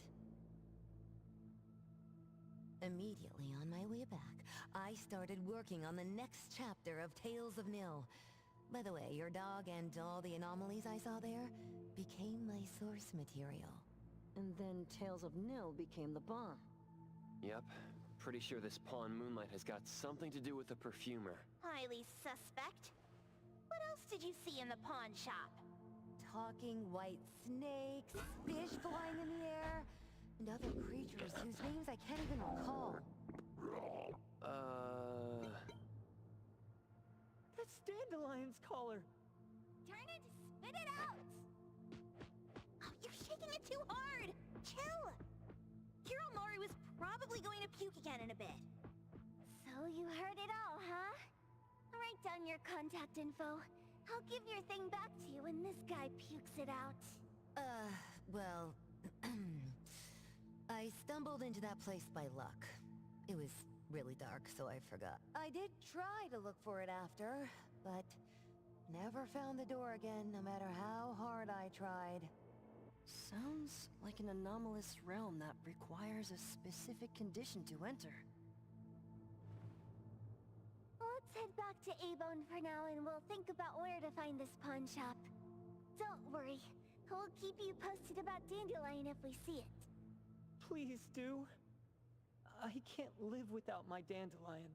Immediately on my way back, I started working on the next chapter of Tales of Nil. By the way, your dog and all the anomalies I saw there became my source material. And then Tales of Nil became the bomb. Yep. Pretty sure this Pawn Moonlight has got something to do with the perfumer. Highly suspect. What else did you see in the pawn shop? Talking white snakes, fish flying in the air, and other creatures whose names I can't even recall. That's Dandelion's collar! Turn it! Spit it out! Oh, you're shaking it too hard! Chill! Kiromaru is probably going to puke again in a bit. So you heard it all, huh? Write down your contact info. I'll give your thing back to you when this guy pukes it out. Well... I stumbled into that place by luck. It was really dark, so I forgot. I did try to look for it after, but never found the door again, no matter how hard I tried. Sounds like an anomalous realm that requires a specific condition to enter. Let's head back to A-Bone for now and we'll think about where to find this pawn shop. Don't worry. We'll keep you posted about Dandelion if we see it. Please do. I can't live without my Dandelion.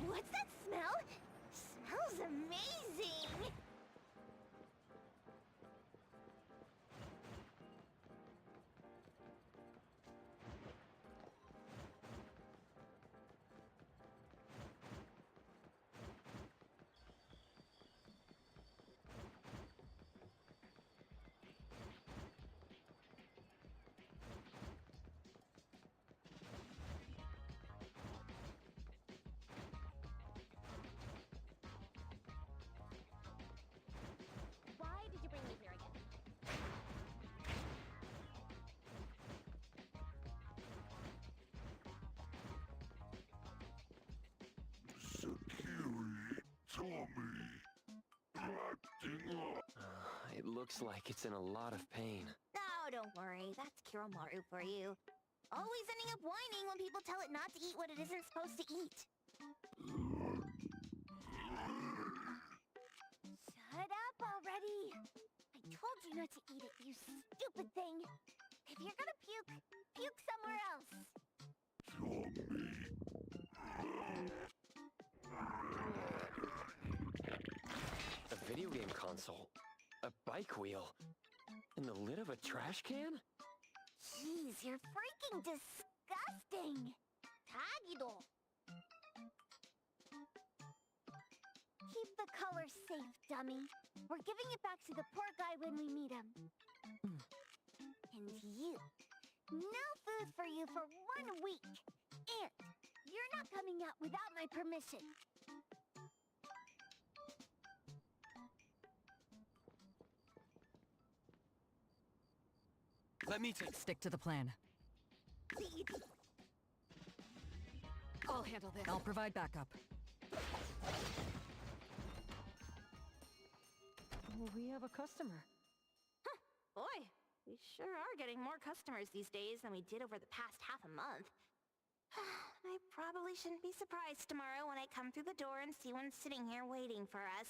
What's that smell? Smells amazing! Why did you bring me here again? Sakiri, Tommy, acting up. It looks like it's in a lot of pain. Oh, don't worry. That's Kiromaru for you. Always ending up whining when people tell it not to eat what it isn't supposed to eat. Shut up already! I told you not to eat it, you stupid thing! If you're gonna puke, puke somewhere else! A video game console, a bike wheel, and the lid of a trash can? Jeez, you're freaking disgusting! Tagido! the color safe, dummy. We're giving it back to the poor guy when we meet him. And you. No food for you for 1 week. And you're not coming out without my permission. Let me stick to the plan. I'll handle this. I'll provide backup. We have a customer. Huh, boy, we sure are getting more customers these days than we did over the past half a month. I probably shouldn't be surprised tomorrow when I come through the door and see one sitting here waiting for us.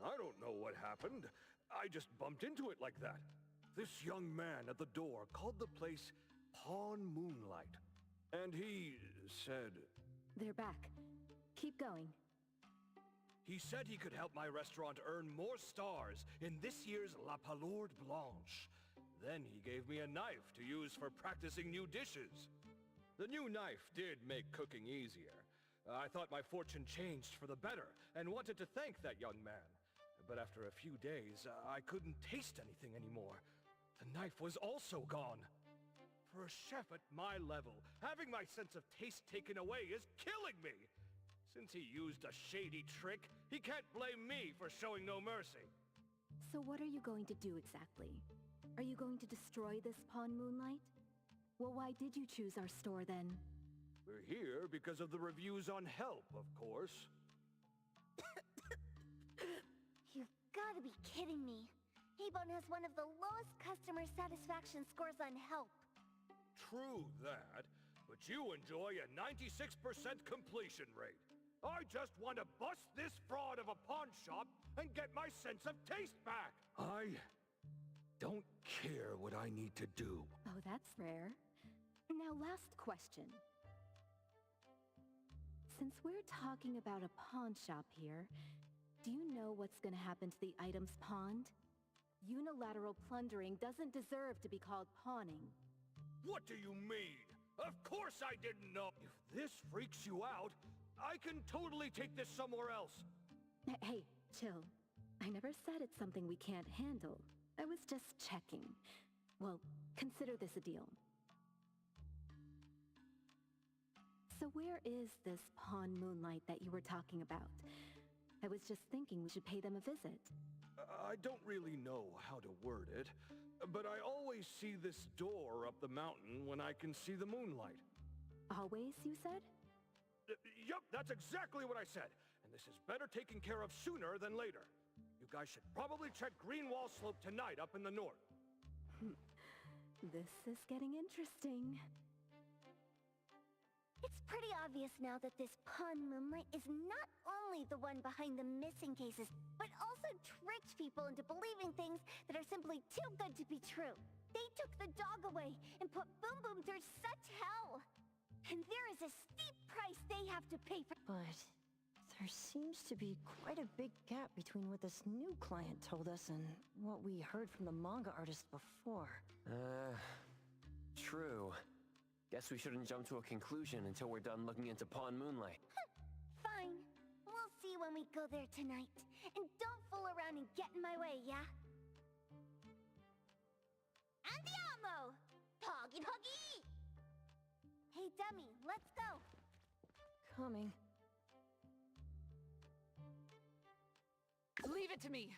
I don't know what happened. I just bumped into it like that. This young man at the door called the place Pawn Moonlight. And he said... They're back. Keep going. He said he could help my restaurant earn more stars in this year's La Palourde Blanche. Then he gave me a knife to use for practicing new dishes. The new knife did make cooking easier. I thought my fortune changed for the better and wanted to thank that young man. But after a few days, I couldn't taste anything anymore. The knife was also gone. For a chef at my level, having my sense of taste taken away is killing me. Since he used a shady trick, he can't blame me for showing no mercy. So what are you going to do exactly? Are you going to destroy this Pawn Moonlight? Well, why did you choose our store then? We're here because of the reviews on Help, of course. You've gotta be kidding me. Habon has one of the lowest customer satisfaction scores on Help. True that, but you enjoy a 96% completion rate. I just want to bust this fraud of a pawn shop and get my sense of taste back. I don't care what I need to do. Oh, that's rare. Now, last question. Since we're talking about a pawn shop here, do you know what's gonna happen to the items pawned? Unilateral plundering doesn't deserve to be called pawning. What do you mean? Of course I didn't know. If this freaks you out, I can totally take this somewhere else. Hey, chill. I never said it's something we can't handle. I was just checking. Well, consider this a deal. So where is this Pawn Moonlight that you were talking about? I was just thinking we should pay them a visit. I don't really know how to word it, but I always see this door up the mountain when I can see the moonlight. Always, you said? Yup, that's exactly what I said. And this is better taken care of sooner than later. You guys should probably check Greenwall Slope tonight up in the north. This is getting interesting. It's pretty obvious now that this Pawn Moonlight is not only the one behind the missing cases, but also tricks people into believing things that are simply too good to be true. They took the dog away and put Boom Boom through such hell. And there is a steep price they have to pay for— But there seems to be quite a big gap between what this new client told us and what we heard from the manga artist before. True. Guess we shouldn't jump to a conclusion until we're done looking into Pawn Moonlight. Fine. We'll see when we go there tonight. And don't fool around and get in my way, yeah? Andiamo! Toggy Toggy! Hey, dummy, let's go. Coming. Leave it to me!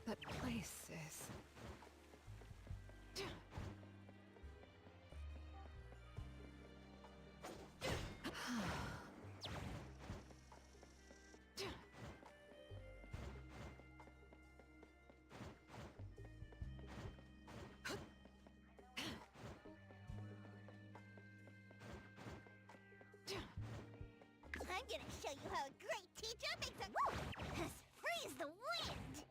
That place is... I'm gonna show you how a great teacher makes a... Freeze the wind!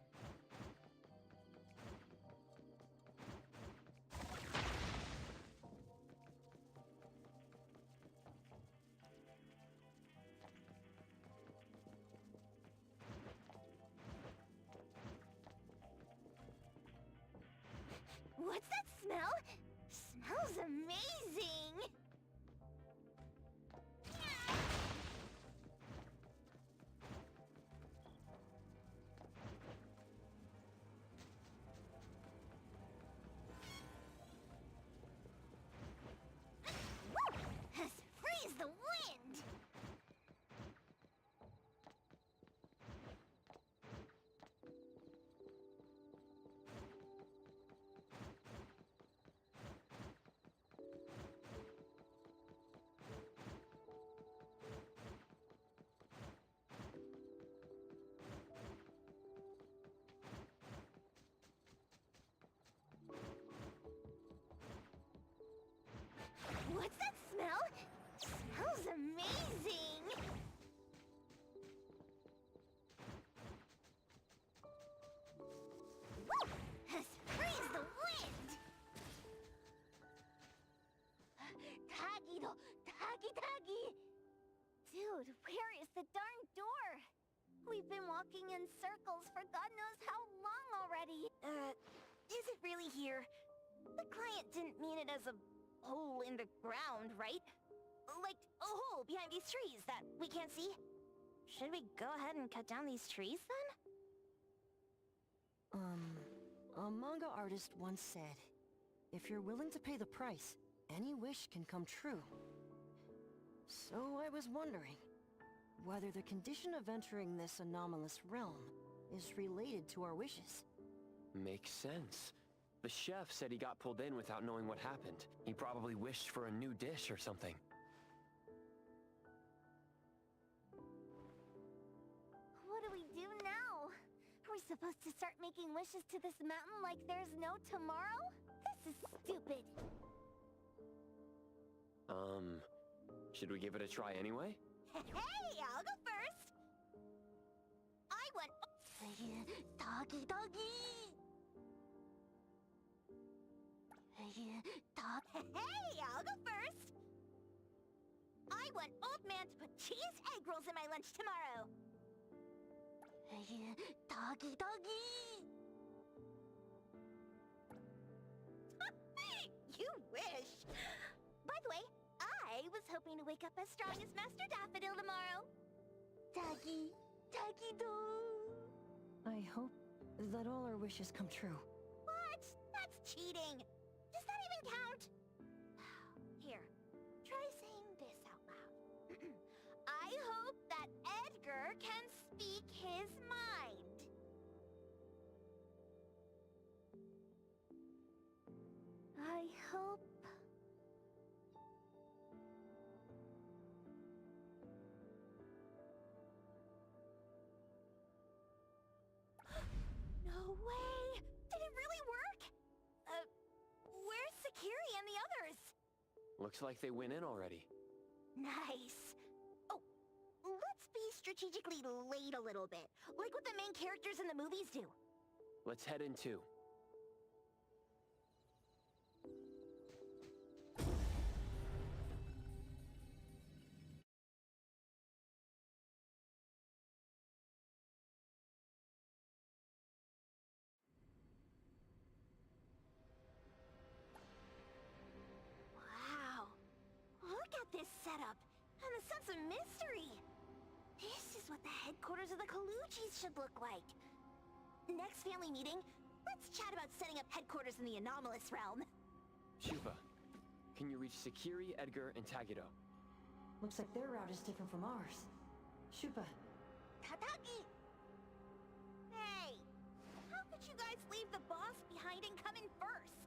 smell? Smells amazing! Freeze the wind! What's that smell? Smells amazing! Woo! Freeze the wind! Tagido! Tagi! Dude, where is the darn door? We've been walking in circles for God knows how long already. Is it really here? The client didn't mean it as a hole in the ground, right? Like a hole behind these trees that we can't see? Should we go ahead and cut down these trees then? A manga artist once said, if you're willing to pay the price, any wish can come true. So I was wondering whether the condition of entering this anomalous realm is related to our wishes. Makes sense. The chef said he got pulled in without knowing what happened. He probably wished for a new dish or something. What do we do now? Are we supposed to start making wishes to this mountain like there's no tomorrow? This is stupid. Should we give it a try anyway? Hey, I'll go first! I want... Doggy! Hey, I'll go first! I want Old Man to put cheese egg rolls in my lunch tomorrow! Doggy! You wish! By the way, I was hoping to wake up as strong as Master Daffodil tomorrow. Doggy do! I hope that all our wishes come true. What? That's cheating! Does that even count? Here, try saying this out loud. I hope that Edgar can speak his mind. I hope... No way! Did it really work? Where's Sakiri and the others? Looks like they went in already. Nice. Oh, let's be strategically late a little bit, like what the main characters in the movies do. Let's head in too. Wow. Look at this setup, and the sense of mystery. This is what the headquarters of the Kaluchis should look like. Next family meeting, let's chat about setting up headquarters in the anomalous realm. Shuba, can you reach Sakiri, Edgar, and Tagido? Looks like their route is different from ours. Shupa. Tataki! Hey! How could you guys leave the boss behind and come in first?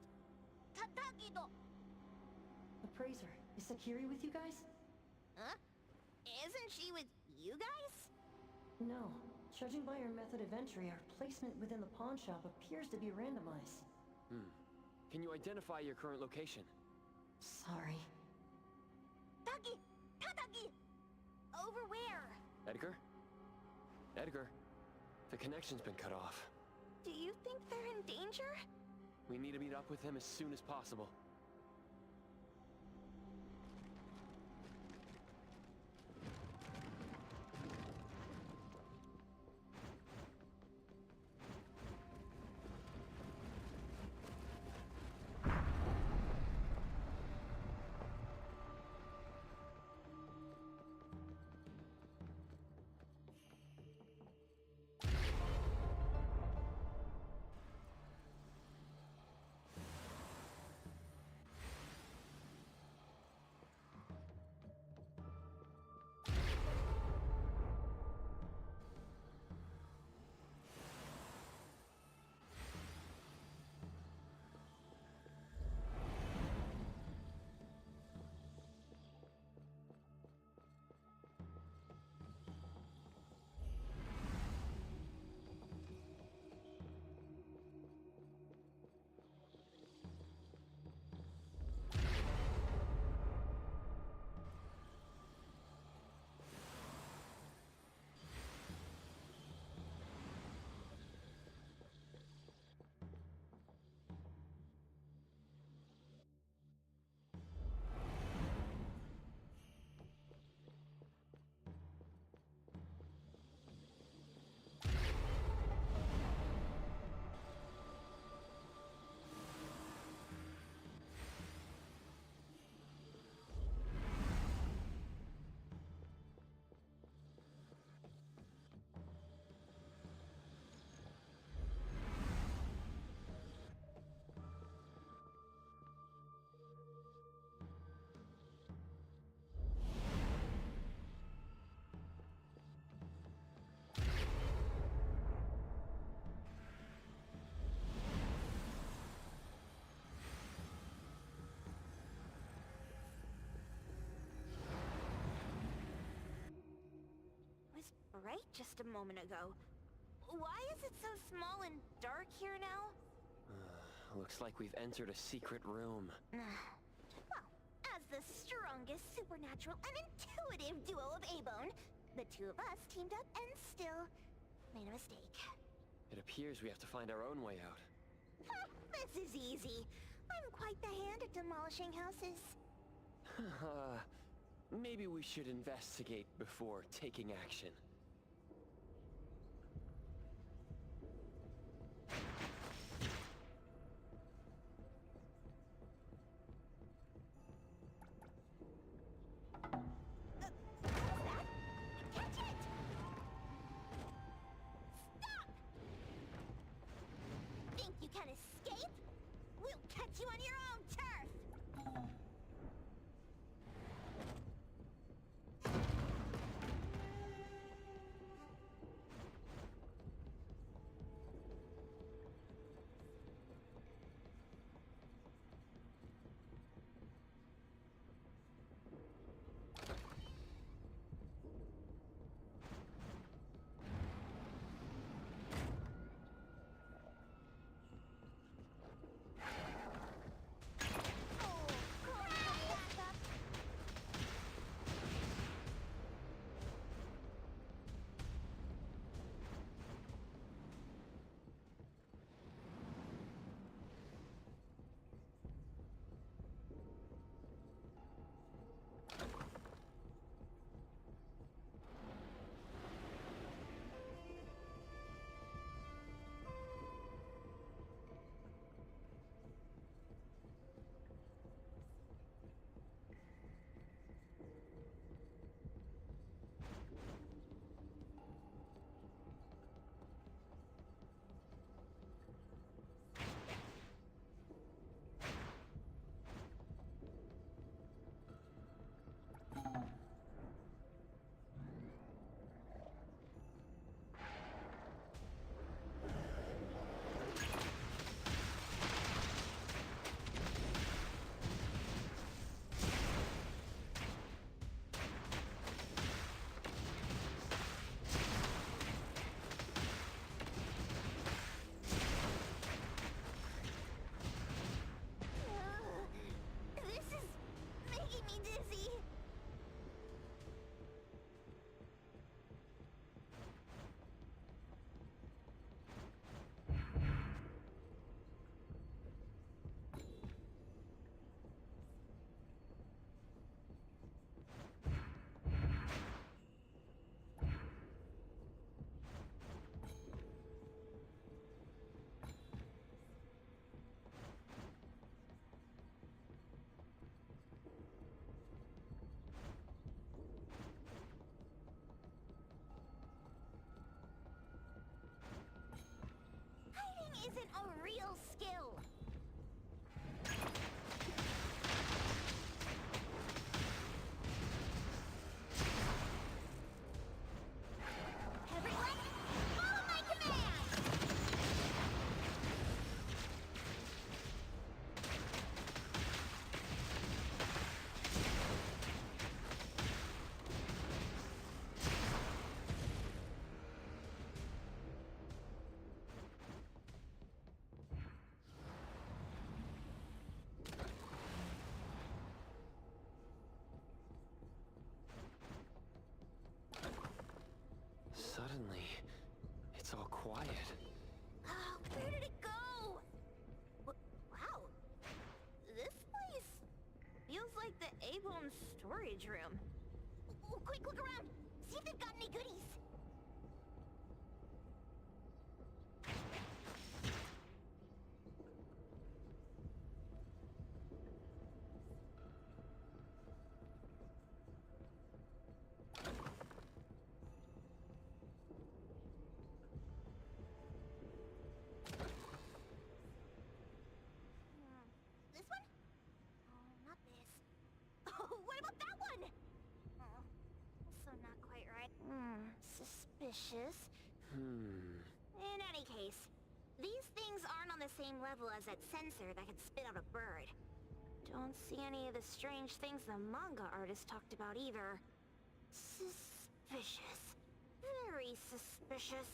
Tataki-do! Appraiser, is Sakiri with you guys? Huh? Isn't she with you guys? No. Judging by our method of entry, our placement within the pawn shop appears to be randomized. Can you identify your current location? Sorry. Taki! Tataki! Over where? Edgar? Edgar, the connection's been cut off. Do you think they're in danger? We need to meet up with him as soon as possible. right just a moment ago. Why is it so small and dark here now? Looks like we've entered a secret room. Well, as the strongest supernatural and intuitive duo of A-Bone, the two of us teamed up and still made a mistake. It appears we have to find our own way out. This is easy. I'm quite the hand at demolishing houses. Maybe we should investigate before taking action. Think you can escape? We'll catch you on your own turf! This is making me dizzy. Hiding isn't a real skill. Everyone, follow my command! Suddenly, it's all quiet. Oh, where did it go? Wow. This place feels like the A-Bone storage room. Quick, look around. See if they've got any goodies. This one? Oh, not this. Oh, what about that one? Oh, also not quite right. Suspicious. In any case, these things aren't on the same level as that sensor that can spit out a bird. Don't see any of the strange things the manga artist talked about either. Suspicious. Very very suspicious.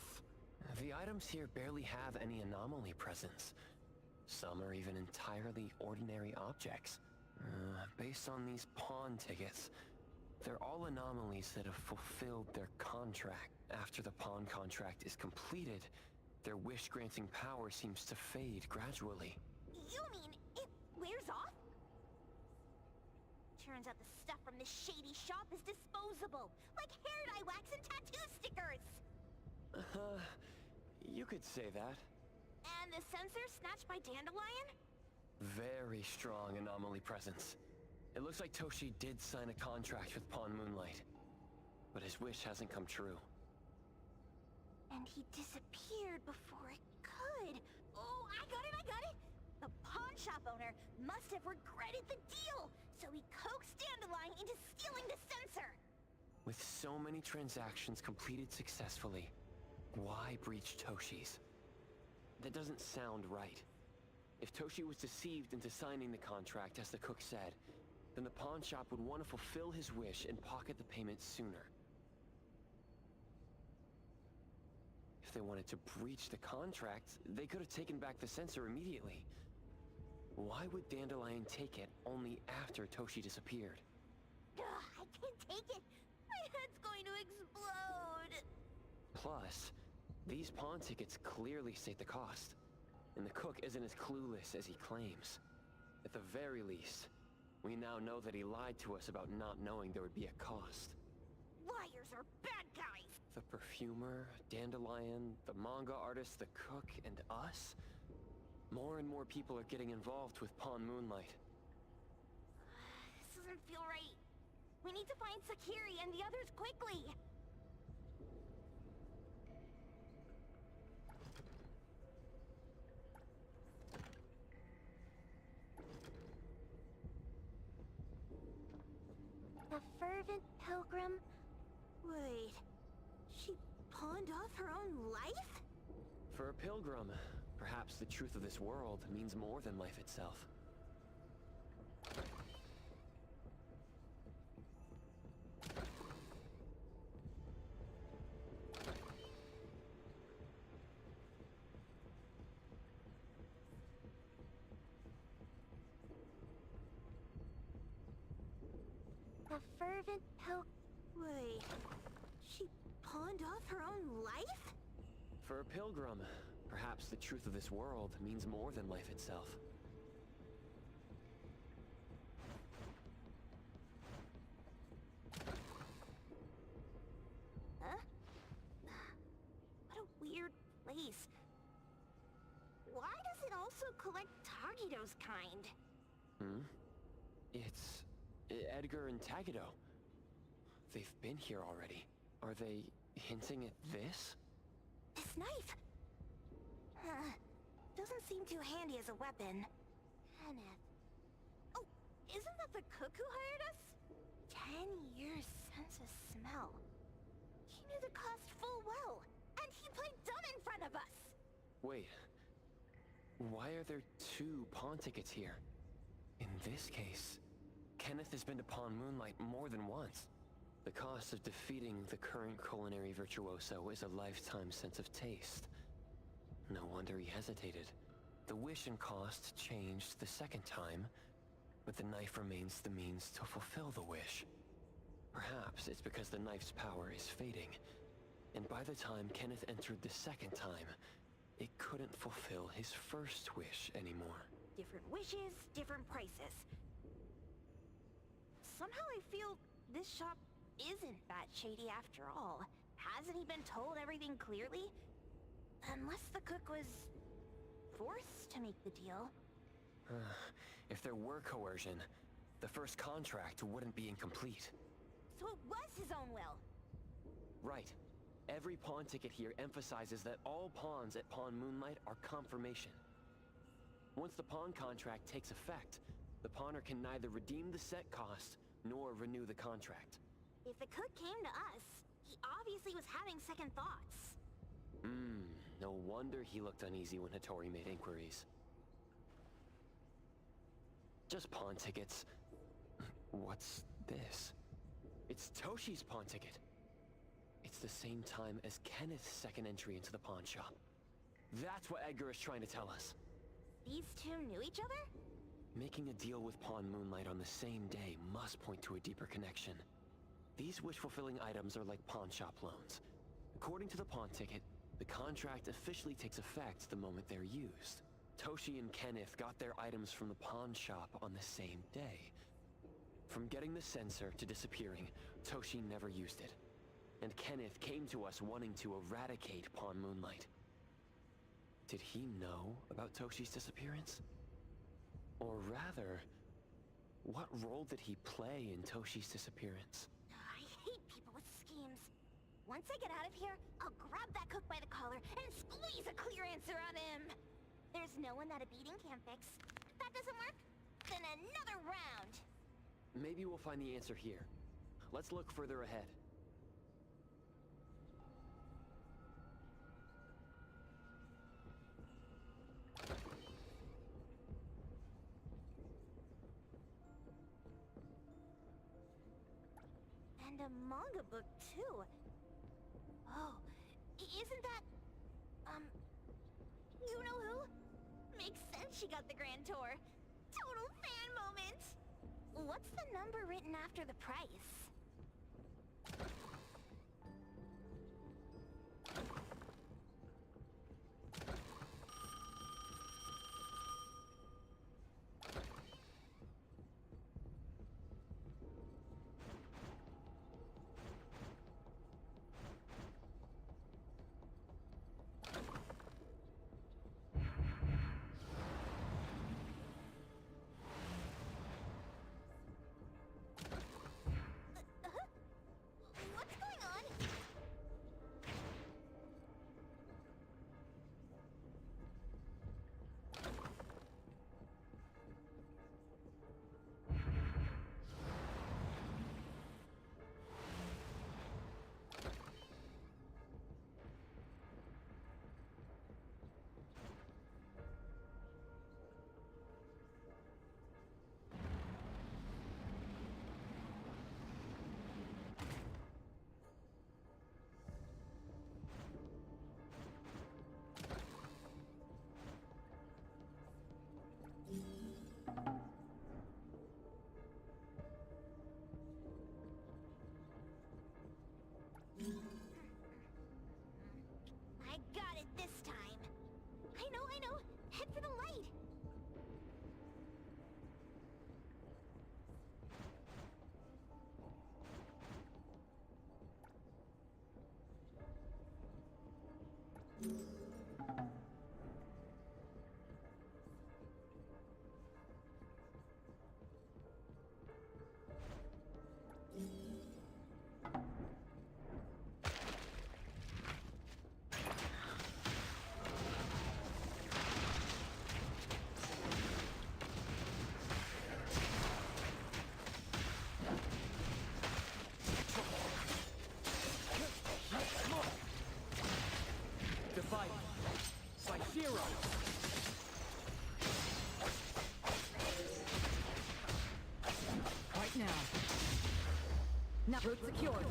The items here barely have any anomaly presence. Some are even entirely ordinary objects. Based on these pawn tickets, they're all anomalies that have fulfilled their contract. After the pawn contract is completed, their wish-granting power seems to fade gradually. You mean it wears off? Turns out the stuff from this shady shop is disposable, like hair dye wax and tattoo stickers! You could say that. And the sensor snatched by Dandelion? Very strong anomaly presence. It looks like Toshi did sign a contract with Pawn Moonlight, but his wish hasn't come true. And he disappeared before it could. Oh, I got it! The pawn shop owner must have regretted the deal, so he coaxed Dandelion into stealing the sensor. With so many transactions completed successfully, why breach Toshi's? That doesn't sound right. If Toshi was deceived into signing the contract, as the cook said, then the pawn shop would want to fulfill his wish and pocket the payment sooner. If they wanted to breach the contract, they could have taken back the sensor immediately. Why would Dandelion take it only after Toshi disappeared? Ugh, I can't take it! My head's going to explode! Plus, these pawn tickets clearly state the cost, and the cook isn't as clueless as he claims. At the very least, we now know that he lied to us about not knowing there would be a cost. Liars are bad guys! The perfumer, Dandelion, the manga artist, the cook, and us? More and more people are getting involved with Pawn Moonlight. This doesn't feel right. We need to find Sakiri and the others quickly! The fervent pilgrim? Wait, she pawned off her own life? For a pilgrim, perhaps the truth of this world means more than life itself. The fervent Wait, she pawned off her own life? For a pilgrim, perhaps the truth of this world means more than life itself. Huh? What a weird place. Why does it also collect Tagido's kind? It's Edgar and Tagido. They've been here already. Are they hinting at this? This knife! Doesn't seem too handy as a weapon. Kenneth. Oh, isn't that the cook who hired us? 10 years sense of smell. He knew the cost full well, and he played dumb in front of us! Wait. Why are there 2 pawn tickets here? In this case, Kenneth has been to Pawn Moonlight more than once. The cost of defeating the current culinary virtuoso is a lifetime sense of taste. No wonder he hesitated. The wish and cost changed the second time, but the knife remains the means to fulfill the wish. Perhaps it's because the knife's power is fading, and by the time Kenneth entered the second time, it couldn't fulfill his first wish anymore. Different wishes, different prices. Somehow I feel this shop isn't that shady after all. Hasn't he been told everything clearly? Unless the cook was forced to make the deal. If there were coercion, the first contract wouldn't be incomplete. So it was his own will. Right. Every pawn ticket here emphasizes that all pawns at Pawn Moonlight are confirmation. Once the pawn contract takes effect, the pawner can neither redeem the set cost nor renew the contract. If the cook came to us, he obviously was having second thoughts. No wonder he looked uneasy when Hattori made inquiries. Just pawn tickets. What's this? It's Toshi's pawn ticket. It's the same time as Kenneth's second entry into the pawn shop. That's what Edgar is trying to tell us. These two knew each other? Making a deal with Pawn Moonlight on the same day must point to a deeper connection. These wish-fulfilling items are like pawn shop loans. According to the pawn ticket, the contract officially takes effect the moment they're used. Toshi and Kenneth got their items from the pawn shop on the same day. From getting the sensor to disappearing, Toshi never used it. And Kenneth came to us wanting to eradicate Pawn Moonlight. Did he know about Toshi's disappearance? Or rather, what role did he play in Toshi's disappearance? I hate people with schemes. Once I get out of here, I'll grab that cook by the collar and squeeze a clear answer on him. There's no one that a beating can't fix. If that doesn't work, then another round. Maybe we'll find the answer here. Let's look further ahead. And a manga book, too. Oh, isn't that... you know who? Makes sense she got the grand tour. Total fan moment! What's the number written after the price? What's going on? I got it this time. I know. Head for the light. Divided by 0. Right now. Now route secured.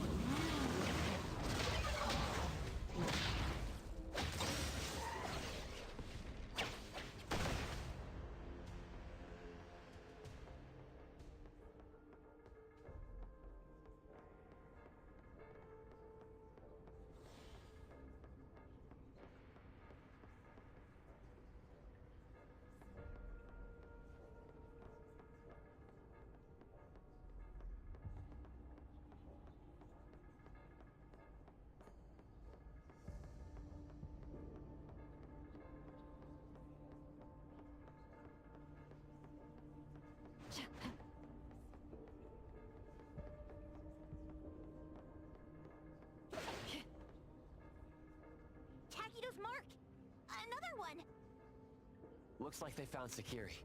Takido's mark! Another one! Looks like they found Sakiri.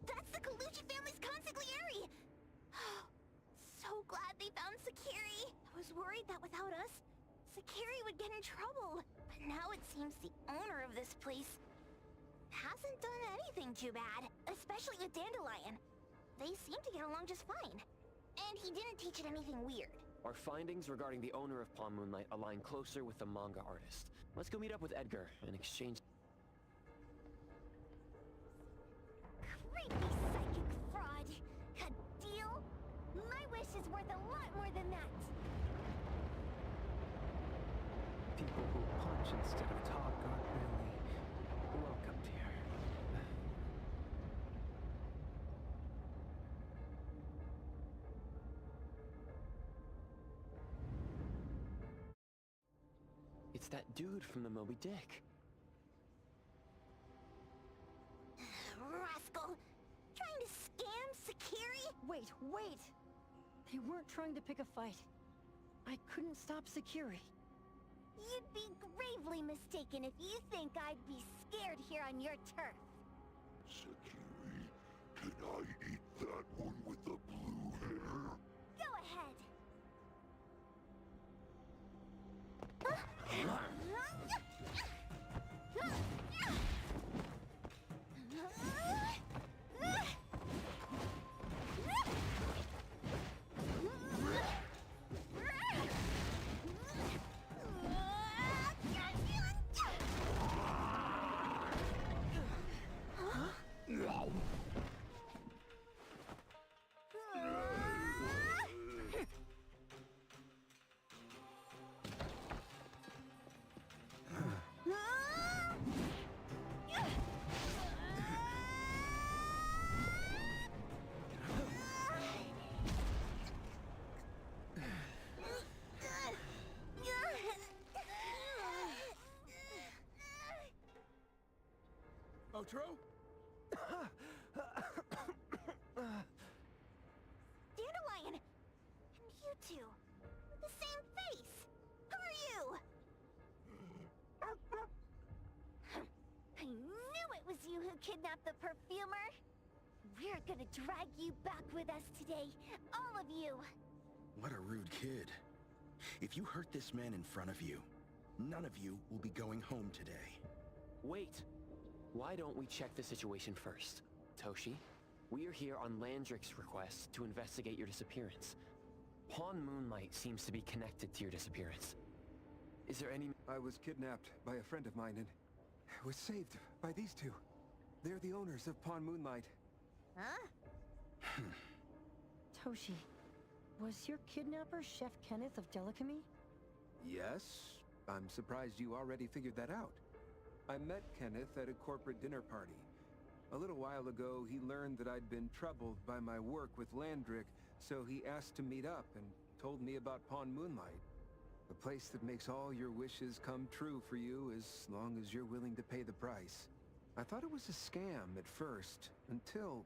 That's the Colucci family's consigliere! So glad they found Sakiri! I was worried that without us, Sakiri would get in trouble. But now it seems the owner of this place hasn't done anything too bad, especially with Dandelion. They seem to get along just fine. And he didn't teach it anything weird. Our findings regarding the owner of Pawn Moonlight align closer with the manga artist. Let's go meet up with Edgar and exchange... Creepy psychic fraud! A deal? My wish is worth a lot more than that! People who punch instead of talk aren't really welcomed here. It's that dude from the Moby Dick. Rascal! Trying to scam Sakiri? Wait! They weren't trying to pick a fight. I couldn't stop Sakiri. You'd be gravely mistaken if you think I'd be scared here on your turf. Sakiri, can I eat that one with the blue hair? Go ahead. Outro? Dandelion! And you two! With the same face! Who are you? I knew it was you who kidnapped the perfumer! We're gonna drag you back with us today, all of you! What a rude kid. If you hurt this man in front of you, none of you will be going home today. Wait! Why don't we check the situation first? Toshi, we are here on Landrick's request to investigate your disappearance. Pawn Moonlight seems to be connected to your disappearance. Is there any... I was kidnapped by a friend of mine and was saved by these two. They're the owners of Pawn Moonlight. Huh? Toshi, was your kidnapper Chef Kenneth of Delicamy? Yes, I'm surprised you already figured that out. I met Kenneth at a corporate dinner party. A little while ago, he learned that I'd been troubled by my work with Landrick, so he asked to meet up and told me about Pawn Moonlight. A place that makes all your wishes come true for you as long as you're willing to pay the price. I thought it was a scam at first, until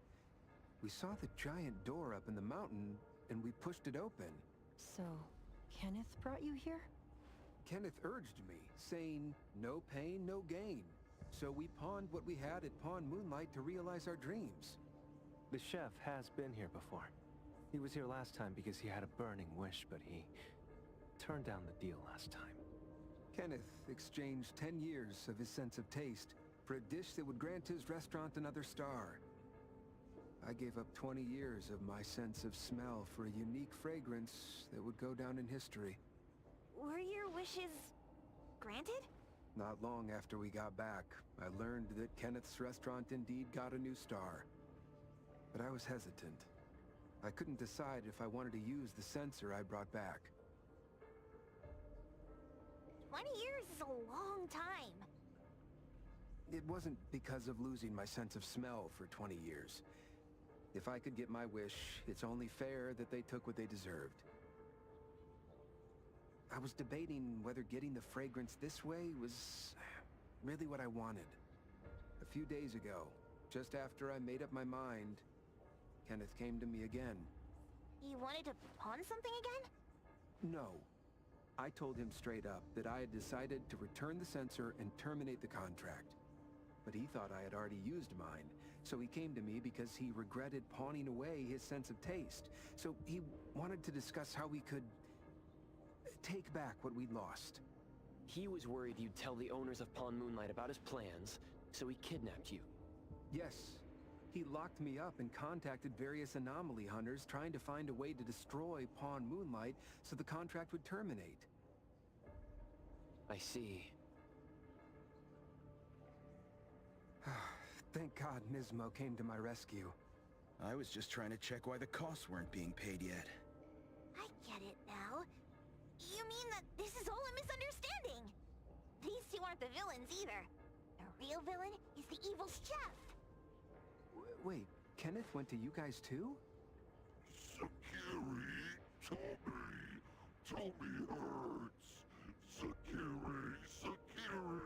we saw the giant door up in the mountain and we pushed it open. So, Kenneth brought you here? Kenneth urged me, saying, no pain, no gain. So we pawned what we had at Pawn Moonlight to realize our dreams. The chef has been here before. He was here last time because he had a burning wish, but he turned down the deal last time. Kenneth exchanged 10 years of his sense of taste for a dish that would grant his restaurant another star. I gave up 20 years of my sense of smell for a unique fragrance that would go down in history. Were your wishes... granted? Not long after we got back, I learned that Kenneth's restaurant indeed got a new star. But I was hesitant. I couldn't decide if I wanted to use the sensor I brought back. 20 years is a long time. It wasn't because of losing my sense of smell for 20 years. If I could get my wish, it's only fair that they took what they deserved. I was debating whether getting the fragrance this way was really what I wanted. A few days ago, just after I made up my mind, Kenneth came to me again. You wanted to pawn something again? No. I told him straight up that I had decided to return the sensor and terminate the contract. But he thought I had already used mine, so he came to me because he regretted pawning away his sense of taste. So he wanted to discuss how we could take back what we'd lost. He was worried you'd tell the owners of Pawn Moonlight about his plans, so he kidnapped you. Yes. He locked me up and contacted various anomaly hunters trying to find a way to destroy Pawn Moonlight so the contract would terminate. I see. Thank God Nismo came to my rescue. I was just trying to check why the costs weren't being paid yet. I get it now. You mean that this is all a misunderstanding? These two aren't the villains either. The real villain is the evil chef. Wait, Kenneth went to you guys too? Sakiri, Tommy hurts. Sakiri, Sakiri.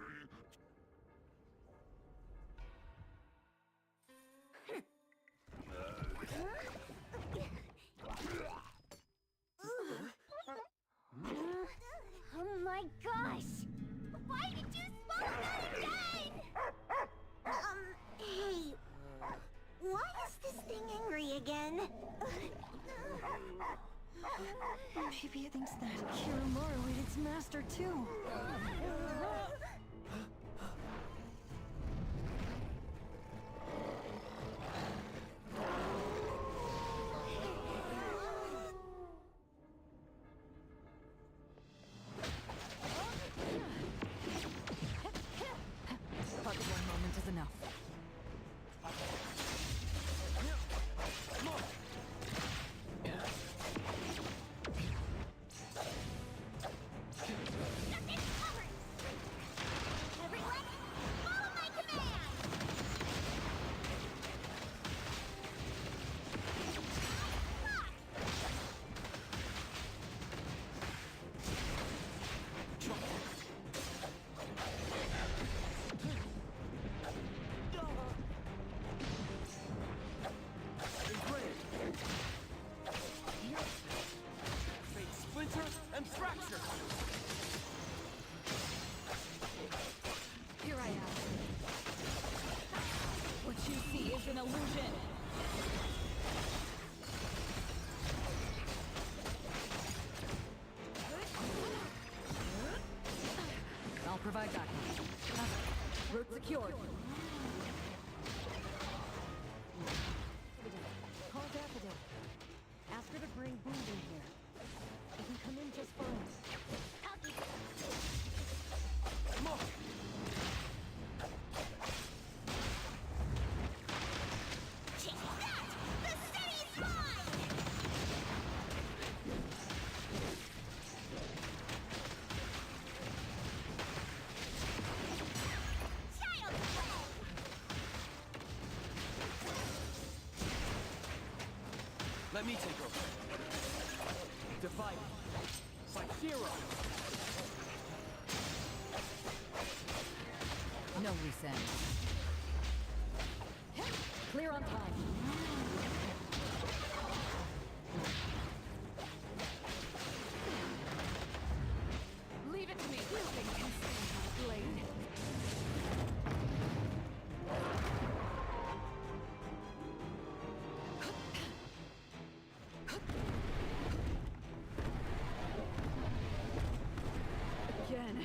Oh my gosh! Why did you swallow that again? Hey, why is this thing angry again? Maybe it thinks that Kiromaru ate its master too. Part of 1 moment is enough. Everyone, follow my command! Splinter and fracture! Here I am. What you see is an illusion. I'll provide backup. Route secured. Call Daffodil. Ask her to bring Boom Boom here. He can come in just fine. Check that! The city's mine! Child's play! Let me take over. Divided by Hero. No loose ends. Clear on time. Leave it to me. Nothing can stand my blade. Again.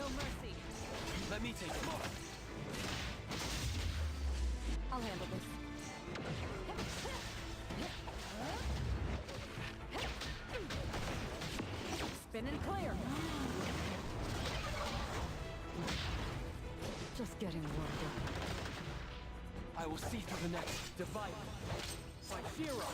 No mercy. Let me take it. I'll handle this. Spin and clear. Just getting warmed up. I will see through the next divide by zero.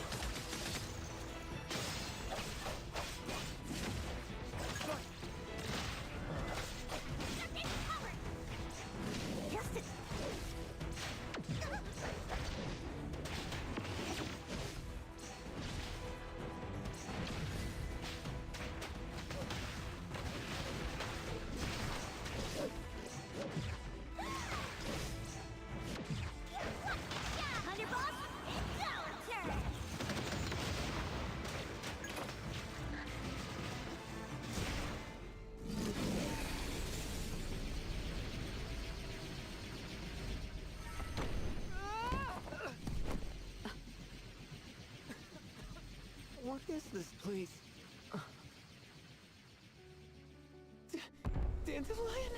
What is this place? Dandelion?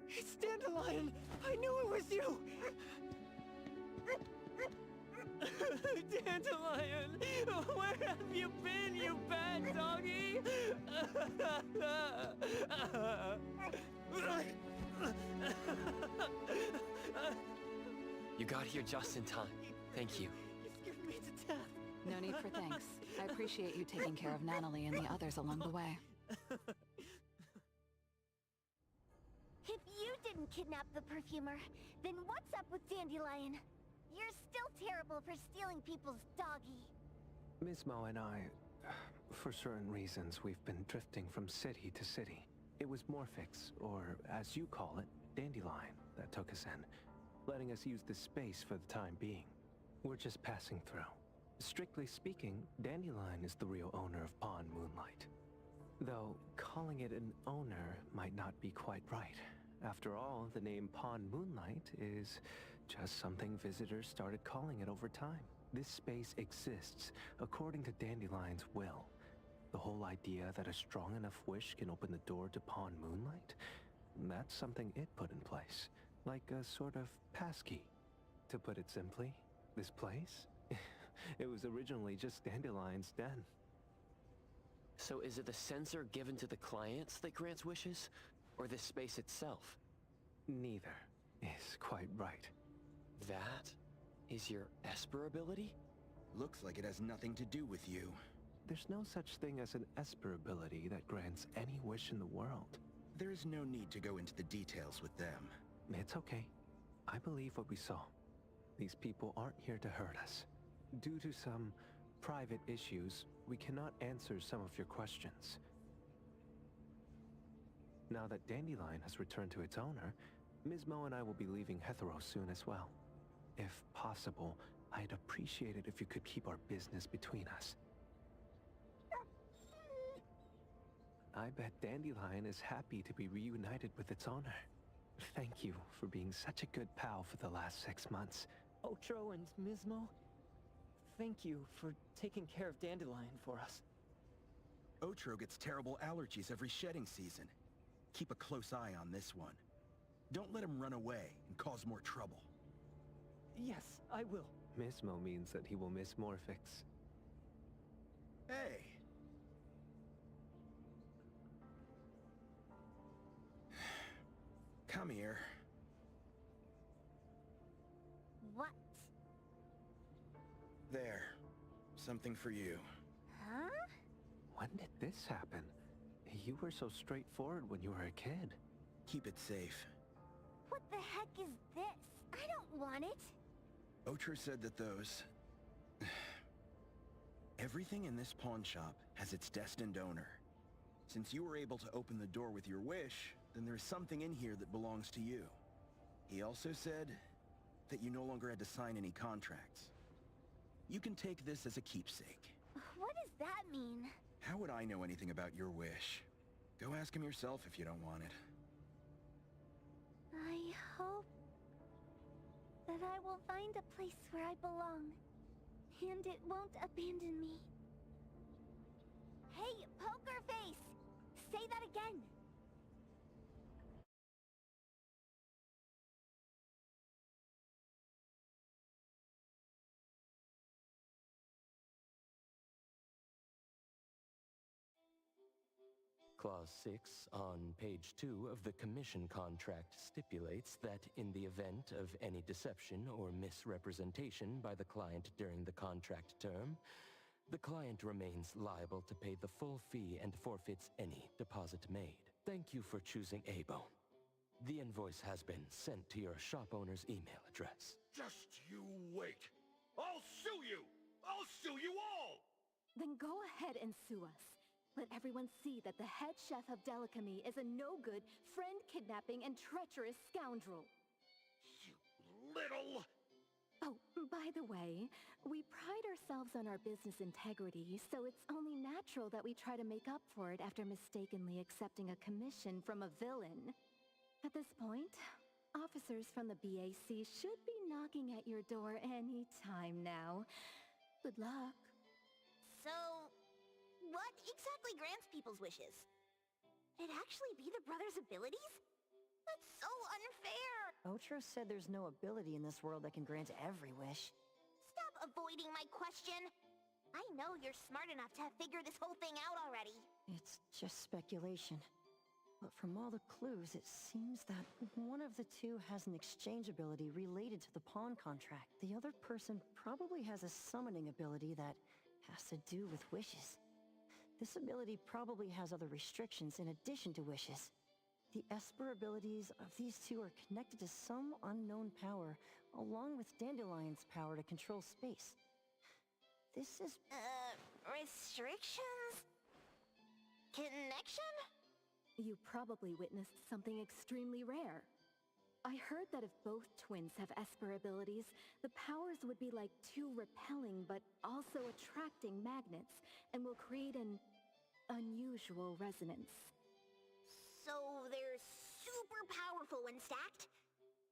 It's Dandelion! I knew it was you! Dandelion! Where have you been, you bad doggy? You got here just in time. Thank you. Scared me to death. No need for thanks. I appreciate you taking care of Natalie and the others along the way. If you didn't kidnap the perfumer, then what's up with Dandelion? You're still terrible for stealing people's doggy. Mismo and I, for certain reasons, we've been drifting from city to city. It was Morphix, or as you call it, Dandelion, that took us in, letting us use this space for the time being. We're just passing through. Strictly speaking, Dandelion is the real owner of Pond Moonlight. Though, calling it an owner might not be quite right. After all, the name Pond Moonlight is just something visitors started calling it over time. This space exists according to Dandelion's will. The whole idea that a strong enough wish can open the door to Pond Moonlight? That's something it put in place. Like a sort of passkey. To put it simply, this place? It was originally just Dandelion's den. So is it the sensor given to the clients that grants wishes? Or the space itself? Neither is quite right. That is your Esper ability? Looks like it has nothing to do with you. There's no such thing as an Esper ability that grants any wish in the world. There is no need to go into the details with them. It's okay. I believe what we saw. These people aren't here to hurt us. Due to some private issues, we cannot answer some of your questions. Now that Dandelion has returned to its owner, Mismo and I will be leaving Hetero soon as well. If possible, I'd appreciate it if you could keep our business between us. I bet Dandelion is happy to be reunited with its owner. Thank you for being such a good pal for the last 6 months. Otro and Mismo, thank you for taking care of Dandelion for us. Otro gets terrible allergies every shedding season. Keep a close eye on this one. Don't let him run away and cause more trouble. Yes, I will. Mismo means that he will miss Morphix. Hey! Come here. What? There. Something for you. Huh? When did this happen? You were so straightforward when you were a kid. Keep it safe. What the heck is this? I don't want it. Otro said that those... Everything in this pawn shop has its destined owner. Since you were able to open the door with your wish, then there's something in here that belongs to you. He also said that you no longer had to sign any contracts. You can take this as a keepsake. What does that mean? How would I know anything about your wish? Go ask him yourself if you don't want it. I hope that I will find a place where I belong, and it won't abandon me. Hey, Poker Face! Say that again. Clause 6 on page 2 of the commission contract stipulates that in the event of any deception or misrepresentation by the client during the contract term, the client remains liable to pay the full fee and forfeits any deposit made. Thank you for choosing ABO. The invoice has been sent to your shop owner's email address. Just you wait. I'll sue you! I'll sue you all! Then go ahead and sue us. Let everyone see that the head chef of Delicamy is a no-good, friend-kidnapping, and treacherous scoundrel. You little... Oh, by the way, we pride ourselves on our business integrity, so it's only natural that we try to make up for it after mistakenly accepting a commission from a villain. At this point, officers from the BAC should be knocking at your door any time now. Good luck. So, what exactly grants people's wishes? Could it actually be the brothers' abilities? That's so unfair! Otro said there's no ability in this world that can grant every wish. Stop avoiding my question! I know you're smart enough to have figured this whole thing out already. It's just speculation. But from all the clues, it seems that one of the two has an exchange ability related to the pawn contract. The other person probably has a summoning ability that has to do with wishes. This ability probably has other restrictions in addition to wishes. The Esper abilities of these two are connected to some unknown power, along with Dandelion's power to control space. This is... restrictions? Connection? You probably witnessed something extremely rare. I heard that if both twins have Esper abilities, the powers would be like two repelling but also attracting magnets, and will create an unusual resonance. So they're super powerful when stacked?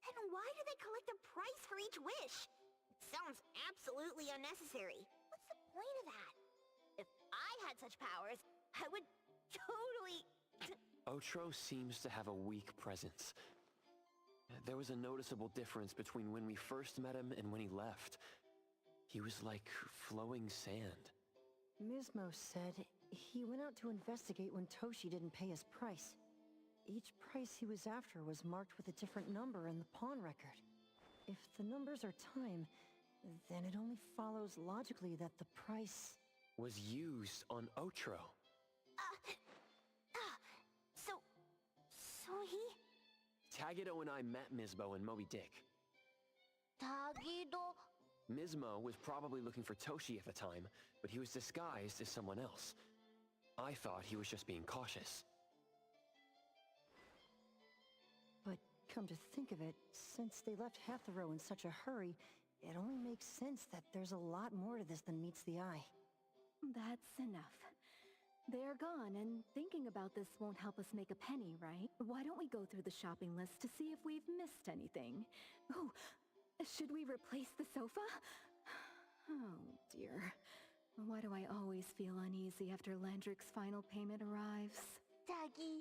Then why do they collect a price for each wish? It sounds absolutely unnecessary. What's the point of that? If I had such powers, I would totally... Otro seems to have a weak presence. There was a noticeable difference between when we first met him and when he left. He was like flowing sand. Mismo said he went out to investigate when Toshi didn't pay his price. Each price he was after was marked with a different number in the pawn record. If the numbers are time, then it only follows logically that the price... was used on Otro. So he... Tagido and I met Mismo and Moby Dick. Tagido? Mismo was probably looking for Toshi at the time, but he was disguised as someone else. I thought he was just being cautious. But come to think of it, since they left Hatharo in such a hurry, it only makes sense that there's a lot more to this than meets the eye. That's enough. They're gone, and thinking about this won't help us make a penny, right? Why don't we go through the shopping list to see if we've missed anything? Oh, should we replace the sofa? Oh, dear. Why do I always feel uneasy after Landrick's final payment arrives? Tagido!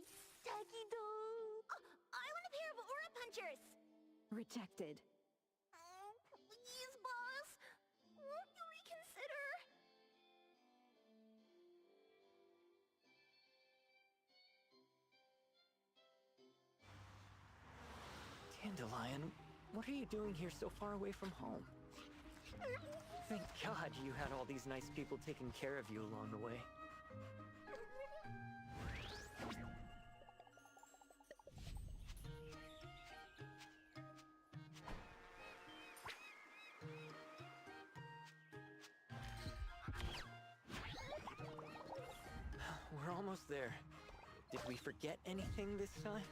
I want a pair of aura punchers! Rejected. Oh, please, boss! Won't you reconsider? Dandelion, what are you doing here so far away from home? Thank God you had all these nice people taking care of you along the way. We're almost there. Did we forget anything this time?